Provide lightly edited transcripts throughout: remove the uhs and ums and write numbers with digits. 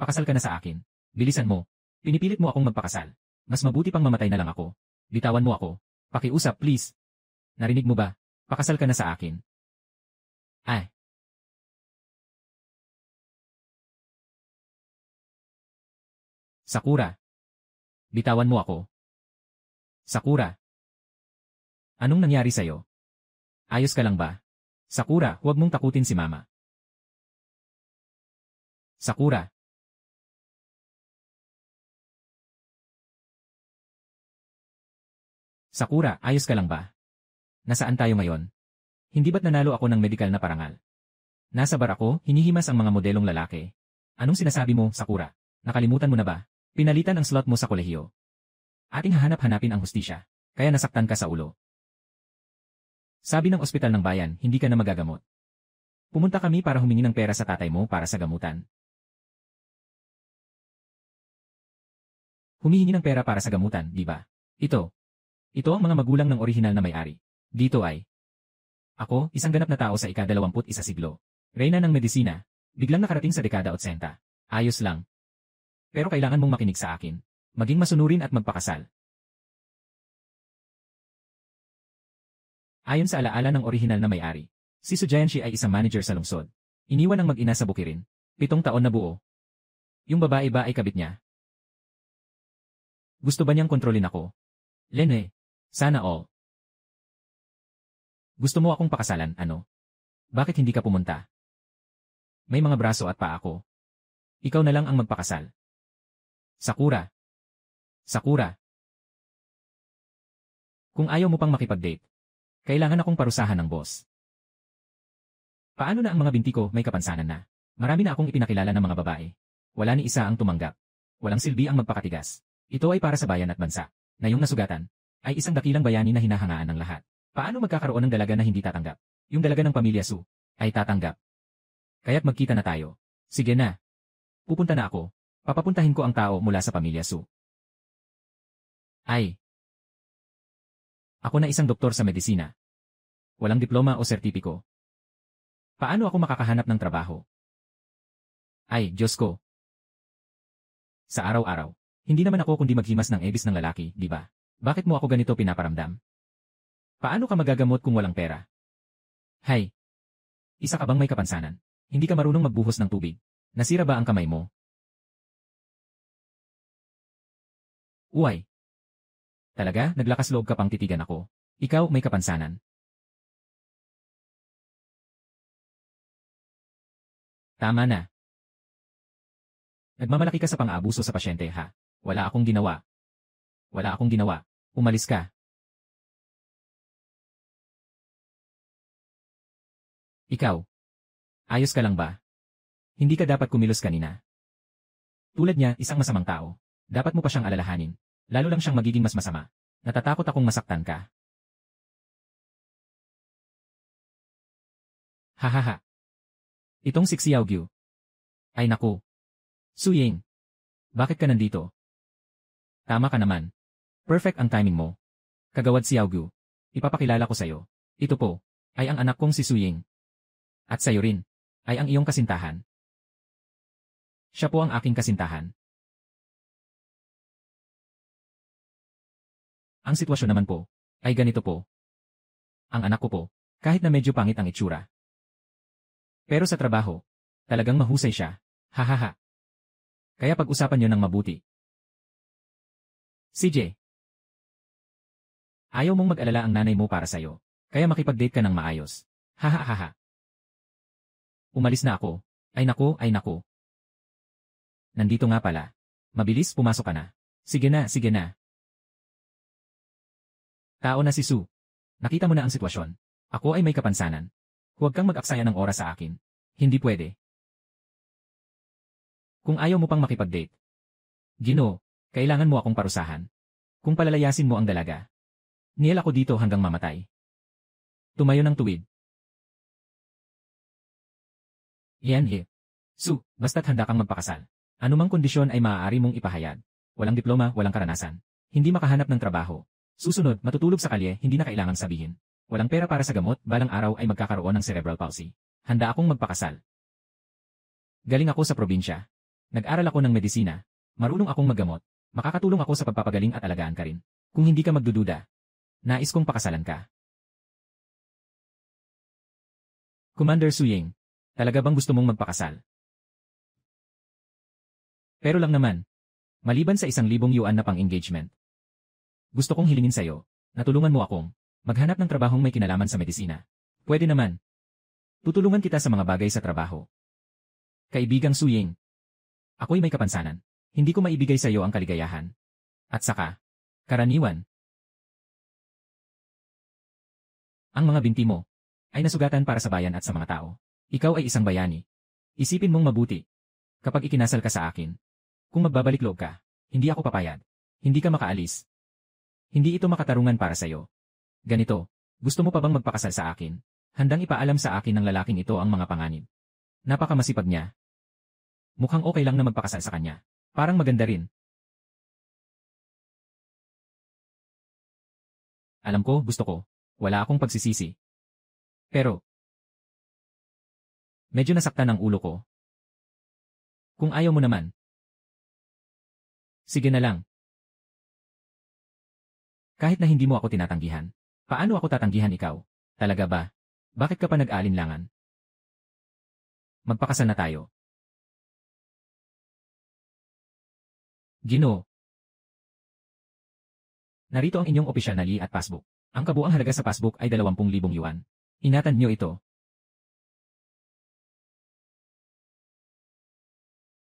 Pakasal ka na sa akin. Bilisan mo. Pinipilit mo akong magpakasal. Mas mabuti pang mamatay na lang ako. Bitawan mo ako. Pakiusap, please. Narinig mo ba? Pakasal ka na sa akin. Ay. Sakura. Bitawan mo ako. Sakura. Anong nangyari sa'yo? Ayos ka lang ba? Sakura, huwag mong takutin si Mama. Sakura. Sakura, ayos ka lang ba? Nasaan tayo ngayon? Hindi ba't nanalo ako ng medikal na parangal? Nasa bar ako, hinihimas ang mga modelong lalaki. Anong sinasabi mo, Sakura? Nakalimutan mo na ba? Pinalitan ang slot mo sa kolehiyo. Ating hahanap-hanapin ang hustisya, kaya nasaktan ka sa ulo. Sabi ng ospital ng bayan, hindi ka na magagamot. Pumunta kami para humingi ng pera sa tatay mo para sa gamutan. Humihingi ng pera para sa gamutan, di ba? Ito ang mga magulang ng orihinal na may-ari. Dito ay ako, isang ganap na tao sa ika-21 siglo. Reyna ng medisina, biglang nakarating sa dekada 80. Ayos lang. Pero kailangan mong makinig sa akin. Maging masunurin at magpakasal. Ayon sa alaala ng orihinal na may-ari, si Sujayanshi ay isang manager sa lungsod. Iniwan ng mag-ina sa bukirin. 7 taon na buo. Yung babae ba ay kabit niya? Gusto ba niyang kontrolin ako? Lene, sana all. Gusto mo akong pakasalan, ano? Bakit hindi ka pumunta? May mga braso at paa ako. Ikaw na lang ang magpakasal. Sakura. Sakura. Kung ayaw mo pang makipag-date, kailangan akong parusahan ng boss. Paano na ang mga binti ko may kapansanan na? Marami na akong ipinakilala ng mga babae. Wala ni isa ang tumanggap. Walang silbi ang magpakatigas. Ito ay para sa bayan at bansa, na yung nasugatan, ay isang dakilang bayani na hinahangaan ng lahat. Paano magkakaroon ng dalaga na hindi tatanggap? Yung dalaga ng pamilya Su, ay tatanggap. Kaya't magkita na tayo. Sige na. Pupunta na ako. Papapuntahin ko ang tao mula sa pamilya Su. Ay. Ako na isang doktor sa medisina. Walang diploma o sertipiko. Paano ako makakahanap ng trabaho? Ay, Diyos ko. Sa araw-araw, hindi naman ako kundi maghimas ng ebis ng lalaki, di ba? Bakit mo ako ganito pinaparamdam? Paano ka magagamot kung walang pera? Hay. Isa ka bang may kapansanan? Hindi ka marunong magbuhos ng tubig. Nasira ba ang kamay mo? Uy. Talaga, naglakas loob ka pang titigan ako. Ikaw may kapansanan. Tama na. Nagmamalaki ka sa pang-aabuso sa pasyente, ha? Wala akong ginawa. Wala akong ginawa. Umalis ka. Ikaw. Ayos ka lang ba? Hindi ka dapat kumilos kanina. Tulad niya, isang masamang tao. Dapat mo pa siyang alalahanin. Lalo lang siyang magiging mas masama. Natatakot akong masaktan ka. Hahaha. Itong si Xiaogyu. Ay naku. Su Ying. Bakit ka nandito? Tama ka naman. Perfect ang timing mo. Kagawad Xiaogyu. Ipapakilala ko sa'yo. Ito po, ay ang anak kong si Su Ying. At sa'yo rin, ay ang iyong kasintahan. Siya po ang aking kasintahan. Ang sitwasyon naman po, ay ganito po. Ang anak ko po, kahit na medyo pangit ang itsura. Pero sa trabaho, talagang mahusay siya. Hahaha. Kaya pag-usapan niyo ng mabuti. CJ. Ayaw mong mag-alala ang nanay mo para sa'yo. Kaya makipag-date ka ng maayos. Hahaha. Umalis na ako. Ay nako, ay nako. Nandito nga pala. Mabilis, pumasok ka na. Sige na, sige na. Tao na si Su. Nakita mo na ang sitwasyon. Ako ay may kapansanan. Huwag kang mag-aksaya ng oras sa akin. Hindi pwede. Kung ayaw mo pang makipag-date. Ginoo, kailangan mo akong parusahan. Kung palalayasin mo ang dalaga. Niyel ako dito hanggang mamatay. Tumayo ng tuwid. Yan he. Su, basta't handa kang magpakasal. Anumang kondisyon ay maaari mong ipahayag. Walang diploma, walang karanasan. Hindi makahanap ng trabaho. Susunod, matutulog sa kalye, hindi na kailangang sabihin. Walang pera para sa gamot, balang araw ay magkakaroon ng cerebral palsy. Handa akong magpakasal. Galing ako sa probinsya. Nag-aral ako ng medisina. Marunong akong maggamot. Makakatulong ako sa pagpapagaling at alagaan ka rin. Kung hindi ka magdududa, nais kong pakasalan ka. Commander Su Ying, talaga bang gusto mong magpakasal? Pero lang naman, maliban sa 1,000 yuan na pang-engagement. Gusto kong hilingin sa'yo, na tulungan mo akong maghanap ng trabahong may kinalaman sa medisina. Pwede naman. Tutulungan kita sa mga bagay sa trabaho. Kaibigang Su Ying, ako'y may kapansanan. Hindi ko maibigay sa iyo ang kaligayahan. At saka, karaniwan. Ang mga binti mo ay nasugatan para sa bayan at sa mga tao. Ikaw ay isang bayani. Isipin mong mabuti. Kapag ikinasal ka sa akin, kung magbabalik loob ka, hindi ako papayag. Hindi ka makaalis. Hindi ito makatarungan para sa iyo. Ganito, gusto mo pa bang magpakasal sa akin? Handang ipaalam sa akin ng lalaking ito ang mga panganib. Napakamasipag niya. Mukhang okay lang na magpakasal sa kanya. Parang maganda rin. Alam ko, gusto ko. Wala akong pagsisisi. Pero, medyo nasaktan ang ulo ko. Kung ayaw mo naman, sige na lang. Kahit na hindi mo ako tinatanggihan. Paano ako tatanggihan ikaw? Talaga ba? Bakit ka pa nag-aalinlangan? Magpakasal na tayo. Ginoo. Narito ang inyong opisyal na li at passbook. Ang kabuang halaga sa passbook ay 20,000 yuan. Ingatan niyo ito.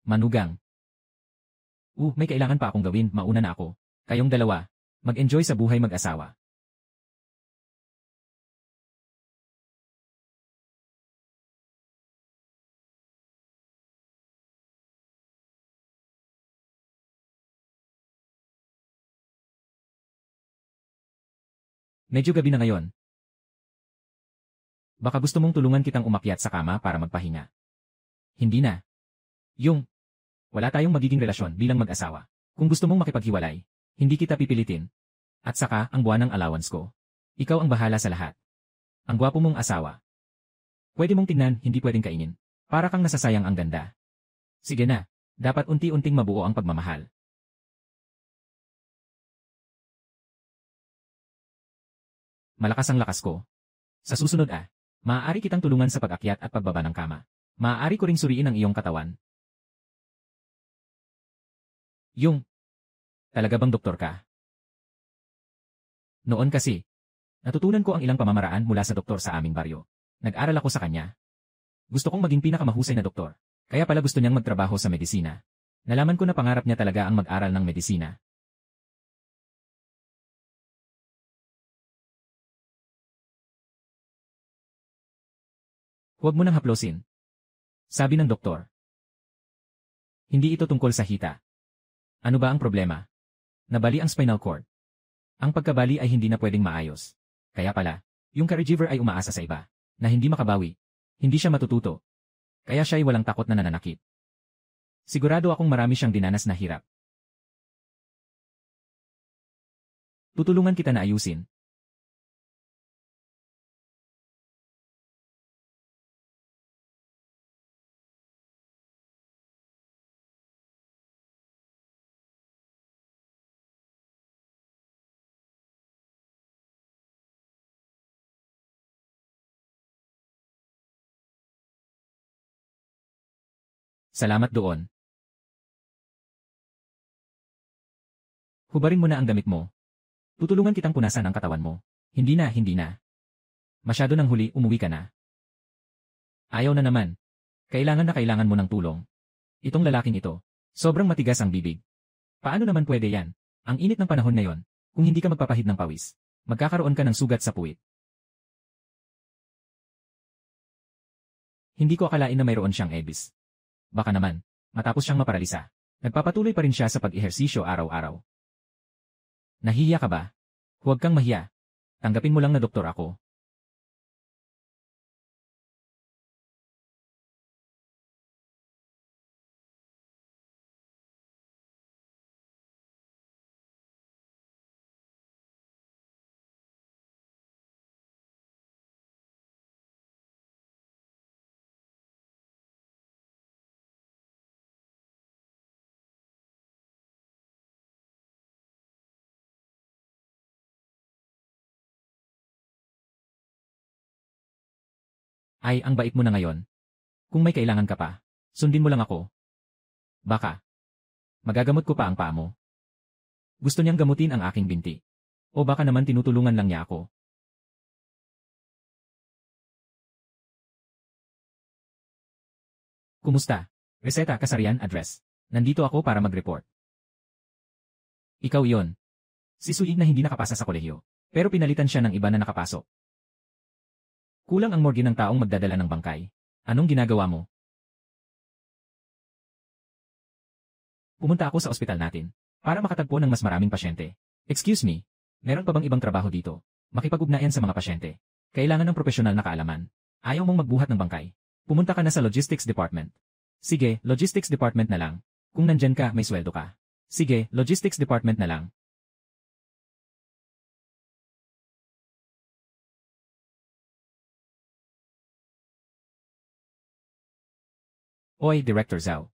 Manugang. May kailangan pa akong gawin, mauna na ako. Kayong dalawa, mag-enjoy sa buhay mag-asawa. Medyo gabi na ngayon. Baka gusto mong tulungan kitang umakyat sa kama para magpahinga. Hindi na. Wala tayong magiging relasyon bilang mag-asawa. Kung gusto mong makipaghiwalay, hindi kita pipilitin. At saka, ang buwan ng allowance ko. Ikaw ang bahala sa lahat. Ang gwapo mong asawa. Pwede mong tingnan, hindi pwedeng kainin. Para kang nasasayang ang ganda. Sige na, dapat unti-unting mabuo ang pagmamahal. Malakas ang lakas ko. Sa susunod maaari kitang tulungan sa pag-akyat at pagbaba ng kama. Maaari ko ring suriin ang iyong katawan. Talaga bang doktor ka? Noon kasi, natutunan ko ang ilang pamamaraan mula sa doktor sa aming baryo. Nag-aral ako sa kanya. Gusto kong maging pinakamahusay na doktor. Kaya pala gusto niyang magtrabaho sa medisina. Nalaman ko na pangarap niya talaga ang mag-aral ng medisina. Huwag mo nang haplosin. Sabi ng doktor. Hindi ito tungkol sa hita. Ano ba ang problema? Nabali ang spinal cord. Ang pagkabali ay hindi na pwedeng maayos. Kaya pala, yung caregiver ay umaasa sa iba, na hindi makabawi. Hindi siya matututo. Kaya siya ay walang takot na nananakit. Sigurado akong marami siyang dinanas na hirap. Tutulungan kita na ayusin. Salamat doon. Hubarin mo na ang damit mo. Tutulungan kitang punasan ang katawan mo. Hindi na, hindi na. Masyado nang huli, umuwi ka na. Ayaw na naman. Kailangan mo ng tulong. Itong lalaking ito, sobrang matigas ang bibig. Paano naman pwede yan? Ang init ng panahon ngayon, kung hindi ka magpapahid ng pawis, magkakaroon ka ng sugat sa puwit. Hindi ko akalain na mayroon siyang EBIS. Baka naman, matapos siyang maparalisa, nagpapatuloy pa rin siya sa pag-ehersisyo araw-araw. Nahihiya ka ba? Huwag kang mahiya. Tanggapin mo lang na doktor ako. Ay, ang bait mo na ngayon. Kung may kailangan ka pa, sundin mo lang ako. Baka. Magagamot ko pa ang paa mo. Gusto niyang gamutin ang aking binti. O baka naman tinutulungan lang niya ako. Kumusta? Reseta, Kasarian, address. Nandito ako para mag-report. Ikaw yon. Si Suying na hindi nakapasa sa kolehiyo. Pero pinalitan siya ng iba na nakapasok. Kulang ang morgue ng taong magdadala ng bangkay. Anong ginagawa mo? Pumunta ako sa ospital natin para makatagpo ng mas maraming pasyente. Excuse me, meron pa bang ibang trabaho dito? Makipag-ugnayan sa mga pasyente. Kailangan ng profesional na kaalaman. Ayaw mong magbuhat ng bangkay. Pumunta ka na sa logistics department. Sige, logistics department na lang. Kung nandyan ka, may sweldo ka. Sige, logistics department na lang. Oy, Director Zhao.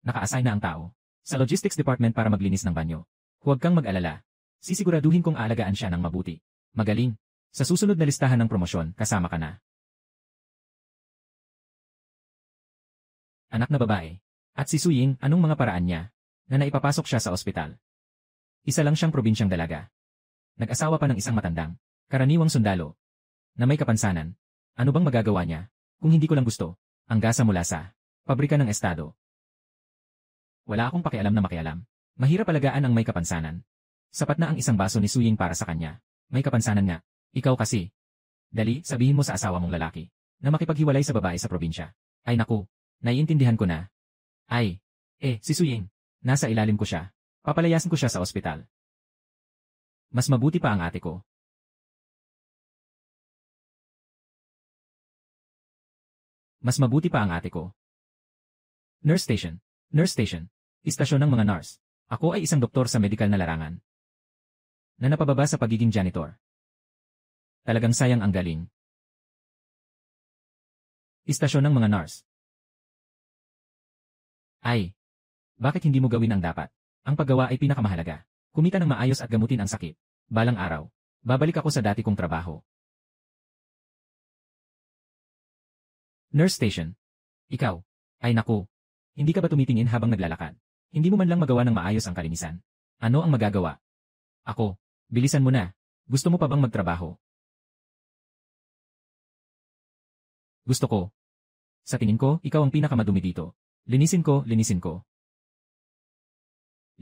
Naka-assign na ang tao sa logistics department para maglinis ng banyo. Huwag kang mag-alala. Sisiguraduhin kong aalagaan siya ng mabuti. Magaling. Sa susunod na listahan ng promosyon, kasama ka na. Anak na babae. At si Suying, anong mga paraan niya na naipapasok siya sa ospital? Isa lang siyang probinsyang dalaga. Nag-asawa pa ng isang matandang, karaniwang sundalo, na may kapansanan. Ano bang magagawa niya? Kung hindi ko lang gusto, ang gasa mula sa pabrika ng estado. Wala akong pakialam na makialam. Mahirap alagaan ang may kapansanan. Sapat na ang isang baso ni Suying para sa kanya. May kapansanan nga. Ikaw kasi. Dali, sabihin mo sa asawa mong lalaki na makipaghiwalay sa babae sa probinsya. Ay naku, naiintindihan ko na. Ay, si Suying. Nasa ilalim ko siya. Papalayasin ko siya sa ospital. Mas mabuti pa ang ate ko. Mas mabuti pa ang ate ko. Nurse station. Nurse station. Istasyon ng mga nurse. Ako ay isang doktor sa medikal na larangan na napababa sa pagiging janitor. Talagang sayang ang galing. Istasyon ng mga nurse. Ay, bakit hindi mo gawin ang dapat? Ang paggawa ay pinakamahalaga. Kumita ng maayos at gamutin ang sakit. Balang araw, babalik ako sa dati kong trabaho. Nurse station. Ikaw. Ay naku. Hindi ka ba tumitingin habang naglalakad? Hindi mo man lang magawa ng maayos ang kalinisan. Ano ang magagawa? Ako. Bilisan mo na. Gusto mo pa bang magtrabaho? Gusto ko. Sa tingin ko, ikaw ang pinakamadumi dito. Linisin ko, linisin ko.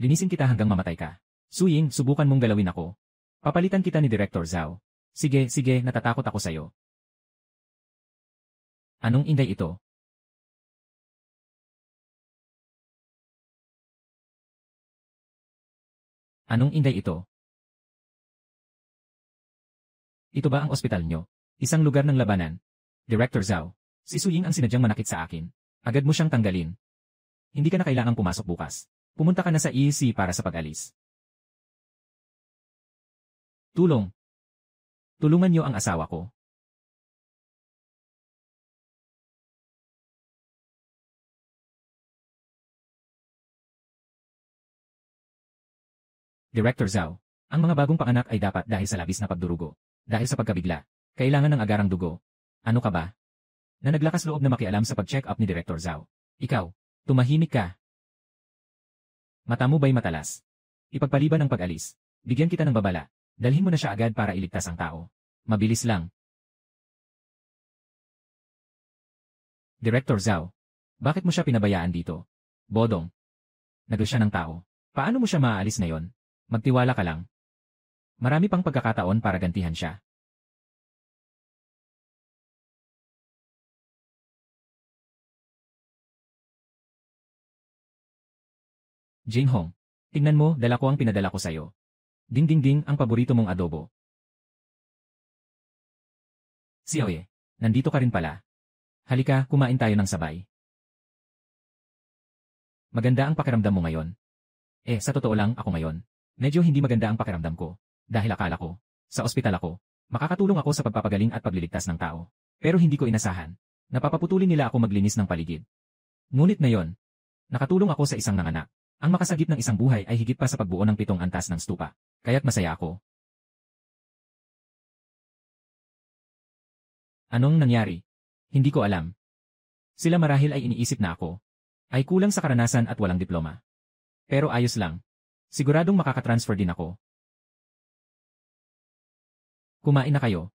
Linisin kita hanggang mamatay ka. Suying, subukan mong galawin ako. Papalitan kita ni Director Zhao. Sige, sige, natatakot ako sa'yo. Anong inday ito? Anong inday ito? Ito ba ang ospital nyo? Isang lugar ng labanan? Director Zhao, si Suying ang sinadyang manakit sa akin. Agad mo siyang tanggalin. Hindi ka na kailangang pumasok bukas. Pumunta ka na sa EC para sa pag-alis. Tulong. Tulungan niyo ang asawa ko. Director Zhao, ang mga bagong panganak ay dapat dahil sa labis na pagdurugo. Dahil sa pagkabigla, kailangan ng agarang dugo. Ano ka ba? Na naglakas loob na makialam sa pag-check up ni Director Zhao. Ikaw, tumahimik ka. Mata mo ba'y matalas? Ipagpaliban ang pag-alis. Bigyan kita ng babala. Dalhin mo na siya agad para iligtas ang tao. Mabilis lang. Director Zhao, bakit mo siya pinabayaan dito? Bodong. Nagul siya ng tao. Paano mo siya maaalis ngayon? Magtiwala ka lang. Marami pang pagkakataon para gantihan siya. Jing Hong, tingnan mo, dala ko ang pinadala ko sa'yo. Ding ding ding ang paborito mong adobo. Si Oye, nandito ka rin pala. Halika, kumain tayo ng sabay. Maganda ang pakiramdam mo ngayon. Sa totoo lang ako ngayon. Medyo hindi maganda ang pakiramdam ko. Dahil akala ko, sa ospital ako, makakatulong ako sa pagpapagaling at pagliligtas ng tao. Pero hindi ko inasahan. Napapaputulin nila ako maglinis ng paligid. Ngunit ngayon, nakatulong ako sa isang nanganak. Ang makasagip ng isang buhay ay higit pa sa pagbuo ng 7 antas ng stupa. Kaya't masaya ako. Anong nangyari? Hindi ko alam. Sila marahil ay iniisip na ako ay kulang sa karanasan at walang diploma. Pero ayos lang. Siguradong makakatransfer din ako. Kumain na kayo.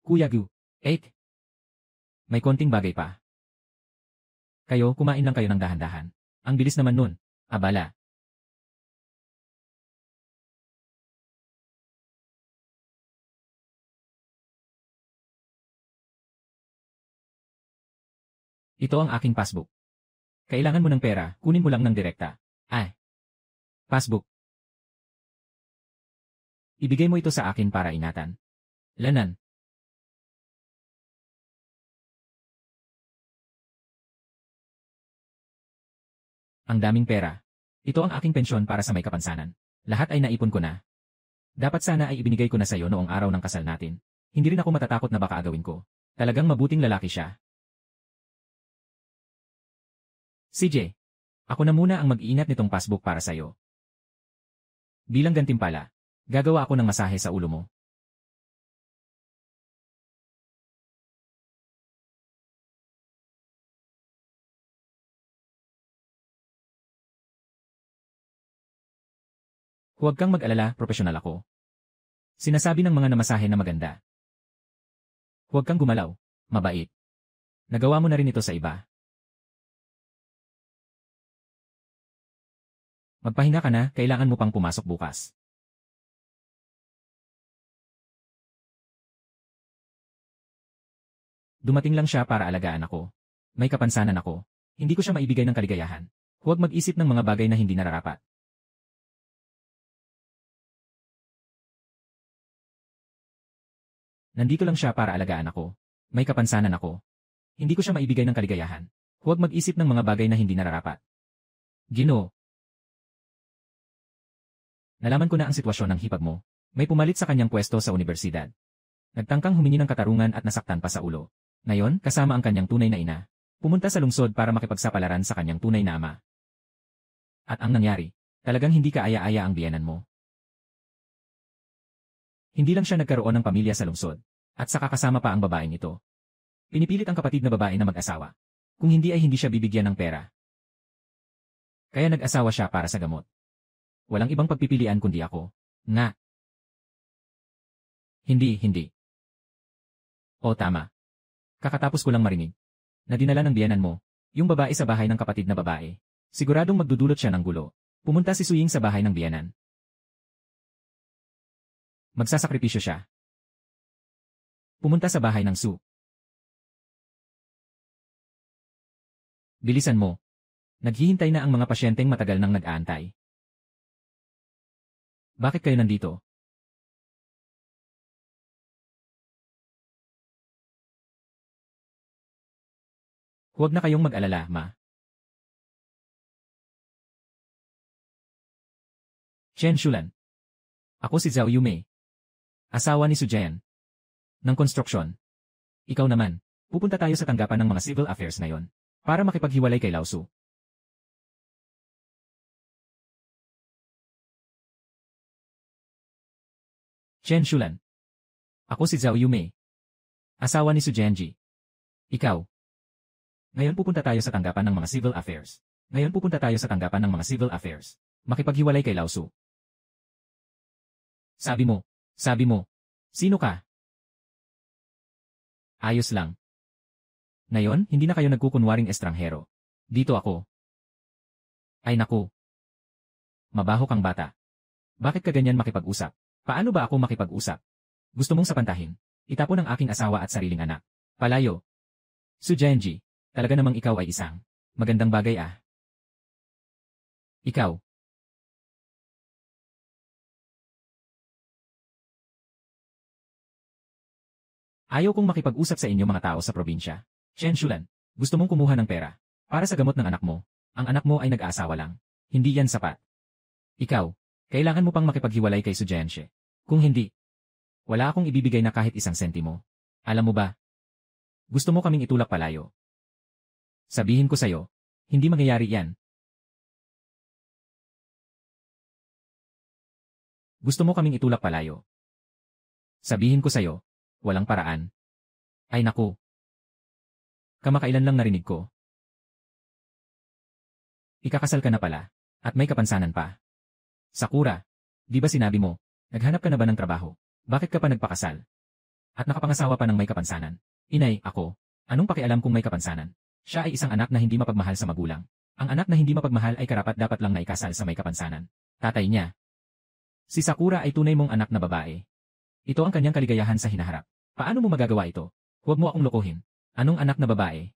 Kuya Gu. May konting bagay pa. Kayo, kumain lang kayo ng dahan-dahan. Ang bilis naman nun. Abala. Ito ang aking passbook. Kailangan mo ng pera, kunin mo lang ng direkta. Passbook. Ibigay mo ito sa akin para ingatan. Lanan. Ang daming pera. Ito ang aking pensyon para sa may kapansanan. Lahat ay naipon ko na. Dapat sana ay ibinigay ko na sa iyo noong araw ng kasal natin. Hindi rin ako matatakot na baka agawin ko. Talagang mabuting lalaki siya. CJ, ako na muna ang mag-iingat nitong passbook para sa iyo. Bilang gantimpala, gagawa ako ng masahe sa ulo mo. Huwag kang mag-alala, profesional ako. Sinasabi ng mga namasahe na maganda. Huwag kang gumalaw, mabait. Nagawa mo na rin ito sa iba. Magpahinga ka na, kailangan mo pang pumasok bukas. Dumating lang siya para alagaan ako. May kapansanan ako. Hindi ko siya maibigay ng kaligayahan. Huwag mag-isip ng mga bagay na hindi nararapat. Nandito lang siya para alagaan ako. May kapansanan ako. Hindi ko siya maibigay ng kaligayahan. Huwag mag-isip ng mga bagay na hindi nararapat. Ginoo. Nalaman ko na ang sitwasyon ng hipag mo. May pumalit sa kanyang pwesto sa universidad. Nagtangkang humingi ng katarungan at nasaktan pa sa ulo. Ngayon, kasama ang kanyang tunay na ina, pumunta sa lungsod para makipagsapalaran sa kanyang tunay na ama. At ang nangyari, talagang hindi kaaya-aya ang biyenan mo. Hindi lang siya nagkaroon ng pamilya sa lungsod, at saka kasama pa ang babaeng ito. Pinipilit ang kapatid na babae na mag-asawa. Kung hindi ay hindi siya bibigyan ng pera. Kaya nag-asawa siya para sa gamot. Walang ibang pagpipilian kundi ako. Nga. Hindi. O tama. Kakatapos ko lang marinig. Na dinala ng biyenan mo, yung babae sa bahay ng kapatid na babae. Siguradong magdudulot siya ng gulo. Pumunta si Suying sa bahay ng biyenan. Magsasakripisyo siya. Pumunta sa bahay ng Su. Bilisan mo. Naghihintay na ang mga pasyenteng matagal nang nag-aantay. Bakit kayo nandito? Huwag na kayong mag-alala, ma. Chen Shulan. Ako si Zhao Yume. Asawa ni Sujayan. Ng konstruksyon. Ikaw naman, pupunta tayo sa tanggapan ng mga civil affairs ngayon para makipaghiwalay kay Lao Su. Chen Shulan. Ako si Zhao Yume. Asawa ni Sujanji. Ikaw. Ngayon pupunta tayo sa tanggapan ng mga civil affairs. Makipaghiwalay kay Lao Su. Sabi mo. Sino ka? Ayos lang. Ngayon, hindi na kayo nagkukunwaring estranghero. Dito ako. Ay naku. Mabaho kang bata. Bakit ka ganyan makipag-usap? Paano ba ako makipag-usap? Gusto mong sapantahin? Itapon ang aking asawa at sariling anak. Palayo. Sujanji, talaga namang ikaw ay isang magandang bagay ah. Ikaw. Ayaw kong makipag-usap sa inyo mga tao sa probinsya. Chen Shulan, gusto mong kumuha ng pera para sa gamot ng anak mo. Ang anak mo ay nag-aasawa lang. Hindi yan sapat. Ikaw, kailangan mo pang makipaghiwalay kay Sujanshe. Kung hindi, wala akong ibibigay na kahit isang sentimo. Alam mo ba? Gusto mo kaming itulak palayo. Sabihin ko sa'yo, hindi mangyayari yan. Gusto mo kaming itulak palayo. Sabihin ko sa'yo, walang paraan. Ay naku. Kamakailan lang narinig ko. Ikakasal ka na pala, at may kapansanan pa. Sakura, di ba sinabi mo, naghanap ka na ba ng trabaho? Bakit ka pa nagpakasal? At nakapangasawa pa ng may kapansanan? Inay, ako, anong pakialam kung may kapansanan? Siya ay isang anak na hindi mapagmahal sa magulang. Ang anak na hindi mapagmahal ay karapat-dapat lang na ikasal sa may kapansanan. Tatay niya. Si Sakura ay tunay mong anak na babae. Ito ang kanyang kaligayahan sa hinaharap. Paano mo magagawa ito? Huwag mo akong lokohin. Anong anak na babae?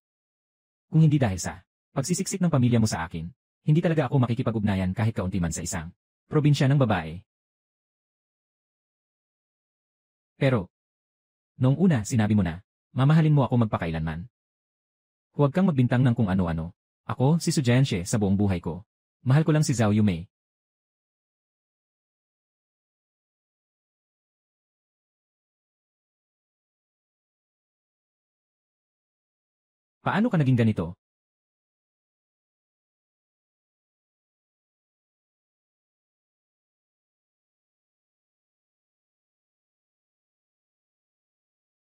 Kung hindi dahil sa pagsisiksik ng pamilya mo sa akin, hindi talaga ako makikipag-ugnayan kahit kaunti man sa isang probinsya ng babae. Pero, noong una sinabi mo na, mamahalin mo ako magpakailanman. Huwag kang magbintang ng kung ano-ano. Ako, si Sujanshe, sa buong buhay ko. Mahal ko lang si Zhao Yume. Paano ka naging ganito?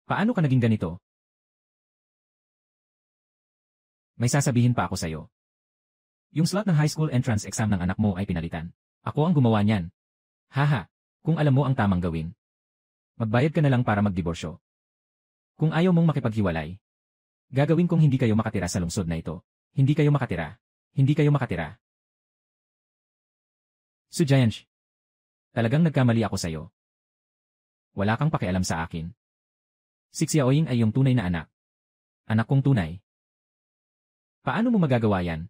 Paano ka naging ganito? May sasabihin pa ako sa'yo. Yung slot ng high school entrance exam ng anak mo ay pinalitan. Ako ang gumawa niyan. Haha, kung alam mo ang tamang gawin. Magbayad ka na lang para magdiborsyo. Kung ayaw mong makipaghiwalay, gagawin kong hindi kayo makatira sa lungsod na ito. Hindi kayo makatira. Hindi kayo makatira. Sujayansh, talagang nagkamali ako sa'yo. Wala kang pakialam sa akin. Si Xiaoying ay yung tunay na anak. Anak kong tunay. Paano mo magagawa yan?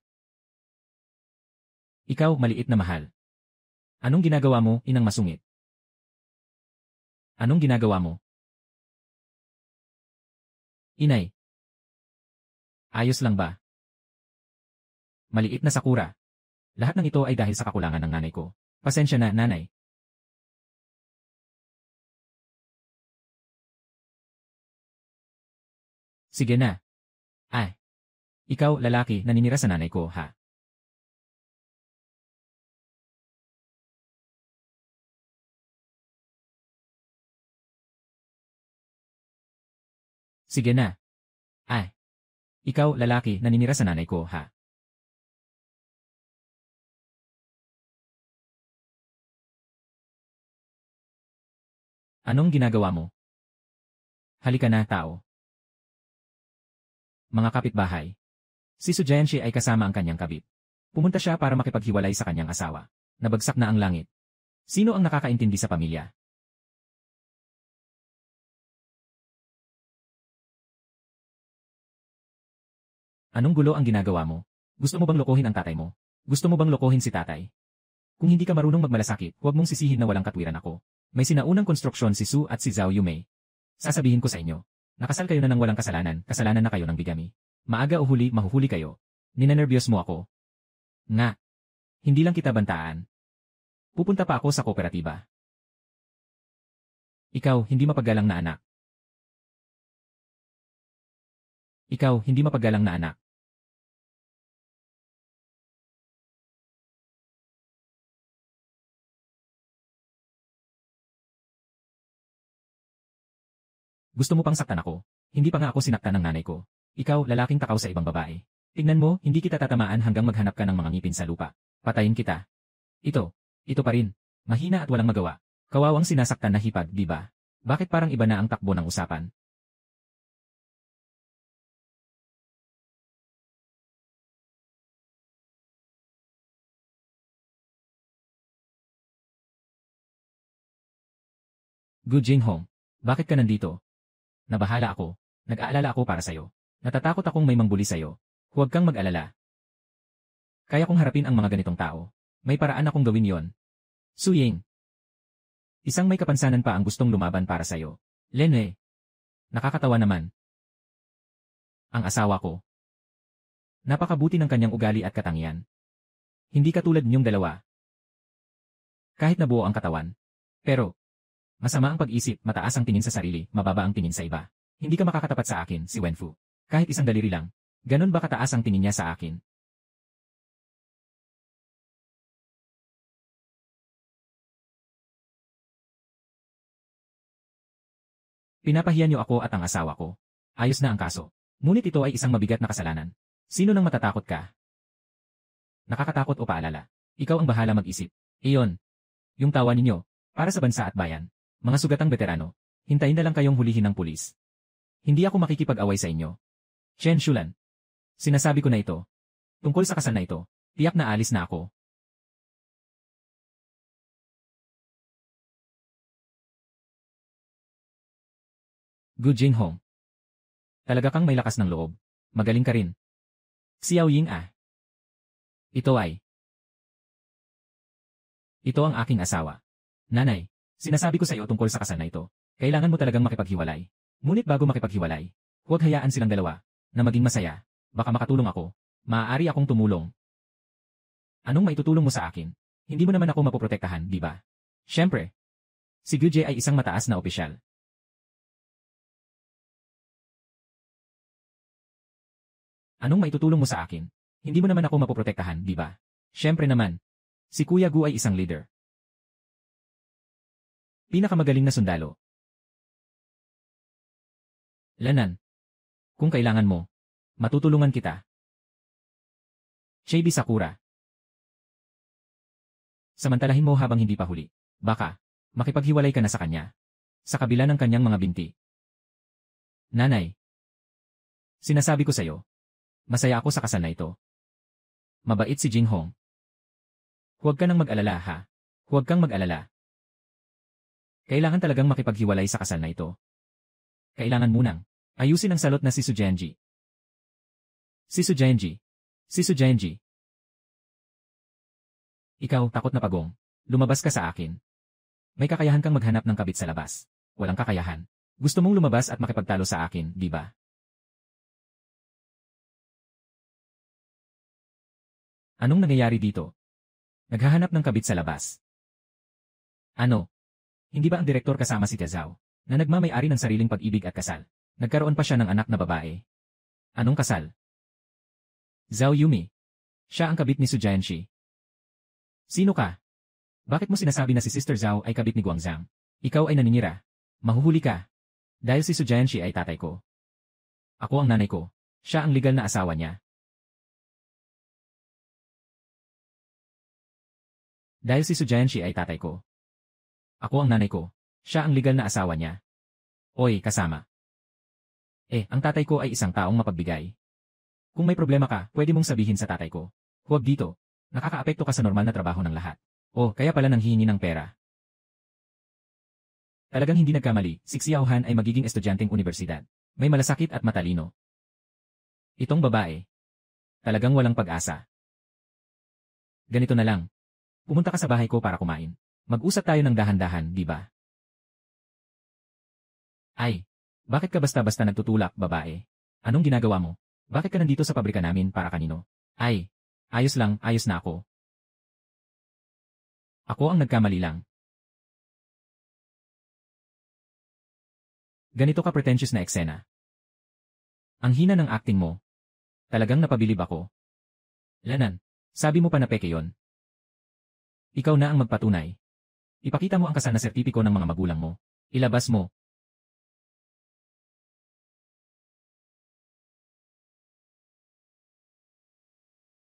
Ikaw, maliit na mahal. Anong ginagawa mo, inang masungit? Anong ginagawa mo? Inay. Ayos lang ba? Maliit na Sakura. Lahat ng ito ay dahil sa kakulangan ng nanay ko. Pasensya na, nanay. Sige na. Ay. Ikaw, lalaki, naninira sa nanay ko, ha? Sige na. Ay. Ikaw, lalaki, naninira sa nanay ko, ha? Anong ginagawa mo? Halika na, tao. Mga kapitbahay. Si Sujayanshi ay kasama ang kanyang kabit. Pumunta siya para makipaghiwalay sa kanyang asawa. Nabagsak na ang langit. Sino ang nakakaintindi sa pamilya? Anong gulo ang ginagawa mo? Gusto mo bang lokohin ang tatay mo? Gusto mo bang lokohin si tatay? Kung hindi ka marunong magmalasakit, huwag mong sisihin na walang katwiran ako. May sinaunang konstruksyon si Su at si Zhao Yume. Sasabihin ko sa inyo, nakasal kayo na ng walang kasalanan na kayo ng bigami. Maaga o huli, mahuhuli kayo. Ninenerbyos mo ako. Nga. Hindi lang kita bantaan. Pupunta pa ako sa kooperatiba. Ikaw, hindi mapaggalang na anak. Ikaw, hindi mapaggalang na anak. Gusto mo pang saktan ako? Hindi pa nga ako sinaktan ng nanay ko. Ikaw, lalaking takaw sa ibang babae. Tignan mo, hindi kita tatamaan hanggang maghanap ka ng mga ngipin sa lupa. Patayin kita. Ito pa rin. Mahina at walang magawa. Kawawang sinasaktan na hipag, di ba? Bakit parang iba na ang takbo ng usapan? Gu Jinghong, bakit ka nandito? Nabahala ako. Nag-aalala ako para sa'yo. Natatakot akong may mangbuli sa'yo. Huwag kang mag-alala. Kaya kong harapin ang mga ganitong tao. May paraan akong gawin yon. Su Ying. Isang may kapansanan pa ang gustong lumaban para sa'yo. Lenwei. Nakakatawa naman. Ang asawa ko. Napakabuti ng kanyang ugali at katangian. Hindi katulad ninyong dalawa. Kahit nabuo ang katawan. Pero, masama ang pag-isip, mataas ang tingin sa sarili, mababa ang tingin sa iba. Hindi ka makakatapat sa akin, si Wenfu. Kahit isang daliri lang. Ganon ba kataas ang tingin niya sa akin? Pinapahiya niyo ako at ang asawa ko. Ayos na ang kaso. Ngunit ito ay isang mabigat na kasalanan. Sino nang matatakot ka? Nakakatakot o paalala? Ikaw ang bahala mag-isip. Iyon. Yung tawa ninyo, para sa bansa at bayan. Mga sugatang veterano, hintayin na lang kayong hulihin ng pulis. Hindi ako makikipag-away sa inyo. Chen Shulan. Sinasabi ko na ito. Tungkol sa kasal na ito, tiyak na alis na ako. Gu Jinghong. Talaga kang may lakas ng loob. Magaling ka rin. Xiao Ying ah. Ito ang aking asawa. Nanay, sinasabi ko sa iyo tungkol sa kasal na ito. Kailangan mo talagang makipaghiwalay. Ngunit bago makipaghiwalay, huwag hayaan silang dalawa na maging masaya. Baka makatulong ako. Maaari akong tumulong. Anong maitutulong mo sa akin? Hindi mo naman ako mapoprotektahan, di ba? Siyempre. Si Guje ay isang mataas na opisyal. Anong maitutulong mo sa akin? Hindi mo naman ako mapoprotektahan, di ba? Siyempre naman. Si Kuya Gu ay isang leader. Pinakamagaling na sundalo. Lanan. Kung kailangan mo, matutulungan kita. Chibi Sakura. Samantalahin mo habang hindi pa huli. Baka, makipaghiwalay ka na sa kanya. Sa kabila ng kanyang mga binti. Nanay. Sinasabi ko sa'yo. Masaya ako sa kasal na ito. Mabait si Jinghong. Huwag ka nang mag-alala ha. Huwag kang mag-alala. Kailangan talagang makipaghiwalay sa kasal na ito. Kailangan munang ayusin ang salot na si Sujenji. Si Sujenji. Si Sujenji. Ikaw, takot na pagong. Lumabas ka sa akin. May kakayahan kang maghanap ng kabit sa labas. Walang kakayahan. Gusto mong lumabas at makipagtalo sa akin, di ba? Anong nangyayari dito? Naghahanap ng kabit sa labas. Ano? Hindi ba ang direktor kasama si Tia Zhao, na nagmamay-ari ng sariling pag-ibig at kasal? Nagkaroon pa siya ng anak na babae. Anong kasal? Zhao Yumi. Siya ang kabit ni Su Jianxi. Sino ka? Bakit mo sinasabi na si Sister Zhao ay kabit ni Guangzhang? Ikaw ay naninira. Mahuhuli ka. Dahil si Su Jianxi ay tatay ko. Ako ang nanay ko. Siya ang legal na asawa niya. Dahil si Su Jianxi ay tatay ko. Ako ang nanay ko. Siya ang legal na asawa niya. Oy, kasama. Ang tatay ko ay isang taong mapagbigay. Kung may problema ka, pwede mong sabihin sa tatay ko. Huwag dito. Nakakaapekto ka sa normal na trabaho ng lahat. Kaya pala nanghihingi ng pera. Talagang hindi nagkamali, si Xiao Han ay magiging estudyanteng unibersidad. May malasakit at matalino. Itong babae. Talagang walang pag-asa. Ganito na lang. Pumunta ka sa bahay ko para kumain. Mag-usap tayo ng dahan-dahan, di ba? Ay, bakit ka basta-basta nagtutulak, babae? Anong ginagawa mo? Bakit ka nandito sa pabrika namin para kanino? Ay, ayos lang, ayos na ako. Ako ang nagkamali lang. Ganito ka pretentious na eksena. Ang hina ng acting mo. Talagang napabilib ako. Lanan, sabi mo pa na peke yon. Ikaw na ang magpatunay. Ipakita mo ang kasal na sertipiko ng mga magulang mo. Ilabas mo.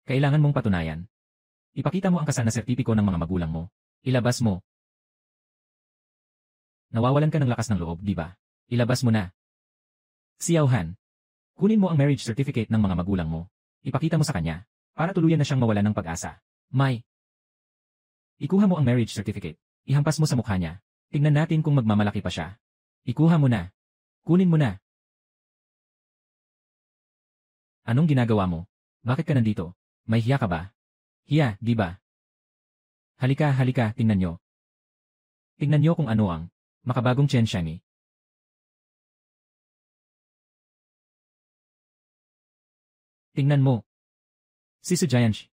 Kailangan mong patunayan. Ipakita mo ang kasal na sertipiko ng mga magulang mo. Ilabas mo. Nawawalan ka ng lakas ng loob, di ba? Ilabas mo na. Xiao Han. Kunin mo ang marriage certificate ng mga magulang mo. Ipakita mo sa kanya, para tuluyan na siyang mawalan ng pag-asa. May. Ikuha mo ang marriage certificate. Ihampas mo sa mukha niya. Tingnan natin kung magmamalaki pa siya. Ikuha mo na. Kunin mo na. Anong ginagawa mo? Bakit ka nandito? May hiya ka ba? Hiya, di ba? Halika, halika, tingnan nyo. Tingnan nyo kung ano ang makabagong Chen Shani. Tingnan mo. Si Su Jianxi.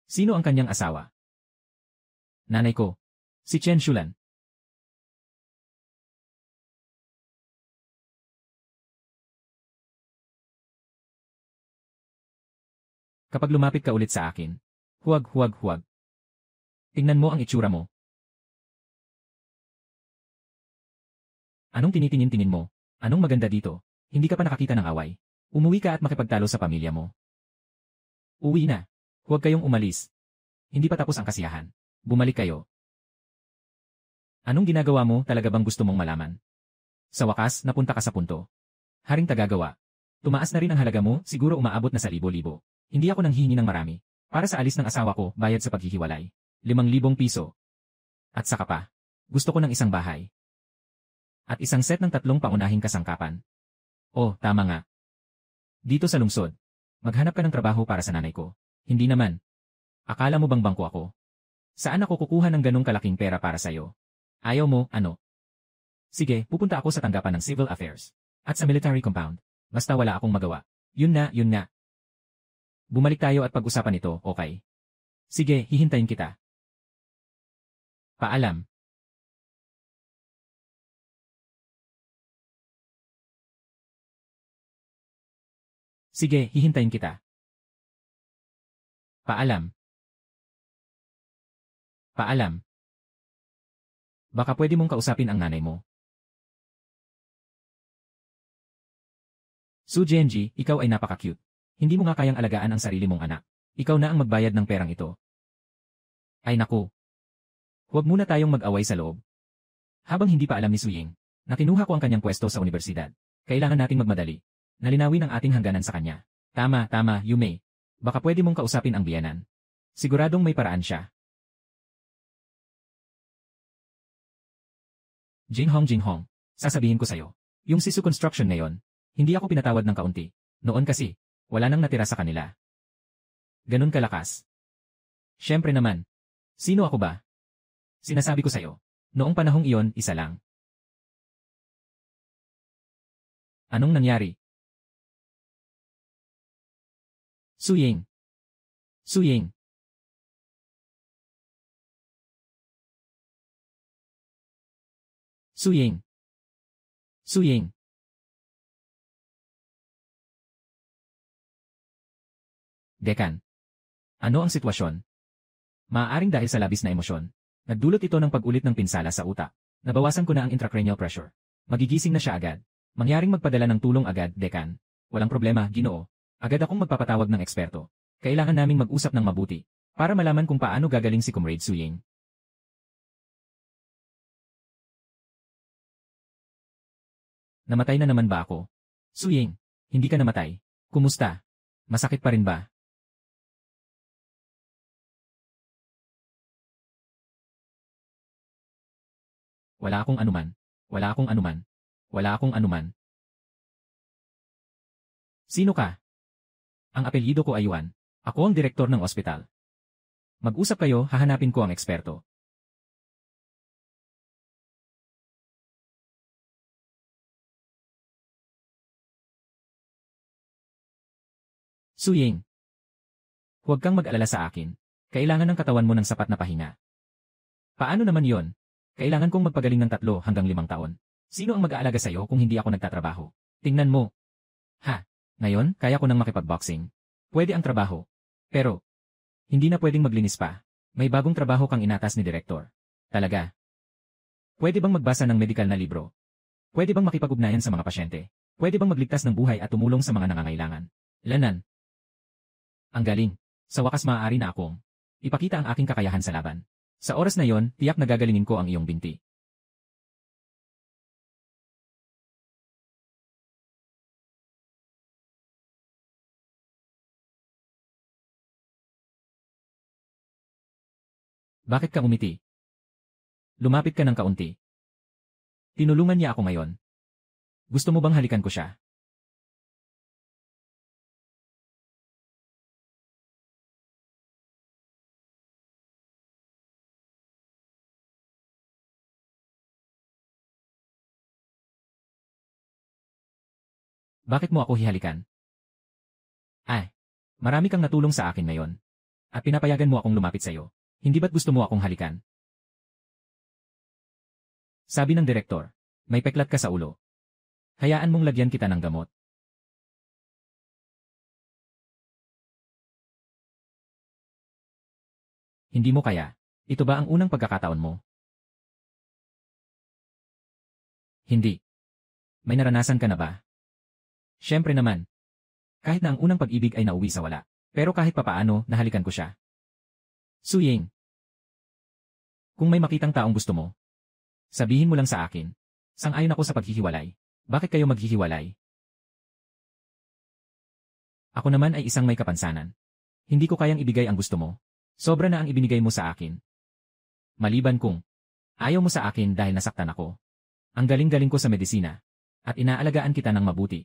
Sino ang kanyang asawa? Nanay ko. Si Chen Shulan. Kapag lumapit ka ulit sa akin, huwag. Tingnan mo ang itsura mo. Anong tinitingin-tingin mo? Anong maganda dito? Hindi ka pa nakakita ng away. Umuwi ka at makipagtalo sa pamilya mo. Uwi na. Huwag kayong umalis. Hindi pa tapos ang kasiyahan. Bumalik kayo. Anong ginagawa mo, talaga bang gusto mong malaman? Sa wakas, napunta ka sa punto. Haring tagagawa. Tumaas na rin ang halaga mo, siguro umaabot na sa libo-libo. Hindi ako nanghihingi ng marami. Para sa alis ng asawa ko, bayad sa paghihiwalay. 5,000 piso. At saka pa. Gusto ko ng isang bahay. At isang set ng 3 pangunahing kasangkapan. Oh, tama nga. Dito sa lungsod. Maghanap ka ng trabaho para sa nanay ko. Hindi naman. Akala mo bang bangko ako? Saan ako kukuha ng ganong kalaking pera para sa'yo? Ayaw mo, ano? Sige, pupunta ako sa tanggapan ng Civil Affairs. At sa military compound. Basta wala akong magawa. Yun na, yun na. Bumalik tayo at pag-usapan ito, okay? Sige, hihintayin kita. Paalam. Sige, hihintayin kita. Paalam. Paalam. Baka pwede mong kausapin ang nanay mo. Su Genji, ikaw ay napaka-cute. Hindi mo nga kayang alagaan ang sarili mong anak. Ikaw na ang magbayad ng perang ito. Ay naku. Huwag muna tayong mag-away sa loob. Habang hindi pa alam ni Su Ying, na kinuha ko ang kanyang pwesto sa universidad. Kailangan nating magmadali. Nalinawin ang ating hangganan sa kanya. Tama, Yume. Baka pwede mong kausapin ang biyanan. Siguradong may paraan siya. Jinghong, sasabihin ko sa'yo. Yung Sisu Construction ngayon, hindi ako pinatawad ng kaunti. Noon kasi, wala nang natira sa kanila. Ganun kalakas. Siyempre naman. Sino ako ba? Sinasabi ko sa'yo. Noong panahong iyon, isa lang. Anong nangyari? Su Ying. Su Ying. Su Ying. Su Ying. Dekan. Ano ang sitwasyon? Maaaring dahil sa labis na emosyon. Nagdulot ito ng pag-ulit ng pinsala sa utak. Nabawasan ko na ang intracranial pressure. Magigising na siya agad. Mangyaring magpadala ng tulong agad, Dekan. Walang problema, Ginoo. Agad akong magpapatawag ng eksperto. Kailangan naming mag-usap ng mabuti para malaman kung paano gagaling si Comrade Su Ying. Namatay na naman ba ako? Su Ying, hindi ka namatay. Kumusta? Masakit pa rin ba? Wala akong anuman. Wala akong anuman. Wala akong anuman. Sino ka? Ang apelyido ko ay Yuan. Ako ang direktor ng ospital. Mag-usap kayo, hahanapin ko ang eksperto. Su Ying. Huwag kang mag-alala sa akin. Kailangan ng katawan mo ng sapat na pahinga. Paano naman yon? Kailangan kong magpagaling ng 3 hanggang 5 taon. Sino ang mag-aalaga sa'yo kung hindi ako nagtatrabaho? Tingnan mo. Ha, ngayon, kaya ko nang makipag-boxing. Pwede ang trabaho. Pero, hindi na pwedeng maglinis pa. May bagong trabaho kang inatas ni Direktor. Talaga. Pwede bang magbasa ng medikal na libro? Pwede bang makipag-ugnayan sa mga pasyente? Pwede bang magligtas ng buhay at tumulong sa mga nangangailangan? Lanan. Ang galing. Sa wakas maaari na akong ipakita ang aking kakayahan sa laban. Sa oras na yon, tiyak na gagalingin ko ang iyong binti. Bakit ka umiti? Lumapit ka ng kaunti. Tinulungan niya ako ngayon. Gusto mo bang halikan ko siya? Bakit mo ako hihalikan? Ay, marami kang natulong sa akin ngayon. At pinapayagan mo akong lumapit sa iyo. Hindi ba't gusto mo akong halikan? Sabi ng direktor, may peklat ka sa ulo. Hayaan mong lagyan kita ng gamot. Hindi mo kaya. Ito ba ang unang pagkakataon mo? Hindi. May naranasan ka na ba? Siyempre naman. Kahit na ang unang pag-ibig ay nauwi sa wala. Pero kahit papaano, nahalikan ko siya. Su Ying. Kung may makitang taong gusto mo, sabihin mo lang sa akin. Sang-ayon ako sa paghihiwalay. Bakit kayo maghihiwalay? Ako naman ay isang may kapansanan. Hindi ko kayang ibigay ang gusto mo. Sobra na ang ibinigay mo sa akin. Maliban kung ayaw mo sa akin dahil nasaktan ako. Ang galing-galing ko sa medisina. At inaalagaan kita ng mabuti.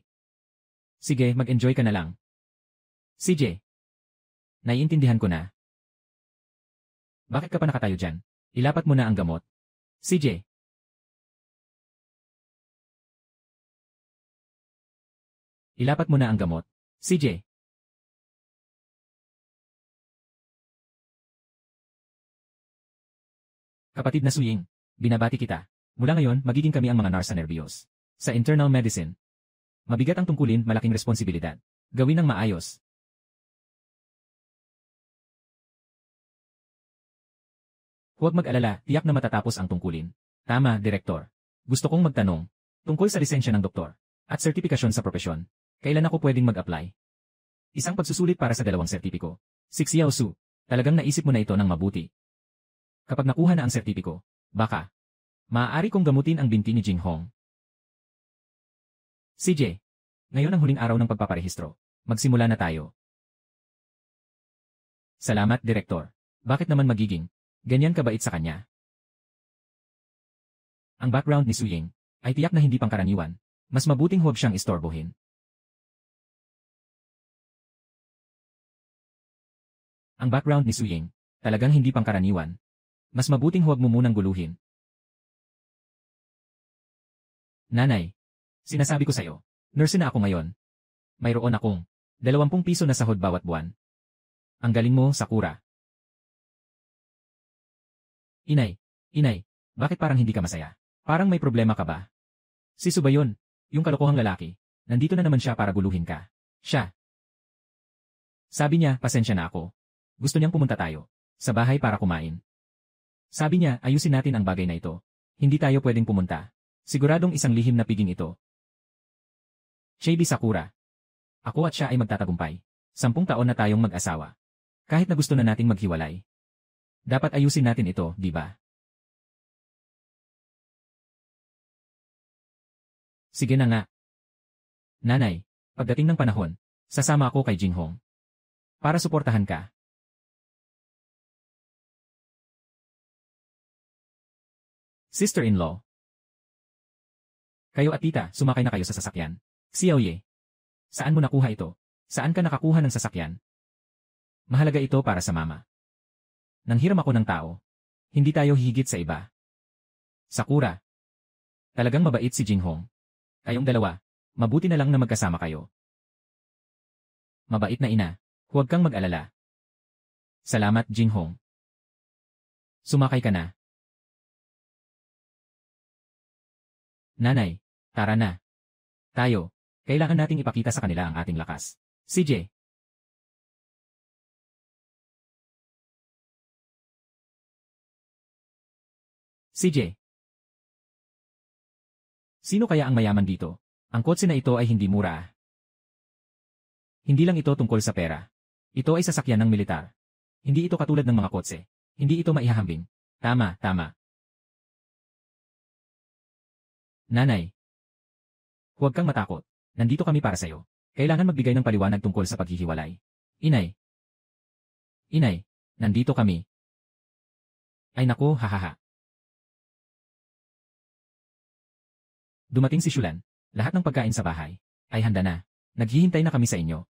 Sige, mag-enjoy ka na lang. CJ. Naiintindihan ko na. Bakit ka pa nakatayo dyan? Ilapat mo na ang gamot. CJ. Ilapat mo na ang gamot. CJ. Kapatid na Suying, binabati kita. Mula ngayon, magiging kami ang mga nurse sa nervyos. Sa internal medicine. Mabigat ang tungkulin, malaking responsibilidad. Gawin ng maayos. Huwag mag-alala, tiyak na matatapos ang tungkulin. Tama, Direktor. Gusto kong magtanong. Tungkol sa lisensya ng doktor. At sertipikasyon sa propesyon. Kailan ako pwedeng mag-apply? Isang pagsusulit para sa 2 sertipiko. Si Xiao Su, talagang naisip mo na ito ng mabuti. Kapag nakuha na ang sertipiko, baka, maaari kong gamutin ang binti ni Jing Hong. CJ, ngayon ang huling araw ng pagpaparehistro. Magsimula na tayo. Salamat, Direktor. Bakit naman magiging ganyan kabait sa kanya? Ang background ni Su Ying ay tiyak na hindi pangkaraniwan. Mas mabuting huwag siyang istorbohin. Ang background ni Su Ying talagang hindi pangkaraniwan. Mas mabuting huwag mo munang guluhin. Nanay, sinasabi ko sa'yo, nurse na ako ngayon. Mayroon akong 20 piso na sahod bawat buwan. Ang galing mo, Sakura. Inay, bakit parang hindi ka masaya? Parang may problema ka ba? Si Su ba yun? Yung kalokohang lalaki. Nandito na naman siya para guluhin ka. Siya. Sabi niya, pasensya na ako. Gusto niyang pumunta tayo sa bahay para kumain. Sabi niya, ayusin natin ang bagay na ito. Hindi tayo pwedeng pumunta. Siguradong isang lihim na piging ito. Chibi Sakura. Ako at siya ay magtatagumpay. 10 taon na tayong mag-asawa. Kahit na gusto na nating maghiwalay. Dapat ayusin natin ito, di ba? Sige na nga. Nanay, pagdating ng panahon, sasama ako kay Jing Hong. Para suportahan ka. Sister-in-law. Kayo at tita, sumakay na kayo sa sasakyan. Xiaoye. Saan mo nakuha ito? Saan ka nakakuha ng sasakyan? Mahalaga ito para sa mama. Nanghiram ako ng tao. Hindi tayo hihigit sa iba. Sakura. Talagang mabait si Jing Hong. Kayong dalawa, mabuti na lang na magkasama kayo. Mabait na ina. Huwag kang mag-alala. Salamat, Jing Hong. Sumakay ka na. Nanay, tara na. Tayo, kailangan nating ipakita sa kanila ang ating lakas. CJ. CJ. Sino kaya ang mayaman dito? Ang kotse na ito ay hindi mura. Hindi lang ito tungkol sa pera. Ito ay sasakyan ng militar. Hindi ito katulad ng mga kotse. Hindi ito maihahambing. Tama, tama. Nanay. Huwag kang matakot. Nandito kami para sa'yo. Kailangan magbigay ng paliwanag tungkol sa paghihiwalay. Inay. Inay, nandito kami. Ay naku, hahaha. Dumating si Shulan. Lahat ng pagkain sa bahay ay handa na. Naghihintay na kami sa inyo.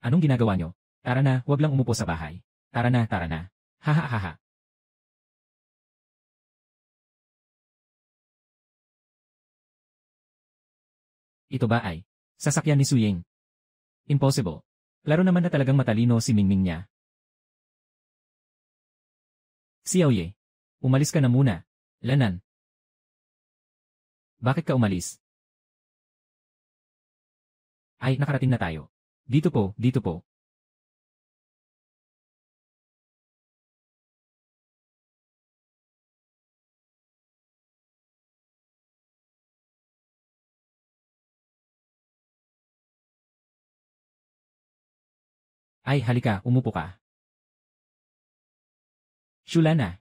Anong ginagawa nyo? Tara na, huwag lang umupo sa bahay. Tara na, tara na. Hahaha. Ito ba ay sasakyan ni Su Ying? Impossible. Klaro naman na talagang matalino si Mingming niya. Xiaoye, umalis ka na muna. Lanan. Bakit ka umalis? Ay, nakarating na tayo. Dito po, dito po. Ay, halika, umupo ka. Shulana.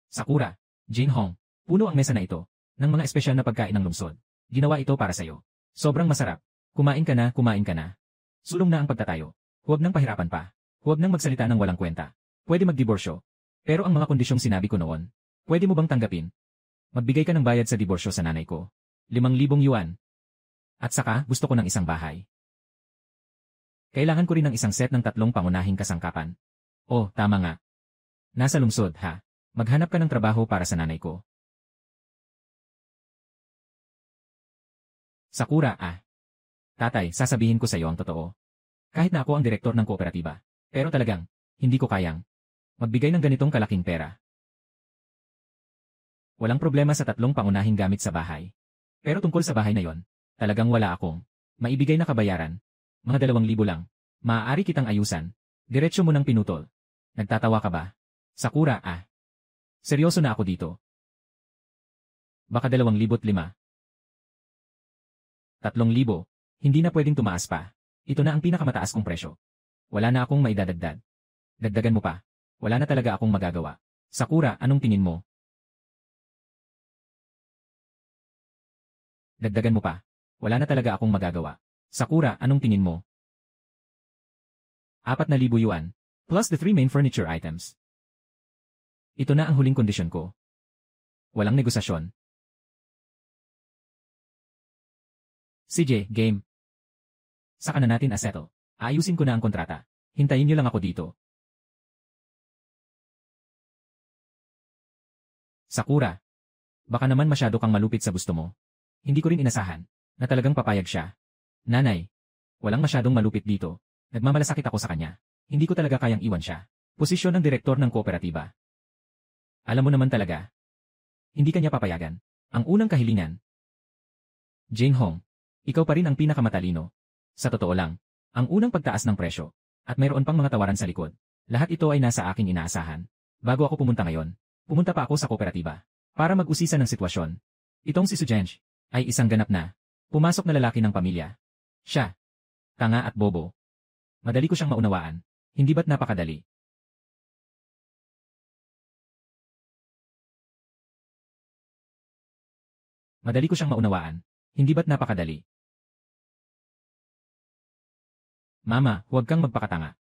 Sakura. Jinhong. Puno ang mesa na ito ng mga espesyal na pagkain ng lungsod. Ginawa ito para sa'yo. Sobrang masarap. Kumain ka na, kumain ka na. Sulong na ang pagtatayo. Huwag nang pahirapan pa. Huwag nang magsalita ng walang kwenta. Pwede magdiborsyo. Pero ang mga kondisyong sinabi ko noon, pwede mo bang tanggapin? Magbigay ka ng bayad sa diborsyo sa nanay ko. 5,000 yuan. At saka, gusto ko ng isang bahay. Kailangan ko rin ng isang set ng 3 pangunahing kasangkapan. Oh, tama nga. Nasa lungsod, ha? Maghanap ka ng trabaho para sa nanay ko. Sakura, Tatay, sasabihin ko sa iyo ang totoo. Kahit na ako ang direktor ng kooperatiba. Pero talagang, hindi ko kayang magbigay ng ganitong kalaking pera. Walang problema sa 3 pangunahing gamit sa bahay. Pero tungkol sa bahay na yon, talagang wala akong maibigay na kabayaran. Mga 2,000 lang. Maaari kitang ayusan. Diretsyo mo ng pinutol. Nagtatawa ka ba? Sakura, Seryoso na ako dito. Baka 2,500. 3,000. Hindi na pwedeng tumaas pa. Ito na ang pinakamataas kong presyo. Wala na akong maidadagdag. Dagdagan mo pa. Wala na talaga akong magagawa. Sakura, anong tingin mo? Dagdagan mo pa. Wala na talaga akong magagawa. Sakura, anong tingin mo? 4,000 yuan. Plus the 3 main furniture items. Ito na ang huling kondisyon ko. Walang negosasyon. CJ, game. Saka na natin asettle. Ayusin ko na ang kontrata. Hintayin niyo lang ako dito. Sakura. Baka naman masyado kang malupit sa gusto mo. Hindi ko rin inasahan na talagang papayag siya. Nanay. Walang masyadong malupit dito. Nagmamalasakit ako sa kanya. Hindi ko talaga kayang iwan siya. Posisyon ng direktor ng kooperatiba. Alam mo naman talaga. Hindi kanya papayagan. Ang unang kahilingan. Jinhong. Ikaw pa rin ang pinakamatalino. Sa totoo lang, ang unang pagtaas ng presyo, at mayroon pang mga tawaran sa likod. Lahat ito ay nasa aking inaasahan. Bago ako pumunta ngayon, pumunta pa ako sa kooperatiba para mag-usisa ng sitwasyon. Itong si Sujenj ay isang ganap na pumasok na lalaki ng pamilya. Siya, tanga at bobo. Madali ko siyang maunawaan. Hindi ba't napakadali? Madali ko siyang maunawaan. Hindi ba't napakadali? Mama, huwag kang magpakatanga.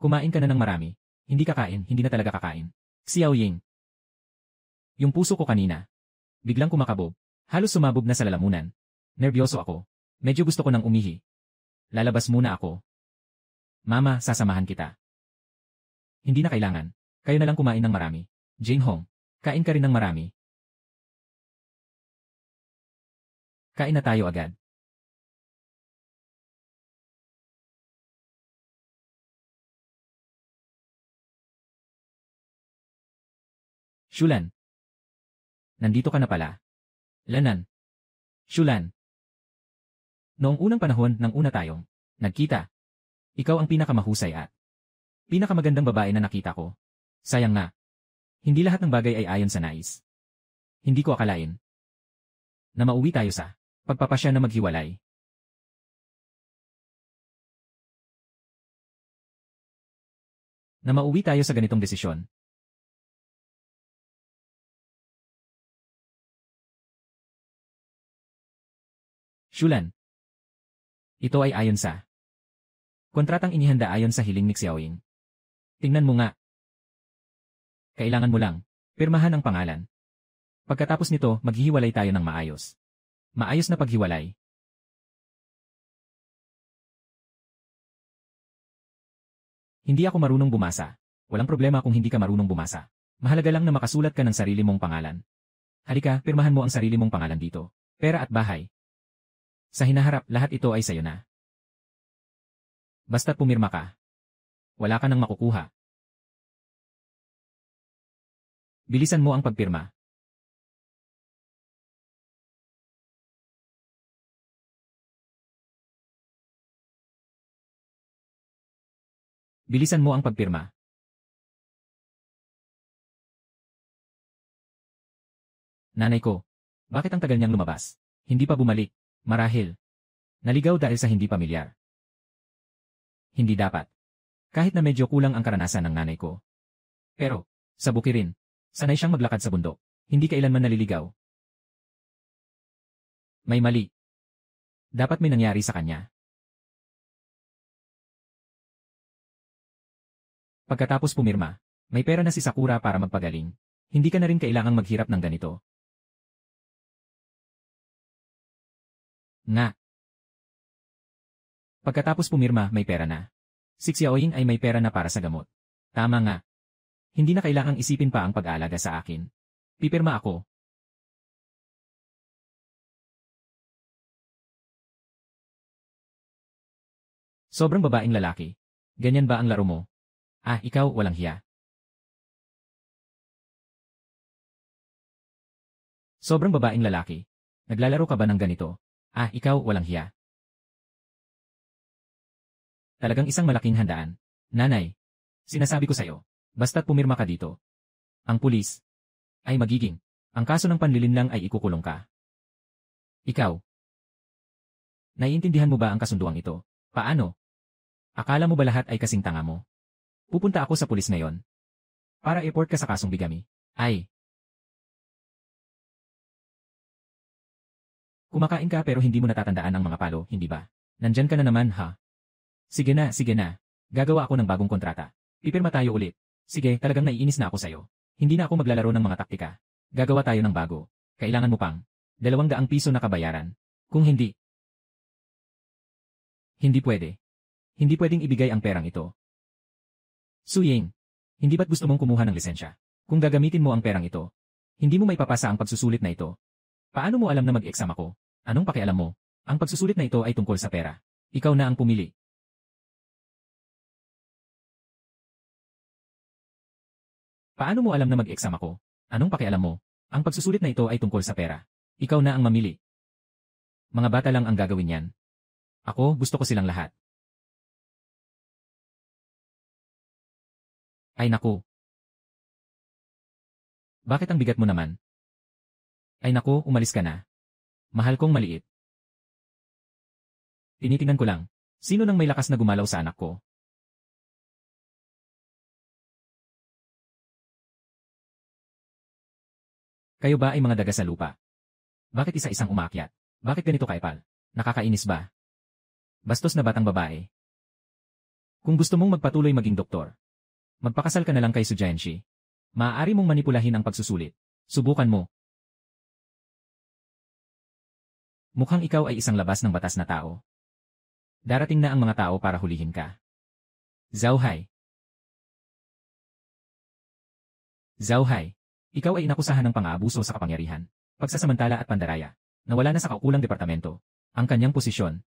Kumain ka na ng marami. Hindi kakain, hindi na talaga kakain. Xiao Ying. Yung puso ko kanina. Biglang kumakabog. Halos sumabog na sa lalamunan. Nerbiyoso ako. Medyo gusto ko nang umihi. Lalabas muna ako. Mama, sasamahan kita. Hindi na kailangan. Kayo na lang kumain ng marami. Jinhong, kain ka rin ng marami. Kain na tayo agad. Shulan. Nandito ka na pala. Lanan. Shulan. Noong unang panahon ng una tayong nagkita, ikaw ang pinakamahusay at pinakamagandang babae na nakita ko. Sayang nga. Hindi lahat ng bagay ay ayon sa nais. Hindi ko akalain na mauwi tayo sa pagpapasya na maghiwalay. Na mauwi tayo sa ganitong desisyon. Shulan. Ito ay ayon sa kontratang inihanda ayon sa hiling ni Xiaoying. Tingnan mo nga. Kailangan mo lang pirmahan ang pangalan. Pagkatapos nito, maghihiwalay tayo ng maayos. Maayos na paghiwalay. Hindi ako marunong bumasa. Walang problema kung hindi ka marunong bumasa. Mahalaga lang na makasulat ka ng sarili mong pangalan. Halika, pirmahan mo ang sarili mong pangalan dito. Pera at bahay. Sa hinaharap, lahat ito ay sayo na. Basta't pumirma ka. Wala ka nang makukuha. Bilisan mo ang pagpirma. Bilisan mo ang pagpirma. Nanay ko. Bakit ang tagal niyang lumabas? Hindi pa bumalik. Marahil. Naligaw dahil sa hindi pamilyar. Hindi dapat. Kahit na medyo kulang ang karanasan ng nanay ko. Pero, sa bukirin, sanay siyang maglakad sa bundok. Hindi kailanman naliligaw. May mali. Dapat may nangyari sa kanya. Pagkatapos pumirma, may pera na si Sakura para magpagaling. Hindi ka na rin kailangang maghirap ng ganito. Nga. Pagkatapos pumirma, may pera na. Si Xiaoying ay may pera na para sa gamot. Tama nga. Hindi na kailangang isipin pa ang pag-aalaga sa akin. Pipirma ako. Sobrang babaeng lalaki. Ganyan ba ang laro mo? Ah, ikaw walang hiya. Sobrang babaeng lalaki. Naglalaro ka ba ng ganito? Ah, ikaw walang hiya. Talagang isang malaking handaan. Nanay, sinasabi ko sa'yo, basta't pumirma ka dito. Ang pulis ay magiging. Ang kaso ng panlilinlang ay ikukulong ka. Ikaw. Naiintindihan mo ba ang kasunduang ito? Paano? Akala mo ba lahat ay kasing tanga mo? Pupunta ako sa pulis ngayon. Para i-report ka sa kasong bigami. Ay. Kumakain ka pero hindi mo natatandaan ang mga palo, hindi ba? Nandyan ka na naman, ha? Sige na, sige na. Gagawa ako ng bagong kontrata. Pipirma tayo ulit. Sige, talagang naiinis na ako sa'yo. Hindi na ako maglalaro ng mga taktika. Gagawa tayo ng bago. Kailangan mo pang 200 piso na kabayaran. Kung hindi, hindi pwede. Hindi pwedeng ibigay ang perang ito. Suying, hindi ba't gusto mong kumuha ng lisensya? Kung gagamitin mo ang perang ito, hindi mo maipapasa ang pagsusulit na ito. Paano mo alam na mag-exam ako? Anong pakialam mo? Ang pagsusulit na ito ay tungkol sa pera. Ikaw na ang pumili. Paano mo alam na mag-exam ako? Anong pakialam mo? Ang pagsusulit na ito ay tungkol sa pera. Ikaw na ang mamili. Mga bata lang ang gagawin yan. Ako, gusto ko silang lahat. Ay naku. Bakit ang bigat mo naman? Ay naku, umalis ka na. Mahal kong maliit. Tinitingnan ko lang. Sino nang may lakas na gumalaw sa anak ko? Kayo ba ay mga daga sa lupa? Bakit isa-isang umakyat? Bakit ganito kaipal? Nakakainis ba? Bastos na batang babae. Kung gusto mong magpatuloy maging doktor, magpakasal ka na lang kay Sujianshi. Maaari mong manipulahin ang pagsusulit. Subukan mo. Mukhang ikaw ay isang labas ng batas na tao. Darating na ang mga tao para hulihin ka. Zhao Hai. Zhao Hai. Ikaw ay inakusahan ng pang-aabuso sa kapangyarihan, pagsasamantala at pandaraya. Nawala na sa kaukulang departamento ang kanyang posisyon.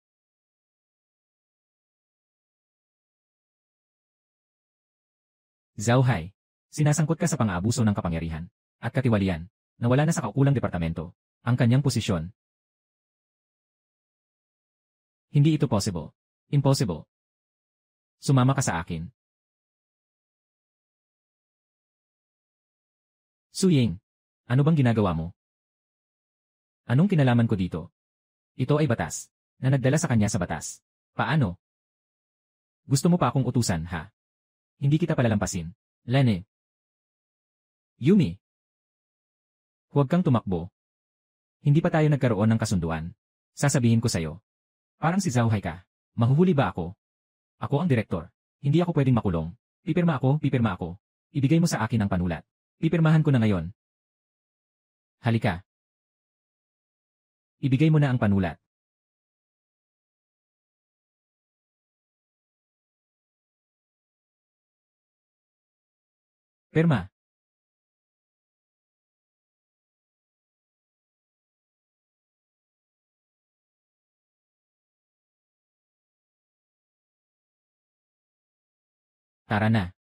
Zhao Hai. Sinasangkot ka sa pang-aabuso ng kapangyarihan at katiwalian. Nawala na sa kaukulang departamento ang kanyang posisyon. Hindi ito possible. Impossible. Sumama ka sa akin. Suying, ano bang ginagawa mo? Anong kinalaman ko dito? Ito ay batas, na nagdala sa kanya sa batas. Paano? Gusto mo pa akong utusan, ha? Hindi kita palalampasin. Lene. Yumi. Huwag kang tumakbo. Hindi pa tayo nagkaroon ng kasunduan. Sasabihin ko sa'yo. Parang si Zhao Hai ka. Mahuhuli ba ako? Ako ang direktor. Hindi ako pwedeng makulong. Pipirma ako, pipirma ako. Ibigay mo sa akin ang panulat. Pipirmahan ko na ngayon. Halika. Ibigay mo na ang panulat. Pirma. Tara na.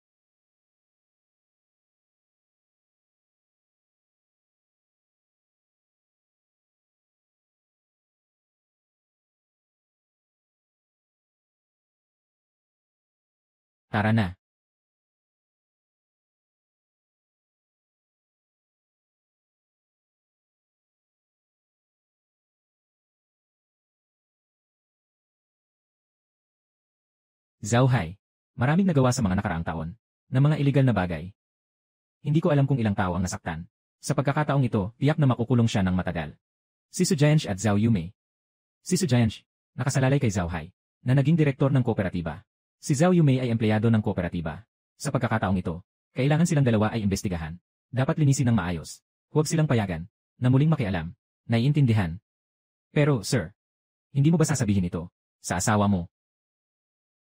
Tara na. Zhao Hai, maraming nagawa sa mga nakaraang taon na mga iligal na bagay. Hindi ko alam kung ilang tao ang nasaktan. Sa pagkakataong ito, tiyak na makukulong siya ng matagal. Si Su Jianxi at Zhao Yumei. Si Su Jianxi, nakasalalay kay Zhao Hai, na naging direktor ng kooperatiba. Si Zhao Yumei ay empleyado ng kooperatiba. Sa pagkakataong ito, kailangan silang dalawa ay imbestigahan. Dapat linisin ng maayos. Huwag silang payagan na muling makialam. Naiintindihan. Pero, sir, hindi mo ba sasabihin ito sa asawa mo?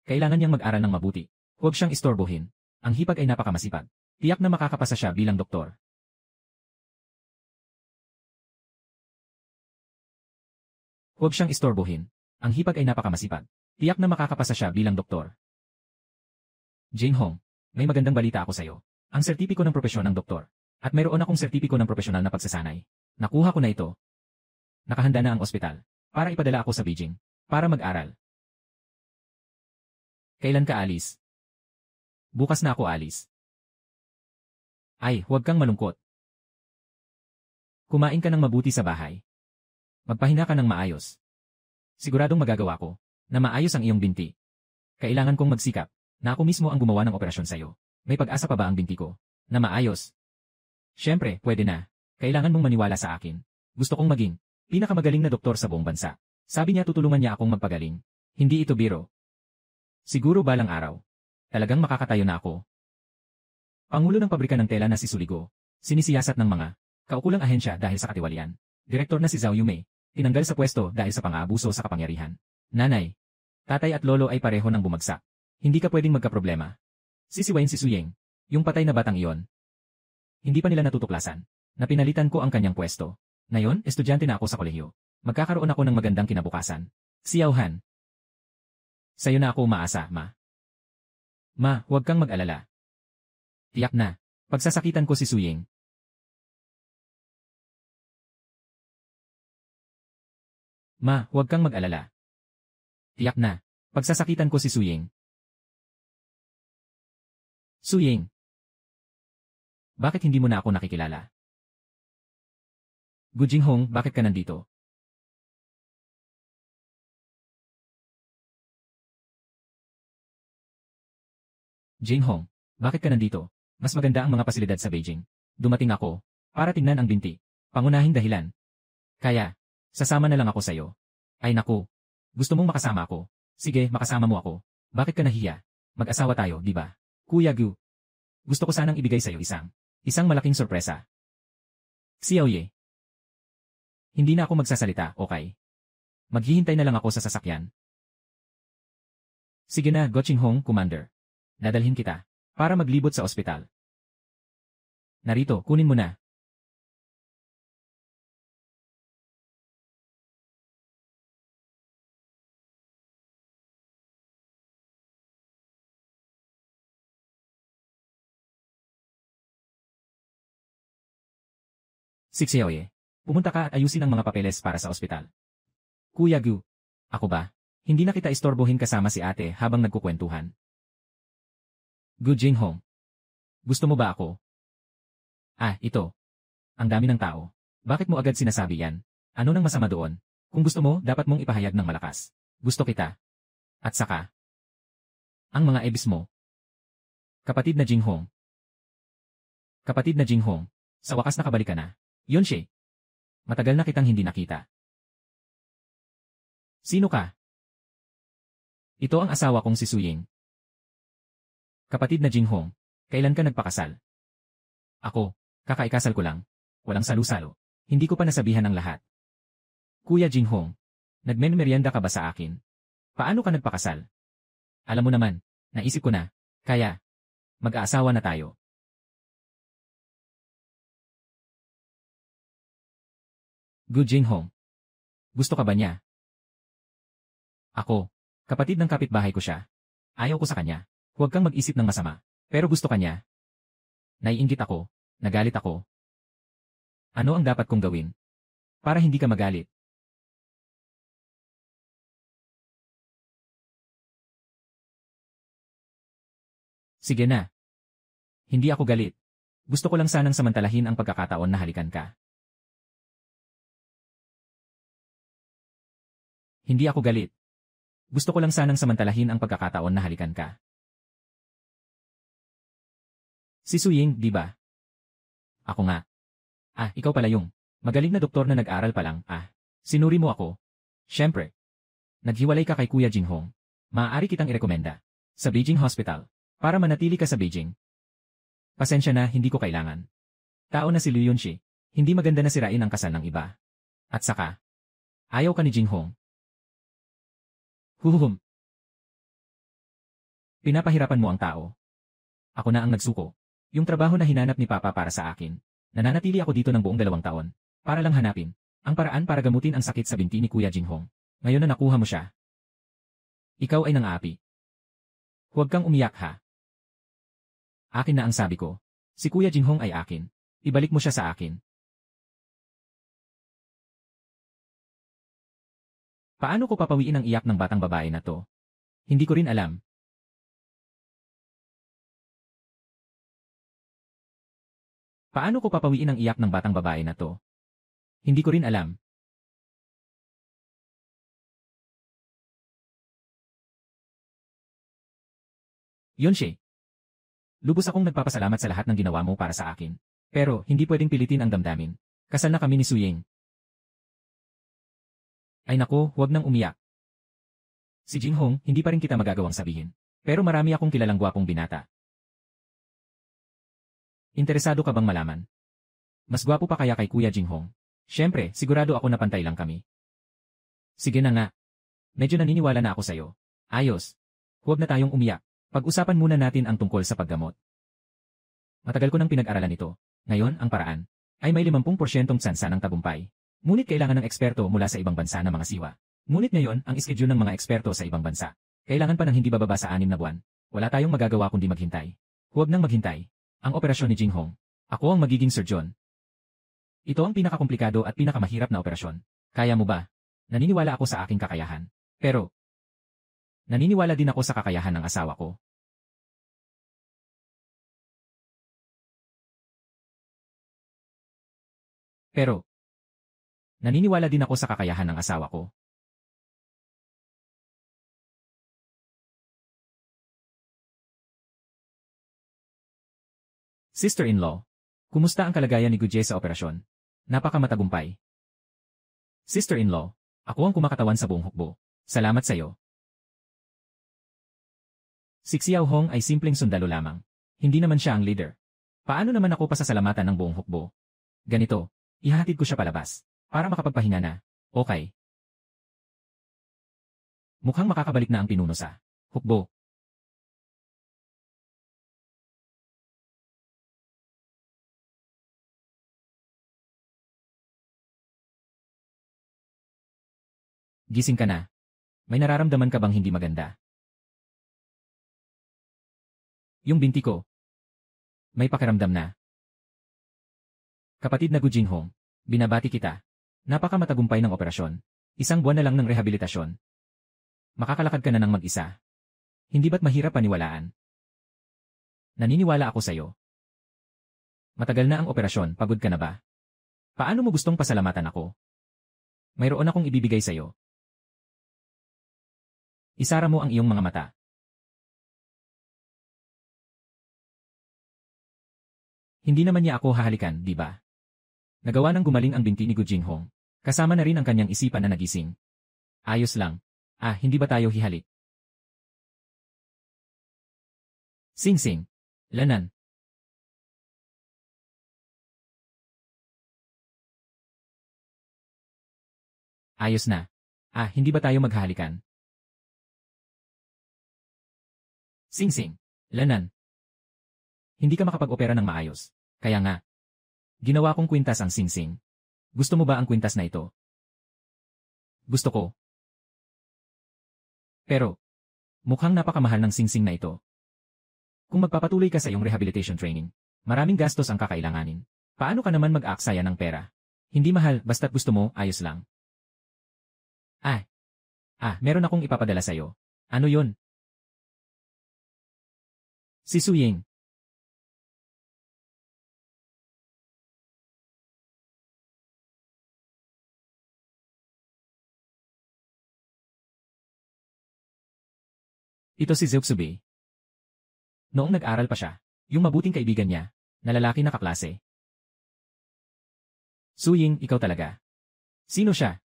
Kailangan niyang mag-aral ng mabuti. Huwag siyang istorbohin. Ang hipag ay napakamasipag. Tiyak na makakapasa siya bilang doktor. Huwag siyang istorbohin. Ang hipag ay napakamasipag. Tiyak na makakapasa siya bilang doktor. Jing Hong, may magandang balita ako sa'yo. Ang sertipiko ng propesyon ng doktor. At mayroon akong sertipiko ng profesional na pagsasanay. Nakuha ko na ito. Nakahanda na ang ospital para ipadala ako sa Beijing para mag-aral. Kailan ka alis? Bukas na ako alis. Ay, huwag kang malungkot. Kumain ka ng mabuti sa bahay. Magpahinga ka ng maayos. Siguradong magagawa ko na maayos ang iyong binti. Kailangan kong magsikap na ako mismo ang gumawa ng operasyon sa'yo. May pag-asa pa ba ang binti ko na maayos? Siyempre, pwede na. Kailangan mong maniwala sa akin. Gusto kong maging pinakamagaling na doktor sa buong bansa. Sabi niya tutulungan niya akong magpagaling. Hindi ito biro. Siguro balang araw. Talagang makakatayo na ako. Pangulo ng pabrika ng tela na si Suligo. Sinisiyasat ng mga kaukulang ahensya dahil sa katiwalian. Direktor na si Zhao Yumei. Tinanggal sa pwesto dahil sa pang-aabuso sa kapangyarihan. Nanay, tatay at lolo ay pareho ng bumagsak. Hindi ka pwedeng magkaproblema. Sisiwain si Suyeng, yung patay na batang iyon. Hindi pa nila natutuklasan na pinalitan ko ang kanyang pwesto. Ngayon, estudyante na ako sa kolehiyo. Magkakaroon ako ng magandang kinabukasan. Xiao Han. Sa'yo na ako umaasa, ma. Ma, huwag kang mag-alala. Tiyak na. Pagsasakitan ko si Suyeng. Ma, huwag kang mag-alala. Tiyak na. Pagsasakitan ko si Suyeng. Suyeng. Bakit hindi mo na ako nakikilala? Gu Jinghong, bakit ka nandito? Jinghong, bakit ka nandito? Mas maganda ang mga pasilidad sa Beijing. Dumating ako para tingnan ang binti. Pangunahing dahilan. Kaya, sasama na lang ako sa'yo. Ay naku. Gusto mong makasama ako? Sige, makasama mo ako. Bakit ka nahiya? Mag-asawa tayo, di ba? Kuya Gu. Gusto ko sanang ibigay sa'yo isang malaking sorpresa. Xiaoye. Hindi na ako magsasalita, okay? Maghihintay na lang ako sa sasakyan. Sige na, Go Jinghong, Commander. Dadalhin kita para maglibot sa ospital. Narito, kunin mo na. Si Xiaoye, pumunta ka at ayusin ang mga papeles para sa ospital. Kuya Gu, ako ba? Hindi na kita istorbohin kasama si ate habang nagkukwentuhan. Gu Jinghong, gusto mo ba ako? Ah, ito. Ang dami ng tao. Bakit mo agad sinasabi yan? Ano nang masama doon? Kung gusto mo, dapat mong ipahayag ng malakas. Gusto kita. At saka, ang mga ebis mo. Kapatid na Jinghong. Kapatid na Jinghong, sa wakas nakabalik ka na. Yunshi. Matagal na kitang hindi nakita. Sino ka? Ito ang asawa kong si Suying. Kapatid na Jinghong, kailan ka nagpakasal? Ako, kakaikasal ko lang. Walang salu-salo. Hindi ko pa nasabihan ang lahat. Kuya Jinghong, nagmen-merienda ka ba sa akin? Paano ka nagpakasal? Alam mo naman, naisip ko na. Kaya, mag-aasawa na tayo. Gu Jinghong. Gusto ka ba niya? Ako, kapatid ng kapitbahay ko siya. Ayaw ko sa kanya. Huwag kang mag-isip ng masama. Pero gusto ka niya. Naiinggit ako. Nagalit ako. Ano ang dapat kong gawin? Para hindi ka magalit. Sige na. Hindi ako galit. Gusto ko lang sanang samantalahin ang pagkakataon na halikan ka. Hindi ako galit. Gusto ko lang sanang samantalahin ang pagkakataon na halikan ka. Si Suying, di ba? Ako nga. Ikaw pala yung magaling na doktor na nag-aral pa lang. Sinuri mo ako. Siyempre. Naghiwalay ka kay Kuya Jinghong. Maaari kitang irekomenda sa Beijing Hospital para manatili ka sa Beijing. Pasensya na, hindi ko kailangan. Tao na si Liu Yunxi. Hindi maganda na sirain ang kasal ng iba. At saka, ayaw ka ni Jinghong. Huhuhum. Pinapahirapan mo ang tao. Ako na ang nagsuko. Yung trabaho na hinanap ni Papa para sa akin. Nananatili ako dito ng buong 2 taon. Para lang hanapin ang paraan para gamutin ang sakit sa binti ni Kuya Jinghong. Ngayon na nakuha mo siya. Ikaw ay nang-aapi. Huwag kang umiyak ha. Akin na ang sabi ko. Si Kuya Jinghong ay akin. Ibalik mo siya sa akin. Paano ko papawiin ang iyak ng batang babae na to? Hindi ko rin alam. Paano ko papawiin ang iyak ng batang babae na to? Hindi ko rin alam. Yunxi. Lubos akong nagpapasalamat sa lahat ng ginawa mo para sa akin. Pero, hindi pwedeng pilitin ang damdamin. Kasal na kami ni Suying. Ay nako, huwag nang umiyak. Si Jinghong, hindi pa rin kita magagawang sabihin. Pero marami akong kilalang gwapong binata. Interesado ka bang malaman? Mas gwapo pa kaya kay Kuya Jinghong? Siyempre, sigurado ako na pantay lang kami. Sige na nga. Medyo naniniwala na ako sa'yo. Ayos. Huwag na tayong umiyak. Pag-usapan muna natin ang tungkol sa paggamot. Matagal ko nang pinag-aralan ito. Ngayon, ang paraan ay may 50% tsansa ng tagumpay. Ngunit kailangan ng eksperto mula sa ibang bansa na mga siwa. Ngunit ngayon, ang schedule ng mga eksperto sa ibang bansa. Kailangan pa ng hindi bababa sa 6 na buwan. Wala tayong magagawa kundi maghintay. Huwag nang maghintay. Ang operasyon ni Jinghong. Ako ang magiging surgeon. Ito ang pinakakomplikado at pinakamahirap na operasyon. Kaya mo ba? Naniniwala ako sa aking kakayahan. Pero, naniniwala din ako sa kakayahan ng asawa ko. Pero, naniniwala din ako sa kakayahan ng asawa ko. Sister-in-law, kumusta ang kalagayan ni Gujie sa operasyon? Napakamatagumpay. Sister-in-law, ako ang kumakatawan sa buong hukbo. Salamat sa'yo. Si Xiao Hong ay simpleng sundalo lamang. Hindi naman siya ang leader. Paano naman ako pasasalamatan ng buong hukbo? Ganito, ihahatid ko siya palabas. Para makapagpahinga na. Okay. Mukhang makakabalik na ang pinuno sa hukbo. Gising ka na. May nararamdaman ka bang hindi maganda? Yung binti ko. May pakiramdam na. Kapatid na Gu Jinghong, binabati kita. Napakamatagumpay ng operasyon. 1 buwan na lang ng rehabilitasyon. Makakalakad ka na ng mag-isa. Hindi ba't mahirap paniwalaan? Naniniwala ako sa'yo. Matagal na ang operasyon, pagod ka na ba? Paano mo gustong pasalamatan ako? Mayroon akong ibibigay sa'yo. Isara mo ang iyong mga mata. Hindi naman niya ako hahalikan, di ba? Nagawa ng gumaling ang binti ni Gu Jinghong. Kasama na rin ang kanyang isipan na nagising. Ayos lang. Hindi ba tayo hihalik? Sing-sing. Lanan. Ayos na. Hindi ba tayo maghahalikan? Sing-sing. Lanan. Hindi ka makapag-opera ng maayos. Kaya nga. Ginawa kong kwintas ang sing-sing. Gusto mo ba ang kwintas na ito? Gusto ko. Pero, mukhang napakamahal ng sing-sing na ito. Kung magpapatuloy ka sa iyong rehabilitation training, maraming gastos ang kakailanganin. Paano ka naman mag-aaksaya ng pera? Hindi mahal, basta't gusto mo, ayos lang. Meron akong ipapadala sa'yo. Ano yon? Si Suying. Ito si Zeuxube. Noong nag-aral pa siya, yung mabuting kaibigan niya, na lalaki na kaklase. Su Ying, ikaw talaga. Sino siya?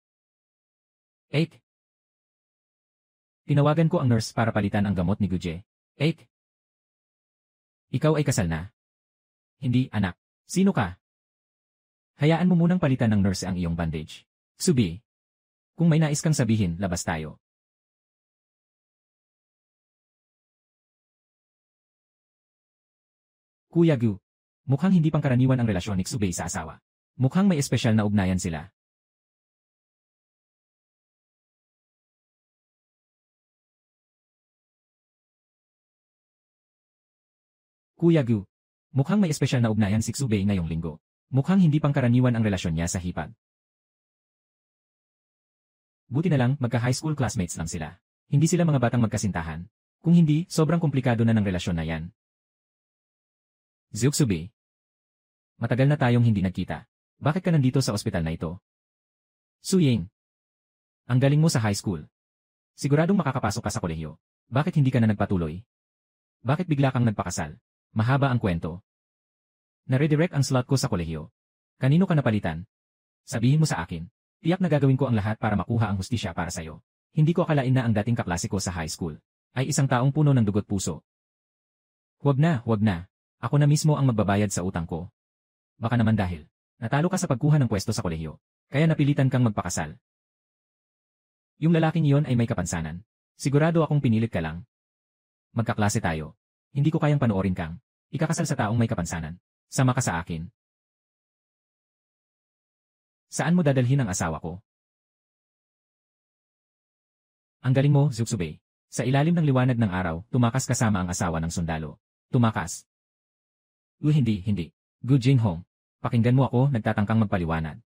Eik. Tinawagan ko ang nurse para palitan ang gamot ni Guje. Eik. Ikaw ay kasal na? Hindi, anak. Sino ka? Hayaan mo munang palitan ng nurse ang iyong bandage. Subi. Kung may nais kang sabihin, labas tayo. Kuya Gu. Mukhang hindi pangkaraniwan ang relasyon ni Xubei sa asawa. Mukhang may espesyal na ugnayan sila. Kuya Gu. Mukhang may espesyal na ugnayan si Xubei ngayong linggo. Mukhang hindi pangkaraniwan ang relasyon niya sa hipag. Buti na lang, magka-high school classmates lang sila. Hindi sila mga batang magkasintahan. Kung hindi, sobrang komplikado na ng relasyon na yan. Zeuxube. Matagal na tayong hindi nagkita. Bakit ka nandito sa ospital na ito? Su Ying. Ang galing mo sa high school. Siguradong makakapasok ka sa kolehiyo. Bakit hindi ka na nagpatuloy? Bakit bigla kang nagpakasal? Mahaba ang kwento. Na-redirect ang slot ko sa kolehiyo. Kanino ka napalitan? Sabihin mo sa akin. Tiyak na gagawin ko ang lahat para makuha ang hustisya para sa'yo. Hindi ko akalain na ang dating kaklase ko sa high school ay isang taong puno ng dugot puso. Huwag na, huwag na. Ako na mismo ang magbabayad sa utang ko. Baka naman dahil natalo ka sa pagkuha ng pwesto sa kolehiyo, kaya napilitan kang magpakasal. Yung lalaking iyon ay may kapansanan. Sigurado akong pinilit ka lang. Magkaklase tayo. Hindi ko kayang panoorin kang ikakasal sa taong may kapansanan. Sama ka sa akin. Saan mo dadalhin ang asawa ko? Ang galing mo, Zeuxube. Sa ilalim ng liwanag ng araw, tumakas kasama ang asawa ng sundalo. Tumakas. Hindi. Gu Jinghong. Pakinggan mo ako, nagtatangkang magpaliwanag.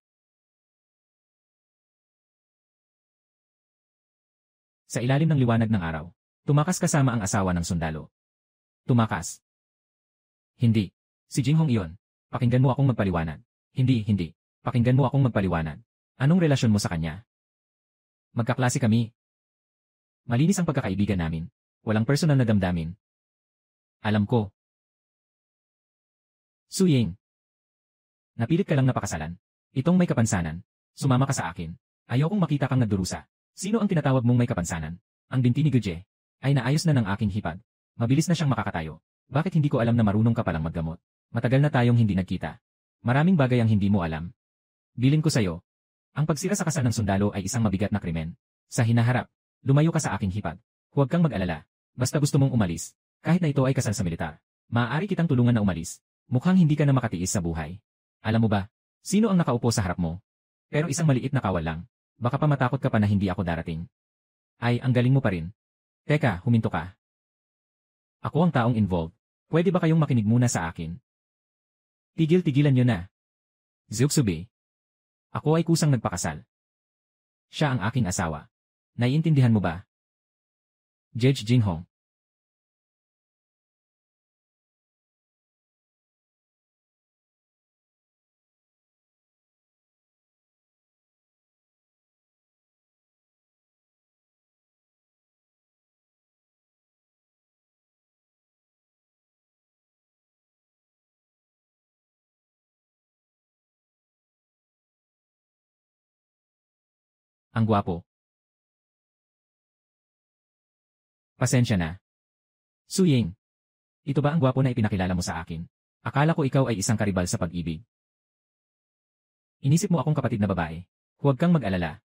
Sa ilalim ng liwanag ng araw, tumakas kasama ang asawa ng sundalo. Tumakas. Hindi. Si Jinghong iyon. Pakinggan mo akong magpaliwanag. Hindi. Pakinggan mo akong magpaliwanag. Anong relasyon mo sa kanya? Magkaklase kami. Malinis ang pagkakaibigan namin. Walang personal na damdamin. Alam ko. Su Ying. Napilit ka lang napakasalan. Itong may kapansanan. Sumama ka sa akin. Ayokong makita kang nagdurusa. Sino ang tinatawag mong may kapansanan? Ang binti ni Guje. Ay naayos na ng aking hipag. Mabilis na siyang makakatayo. Bakit hindi ko alam na marunong ka palang maggamot? Matagal na tayong hindi nagkita. Maraming bagay ang hindi mo alam. Bilin ko sa'yo. Ang pagsira sa kasal ng sundalo ay isang mabigat na krimen. Sa hinaharap, lumayo ka sa aking hipag. Huwag kang mag-alala. Basta gusto mong umalis. Kahit na ito ay kasal sa militar. Maaari kitang tulungan na umalis. Mukhang hindi ka na makatiis sa buhay. Alam mo ba, sino ang nakaupo sa harap mo? Pero isang maliit na kawal lang. Baka pa matakot ka pa na hindi ako darating. Ay, ang galing mo pa rin. Teka, huminto ka. Ako ang taong involved. Pwede ba kayong makinig muna sa akin? Tigil-tigilan nyo na. Zeuxube. Ako ay kusang nagpakasal. Siya ang aking asawa. Naiintindihan mo ba? Judge Jinghong. Ang gwapo. Pasensya na. Su Ying. Ito ba ang gwapo na ipinakilala mo sa akin? Akala ko ikaw ay isang karibal sa pag-ibig. Inisip mo akong kapatid na babae. Huwag kang mag-alala.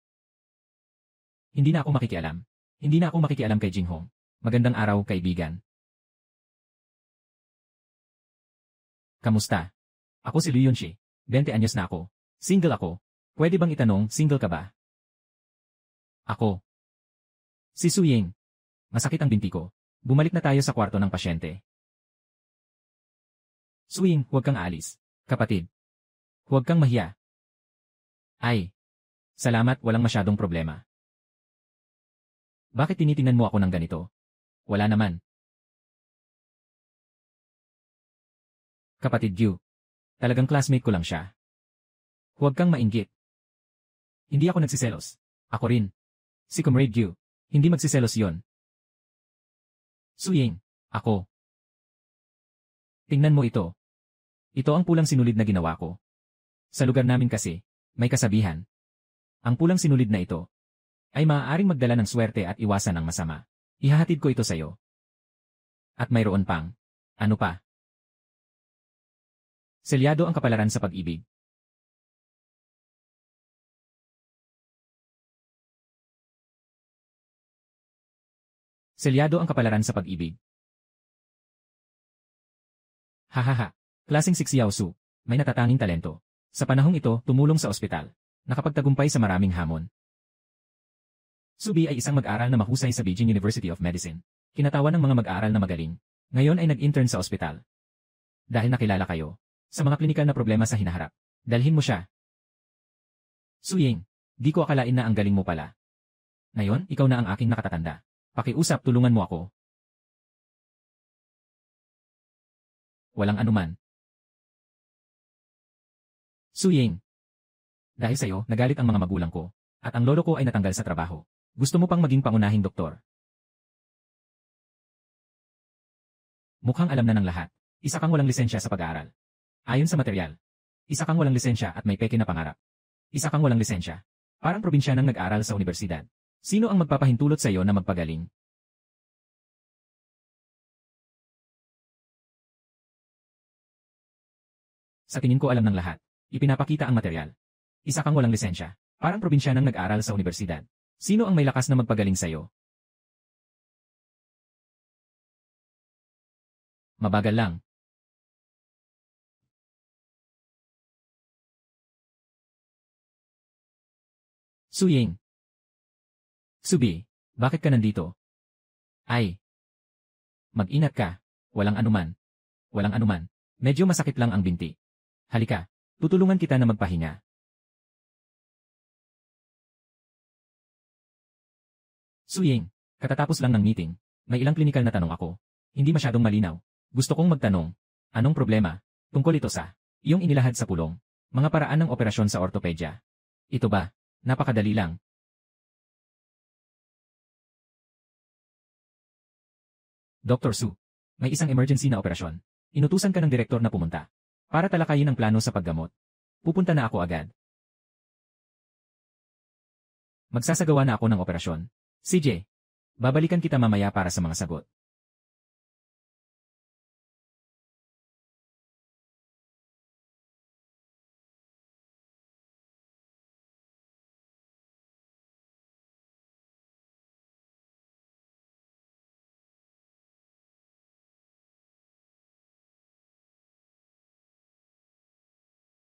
Hindi na ako makikialam. Hindi na ako makikialam kay Jinghong. Magandang araw, kaibigan. Kamusta? Ako si Liu Yunshi. 20 anyos na ako. Single ako. Pwede bang itanong, single ka ba? Ako. Si Su Ying. Masakit ang binti ko. Bumalik na tayo sa kwarto ng pasyente. Su Ying, huwag kang aalis. Kapatid. Huwag kang mahiya. Ay. Salamat, walang masyadong problema. Bakit tinitingnan mo ako ng ganito? Wala naman. Kapatid Yu. Talagang classmate ko lang siya. Huwag kang mainggit. Hindi ako nagsiselos. Ako rin. Si Comrade Yu. Hindi magsiselos yon. Suying, ako. Tingnan mo ito. Ito ang pulang sinulid na ginawa ko. Sa lugar namin kasi, may kasabihan. Ang pulang sinulid na ito ay maaaring magdala ng swerte at iwasan ang masama. Ihahatid ko ito sa iyo. At mayroon pang, ano pa? Selyado ang kapalaran sa pag-ibig. Selyado ang kapalaran sa pag-ibig. Hahaha. Klaseng si Xiao Su, may natatanging talento. Sa panahong ito, tumulong sa ospital. Nakapagtagumpay sa maraming hamon. Subi ay isang mag-aral na mahusay sa Beijing University of Medicine. Kinatawan ng mga mag-aral na magaling. Ngayon ay nag-intern sa ospital. Dahil nakilala kayo, sa mga klinikal na problema sa hinaharap, dalhin mo siya. Suying, di ko akalain na ang galing mo pala. Ngayon, ikaw na ang aking nakatatanda. Pakiusap, tulungan mo ako. Walang anuman. Suying. Dahil sa'yo, nagalit ang mga magulang ko, at ang lolo ko ay natanggal sa trabaho. Gusto mo pang maging pangunahing doktor? Mukhang alam na ng lahat. Isa kang walang lisensya sa pag-aaral. Ayon sa material. Isa kang walang lisensya at may peke na pangarap. Isa kang walang lisensya. Parang probinsyanang nag-aral sa universidad. Sino ang magpapahintulot sa iyo na magpagaling? Sa tingin ko alam ng lahat. Ipinapakita ang material. Isa kang walang lisensya. Parang probinsyanang nag-aral sa universidad. Sino ang may lakas na magpagaling sa iyo? Mabagal lang. Suying. Subi, bakit ka nandito? Ay. Mag-ingat ka. Walang anuman. Walang anuman. Medyo masakit lang ang binti. Halika, tutulungan kita na magpahinga. Suying, katatapos lang ng meeting. May ilang klinikal na tanong ako. Hindi masyadong malinaw. Gusto kong magtanong. Anong problema? Tungkol ito sa iyong inilahad sa pulong. Mga paraan ng operasyon sa ortopedya. Ito ba? Napakadali lang. Dr. Su, may isang emergency na operasyon. Inutusan ka ng direktor na pumunta. Para talakayin ang plano sa paggamot. Pupunta na ako agad. Magsasagawa na ako ng operasyon. CJ, babalikan kita mamaya para sa mga sagot.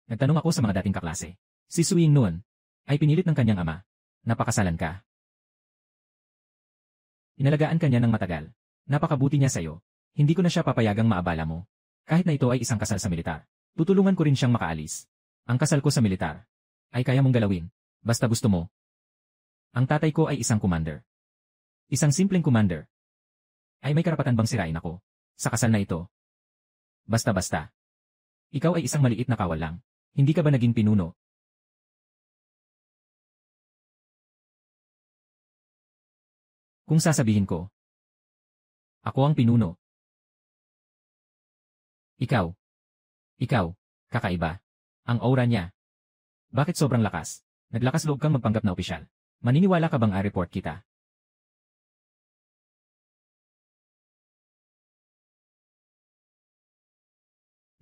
Nagtanong ako sa mga dating kaklase. Si Suying noon ay pinilit ng kanyang ama. Napakasalan ka. Inalagaan kanya ng matagal. Napakabuti niya sa'yo. Hindi ko na siya papayagang maabala mo. Kahit na ito ay isang kasal sa militar. Tutulungan ko rin siyang makaalis. Ang kasal ko sa militar ay kaya mong galawin. Basta gusto mo. Ang tatay ko ay isang commander. Isang simpleng commander. Ay may karapatan bang sirain ako? Sa kasal na ito. Basta-basta. Ikaw ay isang maliit na kawal lang. Hindi ka ba naging pinuno? Kung sasabihin ko, ako ang pinuno. Ikaw. Ikaw, kakaiba. Ang aura niya. Bakit sobrang lakas? Naglakas loob kang magpanggap na opisyal. Maniniwala ka bang a-report kita?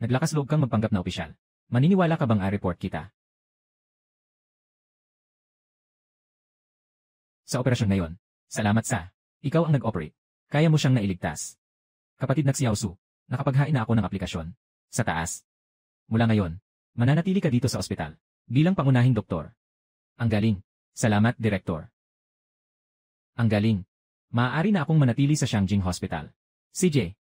Naglakas loob kang magpanggap na opisyal. Maniniwala ka bang a-report kita? Sa operasyon ngayon, salamat sa ikaw ang nag-operate. Kaya mo siyang nailigtas. Kapatid na Xiao Su, nakapaghain na ako ng aplikasyon. Sa taas. Mula ngayon, mananatili ka dito sa ospital. Bilang pangunahing doktor. Ang galing. Salamat, Direktor. Ang galing. Maaari na akong manatili sa Shangjing Hospital. CJ.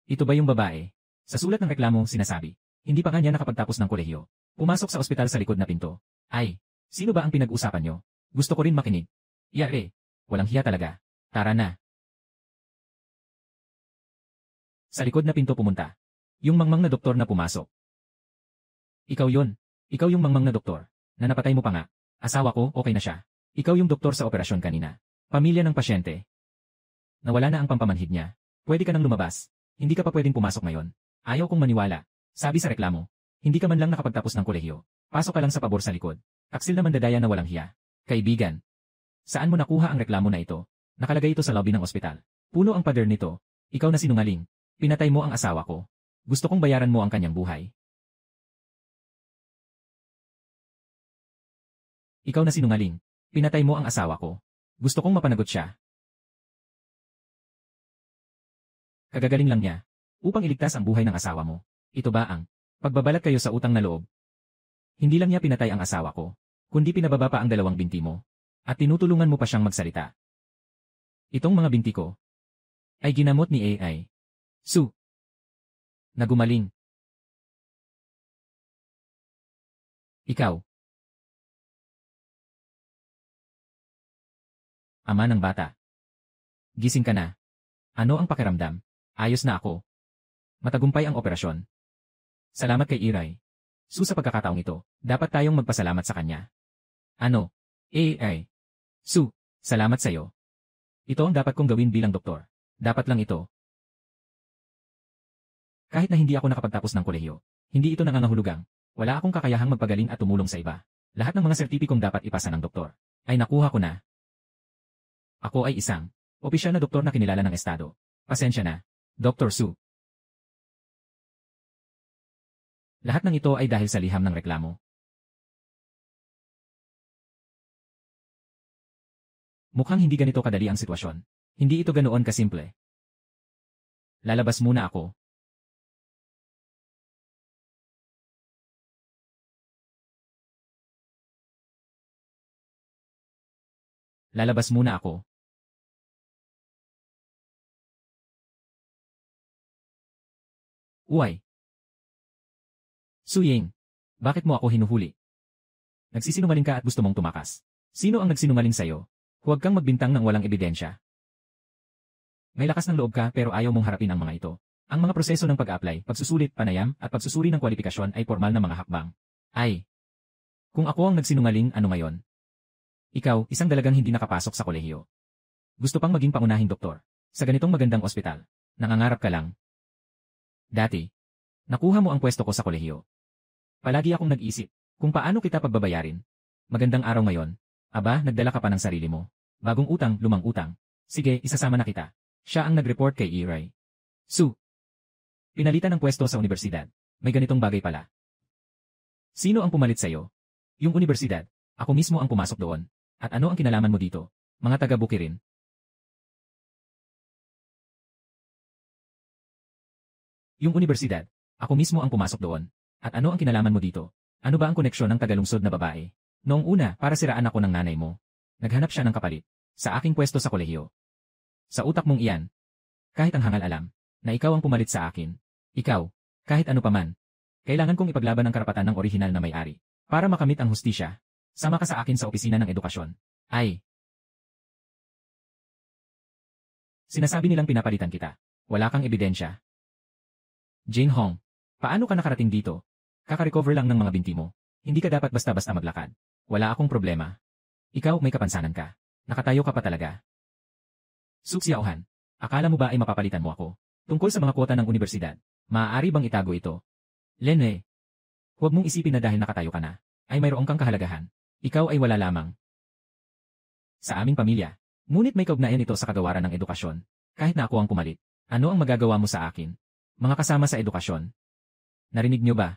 Ito ba yung babae? Sa sulat ng reklamo, sinasabi. Hindi pa nga niya nakapagtapos ng kolehiyo. Pumasok sa ospital sa likod na pinto. Ay, sino ba ang pinag-usapan nyo? Gusto ko rin makinig. Yare, walang hiya talaga. Tara na. Sa likod na pinto pumunta. Yung mangmang na doktor na pumasok. Ikaw yun. Ikaw yung mangmang na doktor. Na napatay mo pa nga. Asawa ko, okay na siya. Ikaw yung doktor sa operasyon kanina. Pamilya ng pasyente. Nawala na ang pampamanhid niya. Pwede ka nang lumabas. Hindi ka pa pwedeng pumasok ngayon. Ayaw kong maniwala. Sabi sa reklamo. Hindi ka man lang nakapagtapos ng kolehiyo. Pasok ka lang sa pabor sa likod. Taksil na mandadaya na walang hiya. Kaibigan. Saan mo nakuha ang reklamo na ito? Nakalagay ito sa lobby ng ospital. Puno ang pader nito. Ikaw na sinungaling. Pinatay mo ang asawa ko. Gusto kong bayaran mo ang kanyang buhay. Ikaw na sinungaling. Pinatay mo ang asawa ko. Gusto kong mapanagot siya. Kagagaling lang niya. Upang iligtas ang buhay ng asawa mo. Ito ba ang pagbabalat kayo sa utang na loob? Hindi lang niya pinatay ang asawa ko, kundi pinababa pa ang dalawang binti mo. At tinutulungan mo pa siyang magsalita. Itong mga binti ko ay ginamot ni AI. Sue. Nagumaling. Ikaw. Ama ng bata. Gising ka na. Ano ang pakiramdam? Ayos na ako. Matagumpay ang operasyon. Salamat kay Iray. Sue, sa pagkakataong ito, dapat tayong magpasalamat sa kanya. Ano? AI. Sue, salamat sa'yo. Ito ang dapat kong gawin bilang doktor. Dapat lang ito. Kahit na hindi ako nakapagtapos ng kolehiyo, hindi ito nangangahulugang. Wala akong kakayahang magpagaling at tumulong sa iba. Lahat ng mga sertipikong dapat ipasa ng doktor ay nakuha ko na. Ako ay isang opisyal na doktor na kinilala ng estado. Pasensya na, Dr. Sue. Lahat ng ito ay dahil sa liham ng reklamo. Mukhang hindi ganito kadali ang sitwasyon. Hindi ito ganoon kasimple. Lalabas muna ako. Lalabas muna ako. Uy. Suying, bakit mo ako hinuhuli? Nagsisinungaling ka at gusto mong tumakas. Sino ang nagsinungaling sa'yo? Huwag kang magbintang ng walang ebidensya. May lakas ng loob ka pero ayaw mong harapin ang mga ito. Ang mga proseso ng pag-apply, pagsusulit, panayam, at pagsusuri ng kwalifikasyon ay formal na mga hakbang. Ay. Kung ako ang nagsinungaling, ano ngayon? Ikaw, isang dalagang hindi nakapasok sa kolehiyo. Gusto pang maging pangunahing doktor. Sa ganitong magandang ospital. Nangangarap ka lang. Dati. Nakuha mo ang pwesto ko sa kolehiyo. Palagi akong nag-isip kung paano kita pagbabayarin. Magandang araw ngayon. Aba, nagdala ka pa ng sarili mo. Bagong utang, lumang utang. Sige, isasama na kita. Siya ang nag-report kay Iray. Sue. Pinalitan ng pwesto sa universidad. May ganitong bagay pala. Sino ang pumalit sa'yo? Yung universidad. Ako mismo ang pumasok doon. At ano ang kinalaman mo dito? Mga taga-Bukirin. Yung universidad. Ako mismo ang pumasok doon. At ano ang kinalaman mo dito? Ano ba ang koneksyon ng tagalungsod na babae? Noong una, para siraan ako ng nanay mo. Naghanap siya ng kapalit. Sa aking pwesto sa kolehiyo. Sa utak mong iyan. Kahit ang hangal alam, na ikaw ang pumalit sa akin. Ikaw, kahit ano paman. Kailangan kong ipaglaban ang karapatan ng orihinal na may-ari. Para makamit ang hustisya. Sama ka sa akin sa opisina ng edukasyon. Ay. Sinasabi nilang pinapalitan kita. Wala kang ebidensya. Jane Hong, paano ka nakarating dito? Kaka-recover lang ng mga binti mo. Hindi ka dapat basta-basta maglakad. Wala akong problema. Ikaw, may kapansanan ka. Nakatayo ka pa talaga. Sue Xiaohan, akala mo ba ay mapapalitan mo ako? Tungkol sa mga kwota ng universidad, maaari bang itago ito? Lene, huwag mong isipin na dahil nakatayo ka na, ay mayroong kang kahalagahan. Ikaw ay wala lamang. Sa aming pamilya, ngunit may kaugnayan ito sa kagawaran ng edukasyon. Kahit na ako ang pumalit, ano ang magagawa mo sa akin? Mga kasama sa edukasyon. Narinig niyo ba?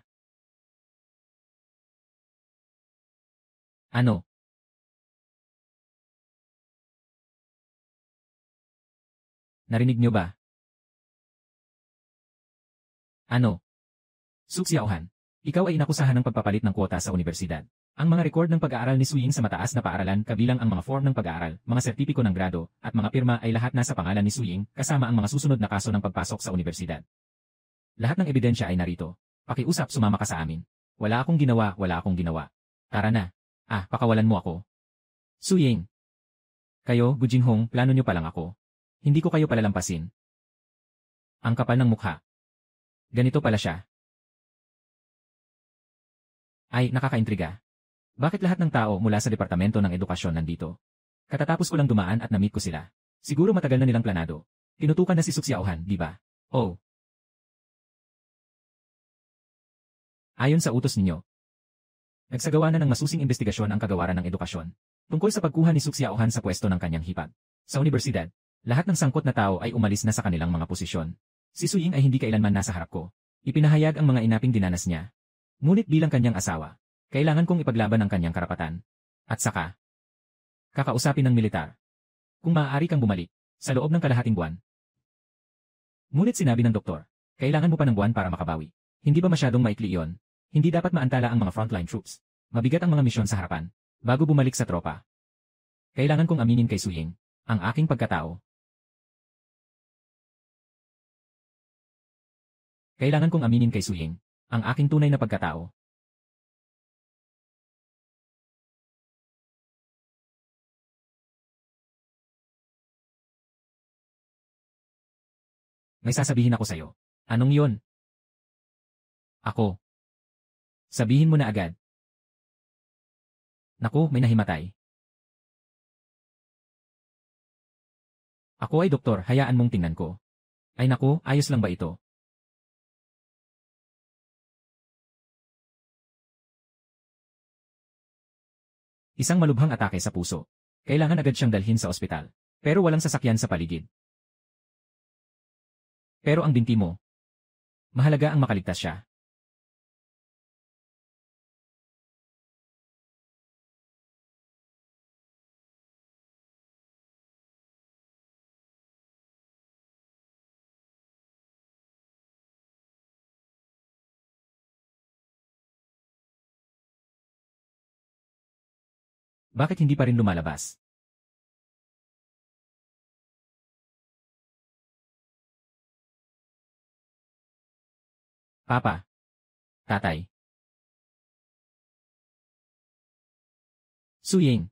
Ano? Narinig niyo ba? Ano? Sue Xiaohan, ikaw ay inakusahan ng pagpapalit ng kwota sa universidad. Ang mga record ng pag-aaral ni Suying sa mataas na paaralan kabilang ang mga form ng pag-aaral, mga sertipiko ng grado, at mga pirma ay lahat nasa pangalan ni Suying kasama ang mga susunod na kaso ng pagpasok sa universidad. Lahat ng ebidensya ay narito. Pakiusap, sumama ka sa amin. Wala akong ginawa, wala akong ginawa. Tara na. Pakawalan mo ako. Suying. Kayo, Gu Jinghong, plano nyo pa lang ako. Hindi ko kayo palalampasin. Ang kapal ng mukha. Ganito pala siya. Ay, nakakaintriga. Bakit lahat ng tao mula sa Departamento ng Edukasyon nandito? Katatapos ko lang dumaan at na-meet ko sila. Siguro matagal na nilang planado. Tinutukan na si Su Xiaohan, di ba? Oh. Ayon sa utos ninyo, nagsagawa na ng masusing investigasyon ang kagawaran ng edukasyon tungkol sa pagkuha ni Su Xiaohan sa pwesto ng kanyang hipag. Sa universidad, lahat ng sangkot na tao ay umalis na sa kanilang mga posisyon. Si Su Ying ay hindi kailanman nasa harap ko. Ipinahayag ang mga inaping dinanas niya. Ngunit bilang kanyang asawa, kailangan kong ipaglaban ang kanyang karapatan. At saka, kakausapin ng militar. Kung maaari kang bumalik, sa loob ng kalahating buwan. Ngunit sinabi ng doktor, kailangan mo pa ng buwan para makabawi. Hindi ba masyadong maikli iyon? Hindi dapat maantala ang mga frontline troops. Mabigat ang mga misyon sa harapan, bago bumalik sa tropa. Kailangan kong aminin kay Su Ying, ang aking pagkatao. Kailangan kong aminin kay Su Ying, ang aking tunay na pagkatao. May sasabihin ako sa'yo. Anong yun? Ako. Sabihin mo na agad. Naku, may nahimatay. Ako ay doktor, hayaan mong tingnan ko. Ay naku, ayos lang ba ito? Isang malubhang atake sa puso. Kailangan agad siyang dalhin sa ospital. Pero walang sasakyan sa paligid. Pero ang binti mo, mahalaga ang makaligtas siya. Bakit hindi pa rin lumalabas? Papa. Tatay. Su Ying.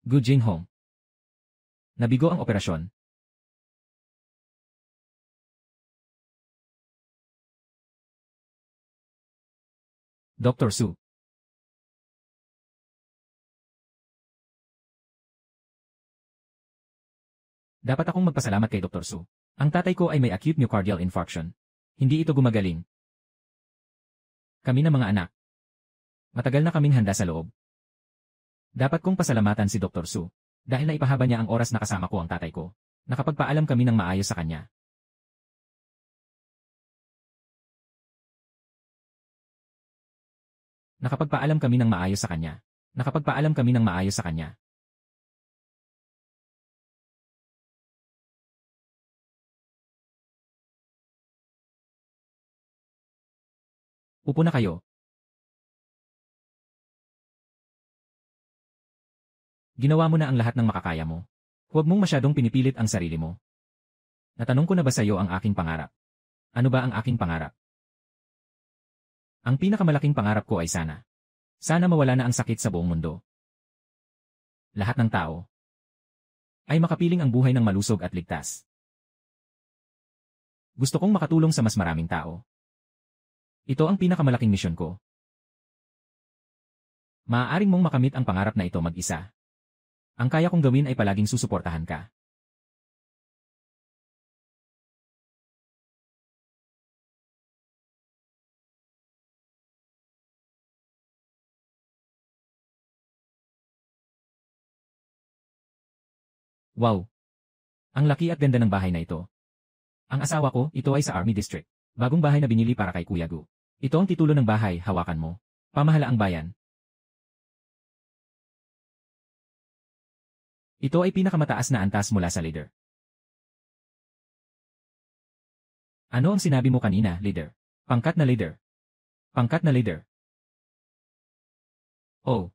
Gu Jinghong. Nabigo ang operasyon. Dr. Su. Dapat akong magpasalamat kay Dr. Su. Ang tatay ko ay may acute myocardial infarction. Hindi ito gumagaling. Kami na mga anak. Matagal na kaming handa sa loob. Dapat kong pasalamatan si Dr. Su. Dahil naipahaba niya ang oras na kasama ko ang tatay ko. Nakapagpaalam kami ng maayos sa kanya. Nakapagpaalam kami ng maayos sa kanya. Nakapagpaalam kami ng maayos sa kanya. Upo na kayo. Ginawa mo na ang lahat ng makakaya mo. Huwag mong masyadong pinipilit ang sarili mo. Natanong ko na ba sa iyo ang aking pangarap? Ano ba ang aking pangarap? Ang pinakamalaking pangarap ko ay sana. Sana mawala na ang sakit sa buong mundo. Lahat ng tao ay makapiling ang buhay ng malusog at ligtas. Gusto kong makatulong sa mas maraming tao. Ito ang pinakamalaking misyon ko. Maaaring mong makamit ang pangarap na ito mag-isa. Ang kaya kong gawin ay palaging susuportahan ka. Wow! Ang laki at ganda ng bahay na ito. Ang asawa ko, ito ay sa Army District. Bagong bahay na binili para kay Kuya Gu. Ito ang titulo ng bahay, hawakan mo. Pamahalaang bayan. Ito ay pinakamataas na antas mula sa leader. Ano ang sinabi mo kanina, leader? Pangkat na leader. Pangkat na leader. Oh.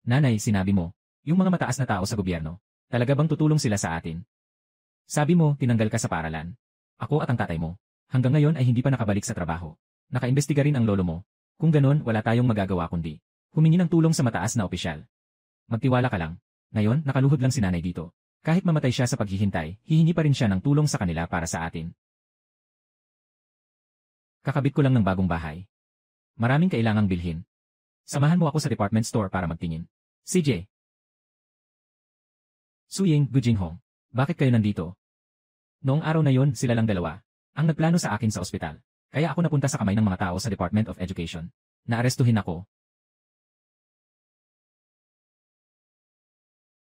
Nanay, sinabi mo, yung mga mataas na tao sa gobyerno, talaga bang tutulong sila sa atin? Sabi mo, tinanggal ka sa paaralan. Ako at ang tatay mo. Hanggang ngayon ay hindi pa nakabalik sa trabaho. Nakaimbestiga rin ang lolo mo. Kung ganon, wala tayong magagawa kundi humingi ng tulong sa mataas na opisyal. Magtiwala ka lang. Ngayon, nakaluhod lang si nanay dito. Kahit mamatay siya sa paghihintay, hihingi pa rin siya ng tulong sa kanila para sa atin. Kakabit ko lang ng bagong bahay. Maraming kailangang bilhin. Samahan mo ako sa department store para magtingin. CJ. Suying, Gujinghong. Bakit kayo nandito? Noong araw na yon, sila lang dalawa ang nagplano sa akin sa ospital. Kaya ako napunta sa kamay ng mga tao sa Department of Education. Naarestuhin ako.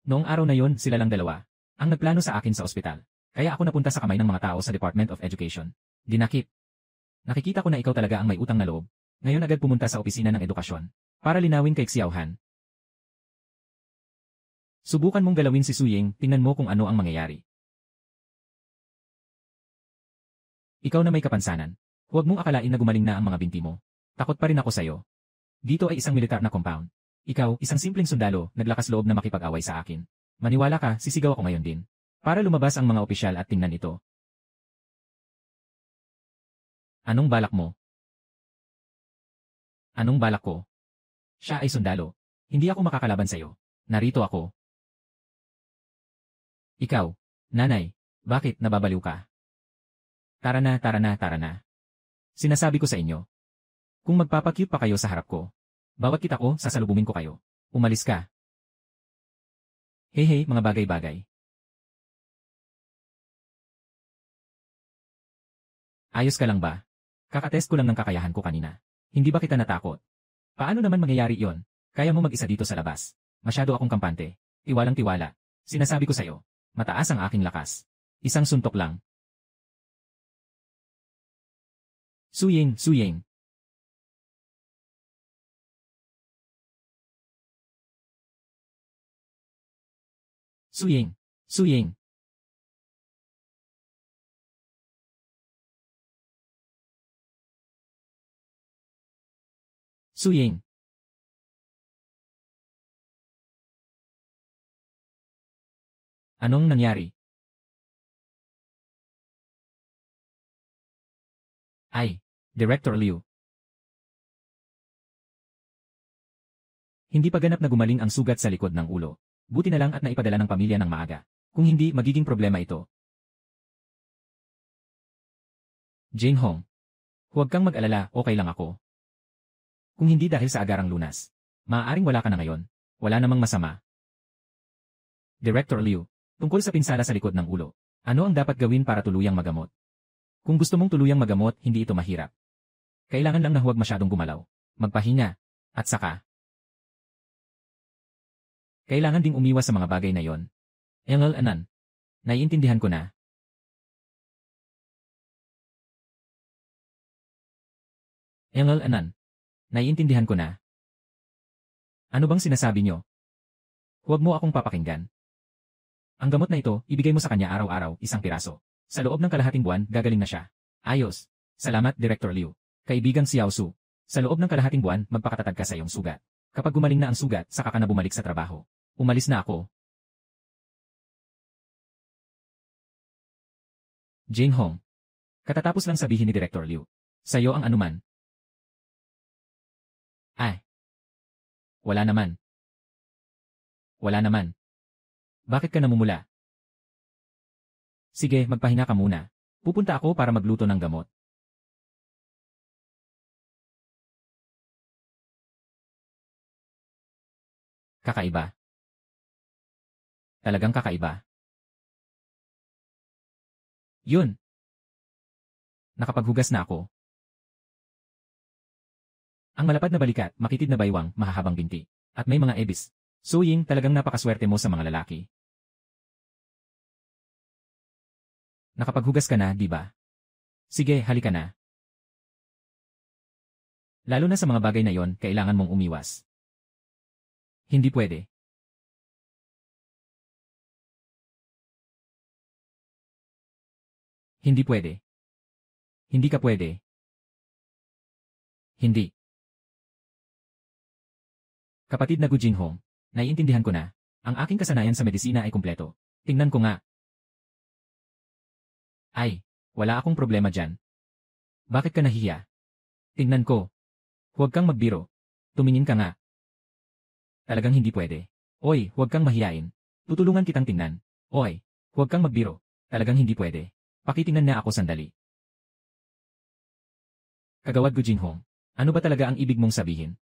Noong araw na yon, sila lang dalawa ang nagplano sa akin sa ospital. Kaya ako napunta sa kamay ng mga tao sa Department of Education. Dinakip. Nakikita ko na ikaw talaga ang may utang na loob. Ngayon agad pumunta sa opisina ng edukasyon para linawin kay Xiaohan. Subukan mong galawin si Suying, tingnan mo kung ano ang mangyayari. Ikaw na may kapansanan. Huwag mong akalain na gumaling na ang mga binti mo. Takot pa rin ako sa'yo. Dito ay isang militar na compound. Ikaw, isang simpleng sundalo, naglakas loob na makipag-away sa akin. Maniwala ka, sisigaw ako ngayon din. Para lumabas ang mga opisyal at tingnan ito. Anong balak mo? Anong balak ko? Siya ay sundalo. Hindi ako makakalaban sa'yo. Narito ako. Ikaw, nanay, bakit nababaliw ka? Tara na, tara na, tara na. Sinasabi ko sa inyo. Kung magpapakyut pa kayo sa harap ko, bawat kita ko, sasalubungin ko kayo. Umalis ka. Hey, mga bagay-bagay. Ayos ka lang ba? Kakatest ko lang ng kakayahan ko kanina. Hindi ba kita natakot? Paano naman mangyayari iyon? Kaya mo mag-isa dito sa labas. Masyado akong kampante. Tiwalang-tiwala. Sinasabi ko sa'yo, mataas ang aking lakas. Isang suntok lang. Suying, Suying. Suying, Suying. Suying. Anong nangyari? Ay, Director Liu. Hindi pa ganap na gumaling ang sugat sa likod ng ulo. Buti na lang at naipadala ng pamilya ng maaga. Kung hindi, magiging problema ito. Jane Hong. Huwag kang mag-alala, okay lang ako. Kung hindi dahil sa agarang lunas, maaaring wala ka na ngayon. Wala namang masama. Director Liu, tungkol sa pinsala sa likod ng ulo, ano ang dapat gawin para tuluyang magamot? Kung gusto mong tuluyang magamot, hindi ito mahirap. Kailangan lang na huwag masyadong gumalaw, magpahinga, at saka. Kailangan ding umiwas sa mga bagay na yon. Engel anan. Naiintindihan ko na. Engel anan. Naiintindihan ko na. Ano bang sinasabi nyo? Huwag mo akong papakinggan. Ang gamot na ito, ibigay mo sa kanya araw-araw, isang piraso. Sa loob ng kalahating buwan, gagaling na siya. Ayos. Salamat, Director Liu. Kaibigang Xiao Su. Sa loob ng kalahating buwan, magpakatatag ka sa iyong sugat. Kapag gumaling na ang sugat, saka ka na bumalik sa trabaho. Umalis na ako. Jane Hong. Katatapos lang sabihin ni Director Liu. Sa'yo ang anuman. Ay. Wala naman. Wala naman. Bakit ka namumula? Sige, magpahinga ka muna. Pupunta ako para magluto ng gamot. Kakaiba. Talagang kakaiba. Yun. Nakapaghugas na ako. Ang malapad na balikat, makitid na baywang, mahahabang binti. At may mga ebis. Suying, talagang napakaswerte mo sa mga lalaki. Nakapaghugas ka na, di ba? Sige, halika na. Lalo na sa mga bagay na yon, kailangan mong umiwas. Hindi pwede. Hindi pwede. Hindi ka pwede. Hindi. Kapatid na Gu Jinhong, naiintindihan ko na. Ang aking kasanayan sa medisina ay kumpleto. Tingnan ko nga. Ay, wala akong problema dyan. Bakit ka nahihiya? Tingnan ko. Huwag kang magbiro. Tumingin ka nga. Talagang hindi pwede. Oy, huwag kang mahiyain. Tutulungan kitang tingnan. Oy, huwag kang magbiro. Talagang hindi pwede. Pakitingnan na ako sandali. Kagawad Gu Jinhong, ano ba talaga ang ibig mong sabihin?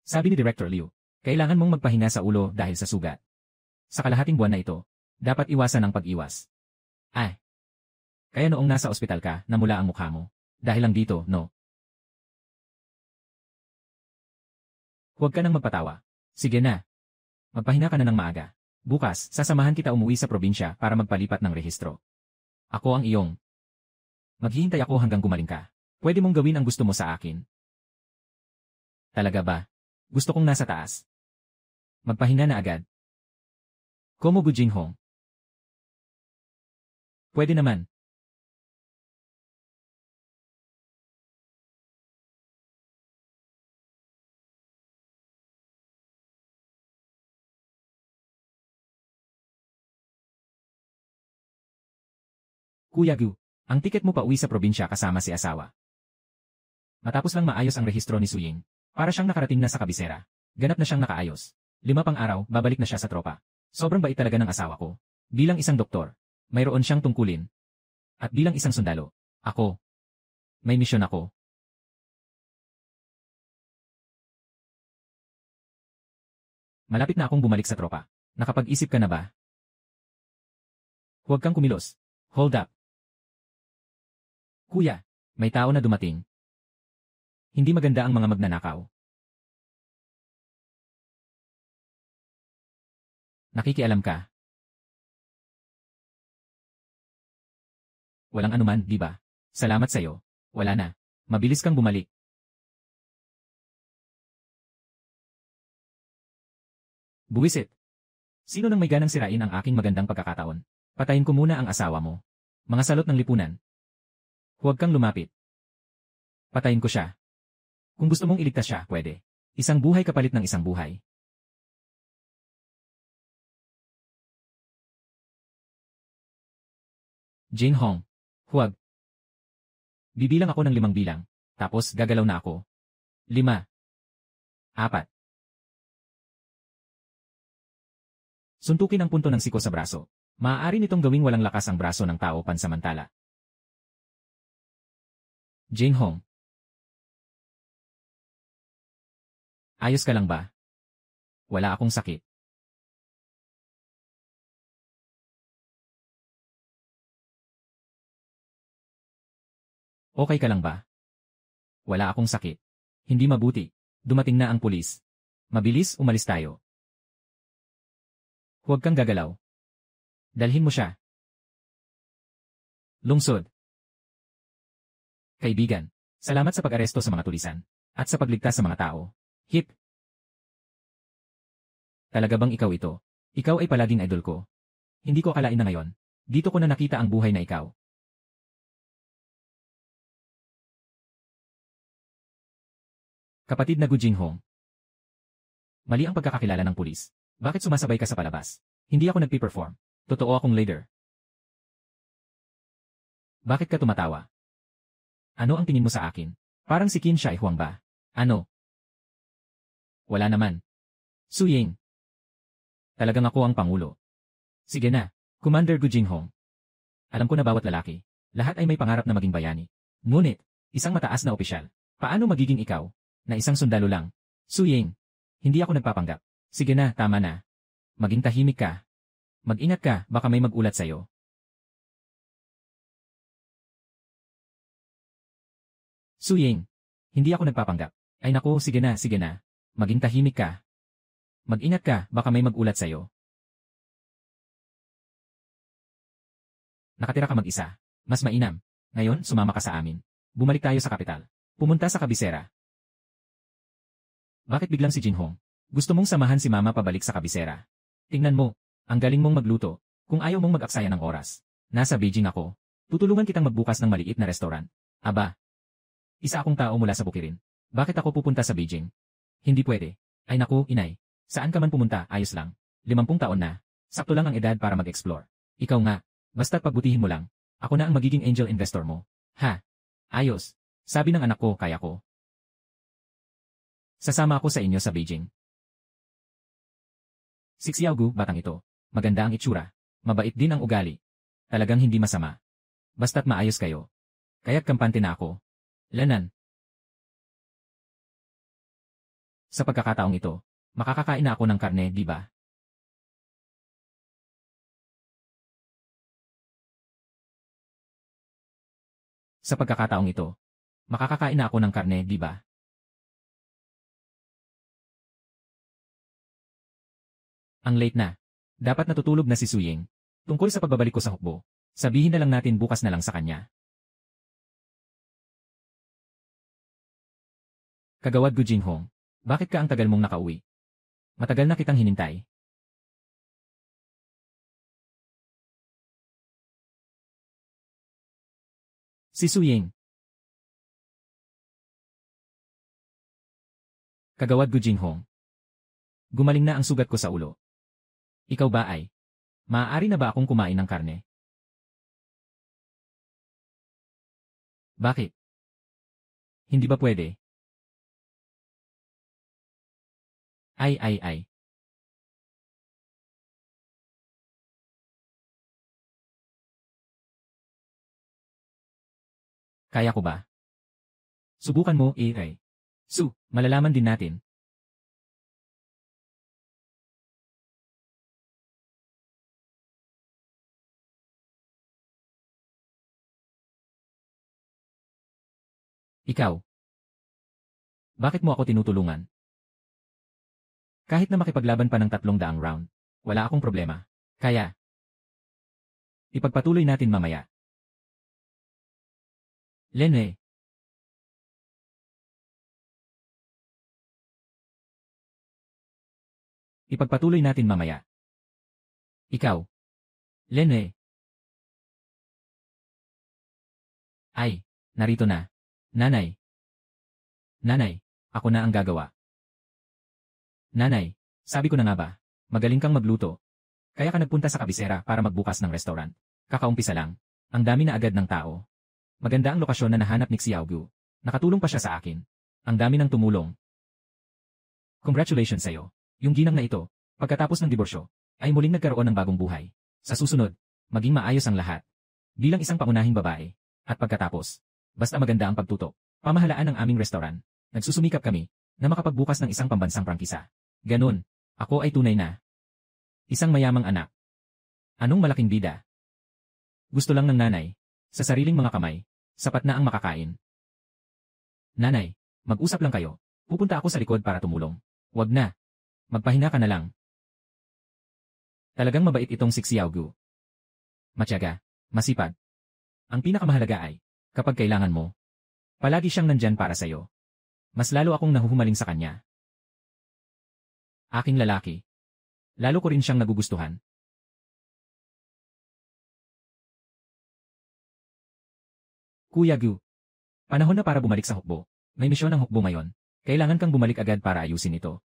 Sabi ni Director Liu, kailangan mong magpahinga sa ulo dahil sa sugat. Sa kalahating buwan na ito, dapat iwasan ang pag-iwas. Ay. Kaya noong nasa ospital ka, namula ang mukha mo. Dahil lang dito, no? Huwag ka nang magpatawa. Sige na. Magpahinga ka na ng maaga. Bukas, sasamahan kita umuwi sa probinsya para magpalipat ng rehistro. Ako ang iyong. Maghihintay ako hanggang gumaling ka. Pwede mong gawin ang gusto mo sa akin. Talaga ba? Gusto kong nasa taas. Magpahinga na agad. Como Gu Jinhong. Pwede naman. Kuya Gu, ang tiket mo pa uwi sa probinsya kasama si asawa. Matapos lang maayos ang rehistro ni Suying, para siyang nakarating na sa kabisera. Ganap na siyang nakaayos. 5 pang araw, babalik na siya sa tropa. Sobrang bait talaga ng asawa ko. Bilang isang doktor, mayroon siyang tungkulin. At bilang isang sundalo, ako. May misyon ako. Malapit na akong bumalik sa tropa. Nakapag-isip ka na ba? Huwag kang kumilos. Hold up. Kuya, may tao na dumating. Hindi maganda ang mga magnanakaw. Nakikialam ka. Walang anuman, di ba? Salamat sa'yo. Wala na. Mabilis kang bumalik. Buwisit. Sino nang may ganang sirain ang aking magandang pagkakataon? Patayin ko muna ang asawa mo. Mga salot ng lipunan. Huwag kang lumapit. Patayin ko siya. Kung gusto mong iligtas siya, pwede. Isang buhay kapalit ng isang buhay. Jinhong. Huwag. Bibilang ako ng 5 bilang. Tapos gagalaw na ako. 5. 4. Suntukin ang punto ng siko sa braso. Maaari nitong gawing walang lakas ang braso ng tao pansamantala. Jinhong. Ayos ka lang ba? Wala akong sakit. Okay ka lang ba? Wala akong sakit. Hindi mabuti. Dumating na ang pulis. Mabilis, umalis tayo. Huwag kang gagalaw. Dalhin mo siya. Lungsod. Kaibigan, salamat sa pag-aresto sa mga tulisan, at sa pagligtas sa mga tao. Hip. Talaga bang ikaw ito? Ikaw ay palaging idol ko. Hindi ko akalain na ngayon. Dito ko na nakita ang buhay na ikaw. Kapatid na Gu Jinhong. Mali ang pagkakakilala ng pulis. Bakit sumasabay ka sa palabas? Hindi ako nagpi-perform. Totoo akong leader. Bakit ka tumatawa? Ano ang tingin mo sa akin? Parang si Qin Shai Huang ba? Ano? Wala naman. Suying. Talagang ako ang pangulo. Sige na, Commander Gu Jinhong. Alam ko na bawat lalaki, lahat ay may pangarap na maging bayani. Ngunit, isang mataas na opisyal, paano magiging ikaw, na isang sundalo lang? Suying. Hindi ako nagpapanggap. Sige na, tama na. Maging tahimik ka. Mag-ingat ka, baka may mag-ulat sa'yo. Suying. Hindi ako nagpapanggap. Ay naku, sige na, sige na. Maging tahimik ka. Mag-ingat ka, baka may mag-ulat sa'yo. Nakatira ka mag-isa. Mas mainam. Ngayon, sumama ka sa amin. Bumalik tayo sa kapital. Pumunta sa kabisera. Bakit biglang si Jinhong? Gusto mong samahan si Mama pabalik sa kabisera? Tingnan mo, ang galing mong magluto. Kung ayaw mong mag-aksaya ng oras. Nasa Beijing ako. Tutulungan kitang magbukas ng maliit na restaurant. Aba. Isa akong tao mula sa Bukirin. Bakit ako pupunta sa Beijing? Hindi pwede. Ay naku, inay. Saan ka man pumunta, ayos lang. 50 taon na. Sakto lang ang edad para mag-explore. Ikaw nga. Basta't pagbutihin mo lang. Ako na ang magiging angel investor mo. Ha? Ayos. Sabi ng anak ko, kaya ko. Sasama ako sa inyo sa Beijing. Si Xiaogu, batang ito. Maganda ang itsura. Mabait din ang ugali. Talagang hindi masama. Basta't maayos kayo. Kaya't kampante na ako. Lanan. Sa pagkakataong ito, makakakain na ako ng karne, di ba? Sa pagkakataong ito, makakakain na ako ng karne, di ba? Ang late na. Dapat natutulog na si Suying. Tungkol sa pagbabalik ko sa hukbo, sabihin na lang natin bukas na lang sa kanya. Kagawad Gu Jinghong, bakit ka ang tagal mong nakauwi? Matagal na kitang hinintay. Si Suying. Kagawad Gu Jinghong. Gumaling na ang sugat ko sa ulo. Ikaw ba ay? Maaari na ba akong kumain ng karne? Bakit? Hindi ba pwede? Ay. Kaya ko ba? Subukan mo, Ray. Malalaman din natin. Ikaw. Bakit mo ako tinutulungan? Kahit na makipaglaban pa ng 300 round, wala akong problema. Kaya, ipagpatuloy natin mamaya. Lene. Ipagpatuloy natin mamaya. Ikaw. Lene. Ay, narito na. Nanay. Nanay, ako na ang gagawa. Nanay, sabi ko na nga ba, magaling kang magluto. Kaya ka nagpunta sa kabisera para magbukas ng restaurant. Kakaumpisa lang, ang dami na agad ng tao. Maganda ang lokasyon na nahanap ni Xiaogu. Nakatulong pa siya sa akin. Ang dami ng tumulong. Congratulations sa'yo. Yung ginang na ito, pagkatapos ng diborsyo, ay muling nagkaroon ng bagong buhay. Sa susunod, maging maayos ang lahat. Bilang isang pangunahing babae. At pagkatapos, basta maganda ang pagtutok, pamahalaan ng aming restaurant. Nagsusumikap kami na makapagbukas ng isang pambansang prangkisa. Ganun, ako ay tunay na isang mayamang anak. Anong malaking bida? Gusto lang ng nanay, sa sariling mga kamay, sapat na ang makakain. Nanay, mag-usap lang kayo. Pupunta ako sa likod para tumulong. Wag na. Magpahinga ka na lang. Talagang mabait itong si Xiaogu. Matyaga, masipag. Ang pinakamahalaga ay, kapag kailangan mo, palagi siyang nandyan para sa'yo. Mas lalo akong nahuhumaling sa kanya. Aking lalaki. Lalo ko rin siyang nagugustuhan. Kuya Gu. Panahon na para bumalik sa hukbo. May misyon ang hukbo ngayon. Kailangan kang bumalik agad para ayusin ito.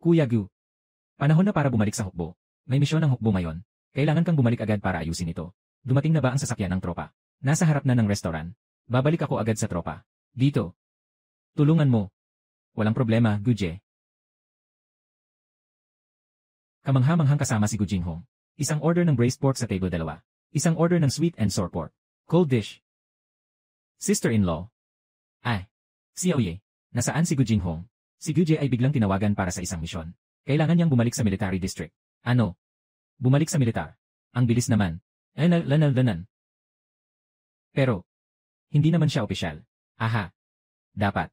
Kuya Gu. Panahon na para bumalik sa hukbo. May misyon ang hukbo ngayon. Kailangan kang bumalik agad para ayusin ito. Dumating na ba ang sasakyan ng tropa? Nasa harap na ng restaurant. Babalik ako agad sa tropa. Dito. Tulungan mo. Walang problema, Guje. Kamangha-manghang kasama si Gu Jinghong. Isang order ng braised pork sa table 2. Isang order ng sweet and sour pork. Cold dish. Sister-in-law. Ay. Xiaoye. Nasaan si Gu Jinghong? Si Guje ay biglang tinawagan para sa isang misyon. Kailangan niyang bumalik sa military district. Ano? Bumalik sa militar. Ang bilis naman. Lanal. Pero, hindi naman siya opisyal. Aha. Dapat.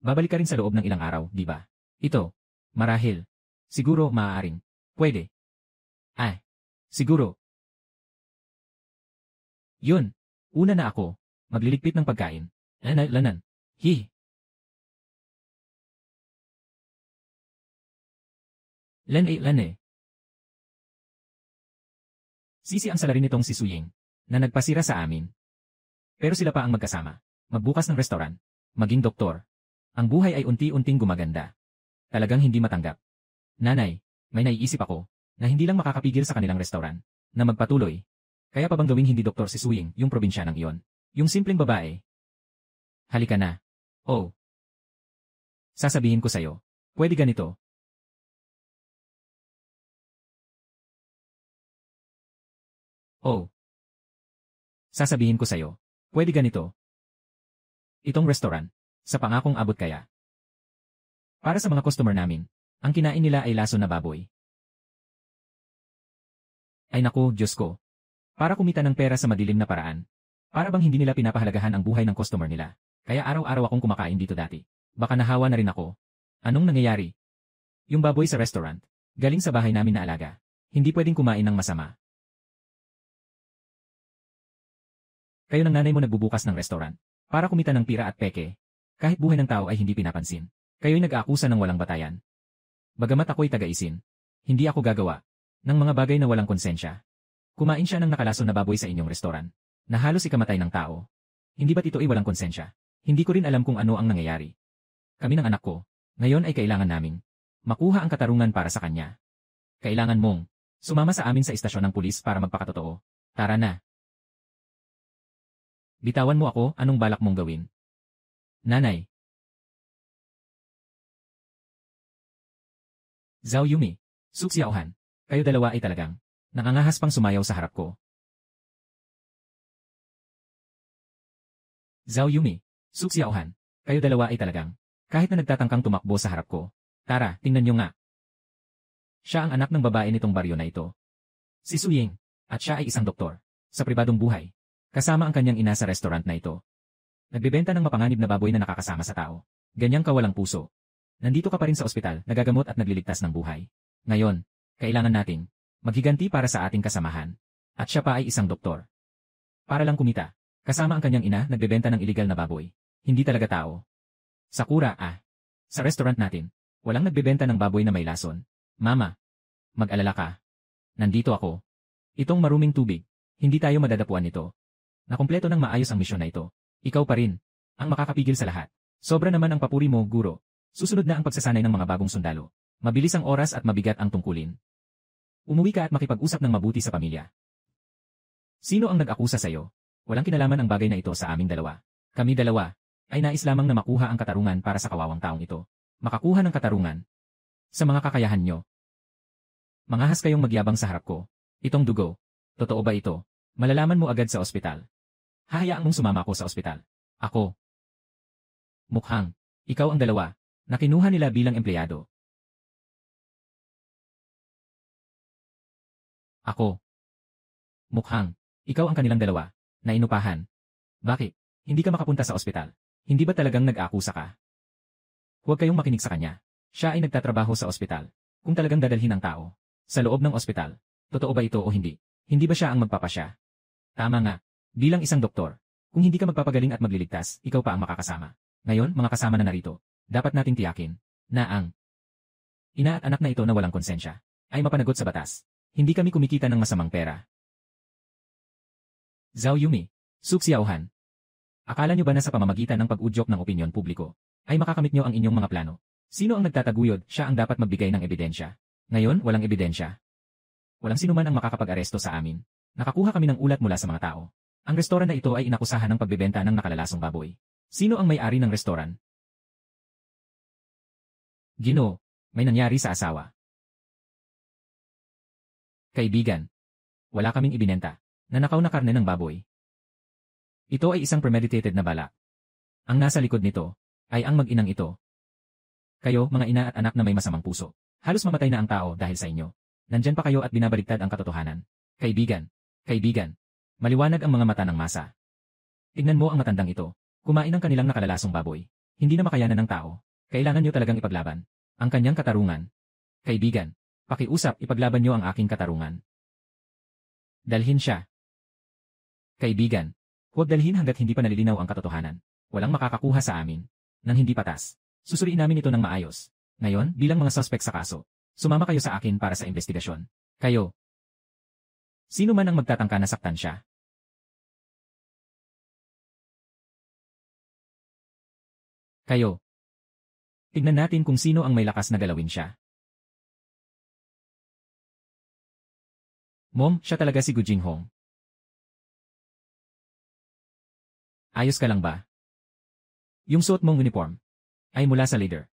Babalik ka rin sa loob ng ilang araw, di ba? Ito. Marahil. Siguro maaaring. Pwede. Ay. Siguro. Yun. Una na ako. Magliligpit ng pagkain. Lanan. Lane. Sisi ang salarin nitong si Suying, na nagpasira sa amin. Pero sila pa ang magkasama. Magbukas ng restaurant. Maging doktor. Ang buhay ay unti-unting gumaganda. Talagang hindi matanggap. Nanay, may naiisip ako, na hindi lang makakapigil sa kanilang restaurant, na magpatuloy. Kaya pa bang gawing hindi doktor si Suying yung probinsyanang iyon? Yung simpleng babae. Halika na. Oh. Sasabihin ko sa'yo, pwede ganito. Oh. Sasabihin ko sa'yo. Pwede ganito. Itong restaurant. Sa pangakong abot kaya. Para sa mga customer namin, ang kinain nila ay laso na baboy. Ay naku, Diyos ko. Para kumita ng pera sa madilim na paraan. Para bang hindi nila pinapahalagahan ang buhay ng customer nila. Kaya araw-araw akong kumakain dito dati. Baka nahawa na rin ako. Anong nangyayari? Yung baboy sa restaurant. Galing sa bahay namin na alaga. Hindi pwedeng kumain ng masama. Kayo ng nanay mo nagbubukas ng restaurant. Para kumita ng pira at peke. Kahit buhay ng tao ay hindi pinapansin. Kayo'y nag-aakusa ng walang batayan. Bagamat ako'y taga-isin. Hindi ako gagawa ng mga bagay na walang konsensya. Kumain siya ng nakalaso na baboy sa inyong restaurant. Na halos ikamatay ng tao. Hindi ba't ito ay walang konsensya? Hindi ko rin alam kung ano ang nangyayari. Kami ng anak ko, ngayon ay kailangan naming makuha ang katarungan para sa kanya. Kailangan mong sumama sa amin sa istasyon ng pulis para magpakatotoo. Tara na. Bitawan mo ako, anong balak mong gawin? Nanay. Zhao Yumi, Su Xiaohan, kayo dalawa ay talagang nangangahas pang sumayaw sa harap ko. Zhao Yumi, Su Xiaohan, kayo dalawa ay talagang kahit na nagtatangkang tumakbo sa harap ko. Tara, tingnan nyo nga. Siya ang anak ng babae nitong baryo na ito. Si Su Ying, at siya ay isang doktor sa pribadong buhay. Kasama ang kanyang ina sa restaurant na ito. Nagbebenta ng mapanganib na baboy na nakakasama sa tao. Ganyang kawalang puso. Nandito ka pa rin sa ospital, nagagamot at nagliligtas ng buhay. Ngayon, kailangan nating maghiganti para sa ating kasamahan. At siya pa ay isang doktor. Para lang kumita. Kasama ang kanyang ina, nagbebenta ng iligal na baboy. Hindi talaga tao. Sakura, sa restaurant natin, walang nagbebenta ng baboy na may lason. Mama, mag-alala ka. Nandito ako. Itong maruming tubig, hindi tayo madadapuan nito. Nakumpleto ng maayos ang misyon na ito. Ikaw pa rin ang makakapigil sa lahat. Sobra naman ang papuri mo, guro. Susunod na ang pagsasanay ng mga bagong sundalo. Mabilis ang oras at mabigat ang tungkulin. Umuwi ka at makipag-usap ng mabuti sa pamilya. Sino ang nag-akusa sa'yo? Walang kinalaman ang bagay na ito sa aming dalawa. Kami dalawa ay nais lamang na makuha ang katarungan para sa kawawang taong ito. Makakuha ng katarungan sa mga kakayahan nyo. Mangahas kayong magyabang sa harap ko. Itong dugo. Totoo ba ito? Malalaman mo agad sa ospital. Hahayaan mong sumama ako sa ospital. Ako. Mukhang, ikaw ang dalawa, na kinuha nila bilang empleyado. Ako. Mukhang, ikaw ang kanilang dalawa, na inupahan. Bakit? Hindi ka makapunta sa ospital. Hindi ba talagang nag-aakusa ka? Huwag kayong makinig sa kanya. Siya ay nagtatrabaho sa ospital. Kung talagang dadalhin ang tao sa loob ng ospital, totoo ba ito o hindi? Hindi ba siya ang magpapasya? Tama nga. Bilang isang doktor, kung hindi ka magpapagaling at magliligtas, ikaw pa ang makakasama. Ngayon, mga kasama na narito, dapat nating tiyakin na ang ina at anak na ito na walang konsensya ay mapanagot sa batas. Hindi kami kumikita ng masamang pera. Zhao Yumi, Su Xiaohan. Akala nyo ba na sa pamamagitan ng pag-udyok ng opinyon publiko ay makakamit nyo ang inyong mga plano? Sino ang nagtataguyod, siya ang dapat magbigay ng ebidensya. Ngayon, walang ebidensya. Walang sinuman ang makakapag-aresto sa amin. Nakakuha kami ng ulat mula sa mga tao. Ang restoran na ito ay inakusahan ng pagbebenta ng nakalalasong baboy. Sino ang may-ari ng restoran? Ginoo, may nangyari sa asawa. Kaibigan, wala kaming ibinenta. Nanakaw na karne ng baboy. Ito ay isang premeditated na balak. Ang nasa likod nito ay ang mag-inang ito. Kayo, mga ina at anak na may masamang puso. Halos mamatay na ang tao dahil sa inyo. Nandyan pa kayo at binabaligtad ang katotohanan. Kaibigan, maliwanag ang mga mata ng masa. Tignan mo ang matandang ito. Kumain ng kanilang nakalalasong baboy. Hindi na makayanan ng tao. Kailangan nyo talagang ipaglaban ang kanyang katarungan. Kaibigan, pakiusap, ipaglaban nyo ang aking katarungan. Dalhin siya. Kaibigan, huwag dalhin hanggat hindi pa nalilinaw ang katotohanan. Walang makakakuha sa amin nang hindi patas. Susuriin namin ito ng maayos. Ngayon, bilang mga suspect sa kaso, sumama kayo sa akin para sa investigasyon. Kayo. Sino man ang magtatangka na saktan siya? Kayo. Tignan natin kung sino ang may lakas na galawin siya. Mom, siya talaga si Gu Jinghong. Ayos ka lang ba? Yung suot mong uniform ay mula sa leader.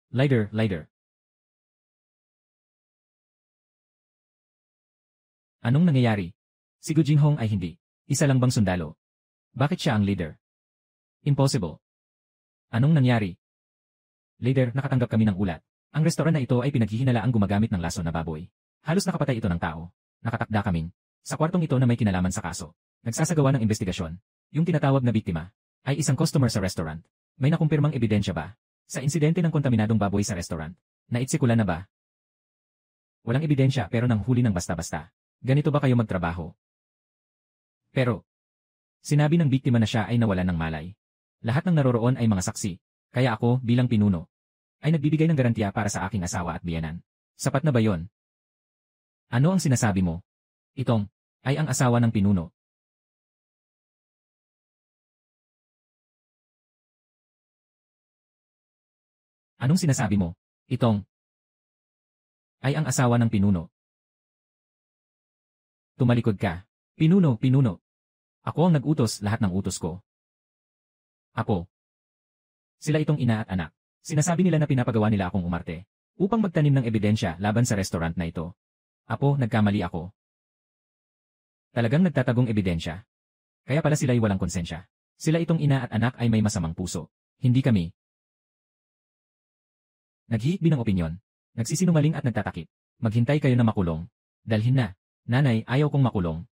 Leader. Anong nangyayari? Si Gu Jinghong ay hindi. Isa lang bang sundalo? Bakit siya ang leader? Impossible. Anong nangyari? Leader, nakatanggap kami ng ulat. Ang restoran na ito ay pinaghihinalaang gumagamit ng lason na baboy. Halos nakapatay ito ng tao. Nakatakda kaming sa kwartong ito na may kinalaman sa kaso. Nagsasagawa ng investigasyon. Yung tinatawag na biktima ay isang customer sa restaurant. May nakumpirmang ebidensya ba sa insidente ng kontaminadong baboy sa restaurant? Naitsikulan na ba? Walang ebidensya pero nang huli ng basta-basta. Ganito ba kayo magtrabaho? Pero, sinabi ng biktima na siya ay nawalan ng malay. Lahat ng naroroon ay mga saksi. Kaya ako, bilang pinuno, ay nagbibigay ng garantiya para sa aking asawa at biyenan. Sapat na ba yon? Ano ang sinasabi mo? Itong ay ang asawa ng pinuno. Anong sinasabi mo? Itong ay ang asawa ng pinuno. Tumalikod ka. Pinuno, pinuno. Ako ang nag-utos, lahat ng utos ko. Apo. Sila itong ina at anak. Sinasabi nila na pinapagawa nila akong umarte upang magtanim ng ebidensya laban sa restaurant na ito. Apo, nagkamali ako. Talagang nagtatagong ebidensya. Kaya pala sila'y walang konsensya. Sila itong ina at anak ay may masamang puso. Hindi kami. Naghihikbi ng opinyon. Nagsisinungaling at nagtatakip. Maghintay kayo na makulong. Dalhin na. Nanay, ayaw kong makulong.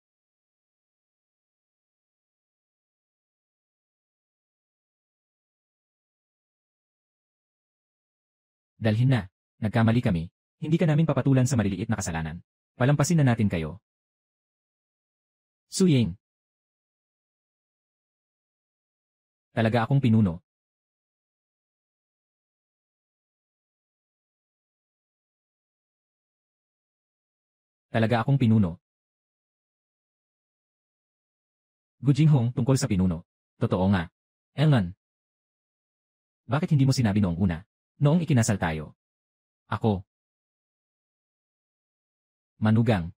Dalhin na. Nagkamali kami. Hindi ka namin papatulan sa maliliit na kasalanan. Palampasin na natin kayo. Su Ying. Talaga akong pinuno. Talaga akong pinuno. Gu Jinghong tungkol sa pinuno. Totoo nga. Elnan. Bakit hindi mo sinabi noong una? Noong ikinasal tayo. Ako. Manugang.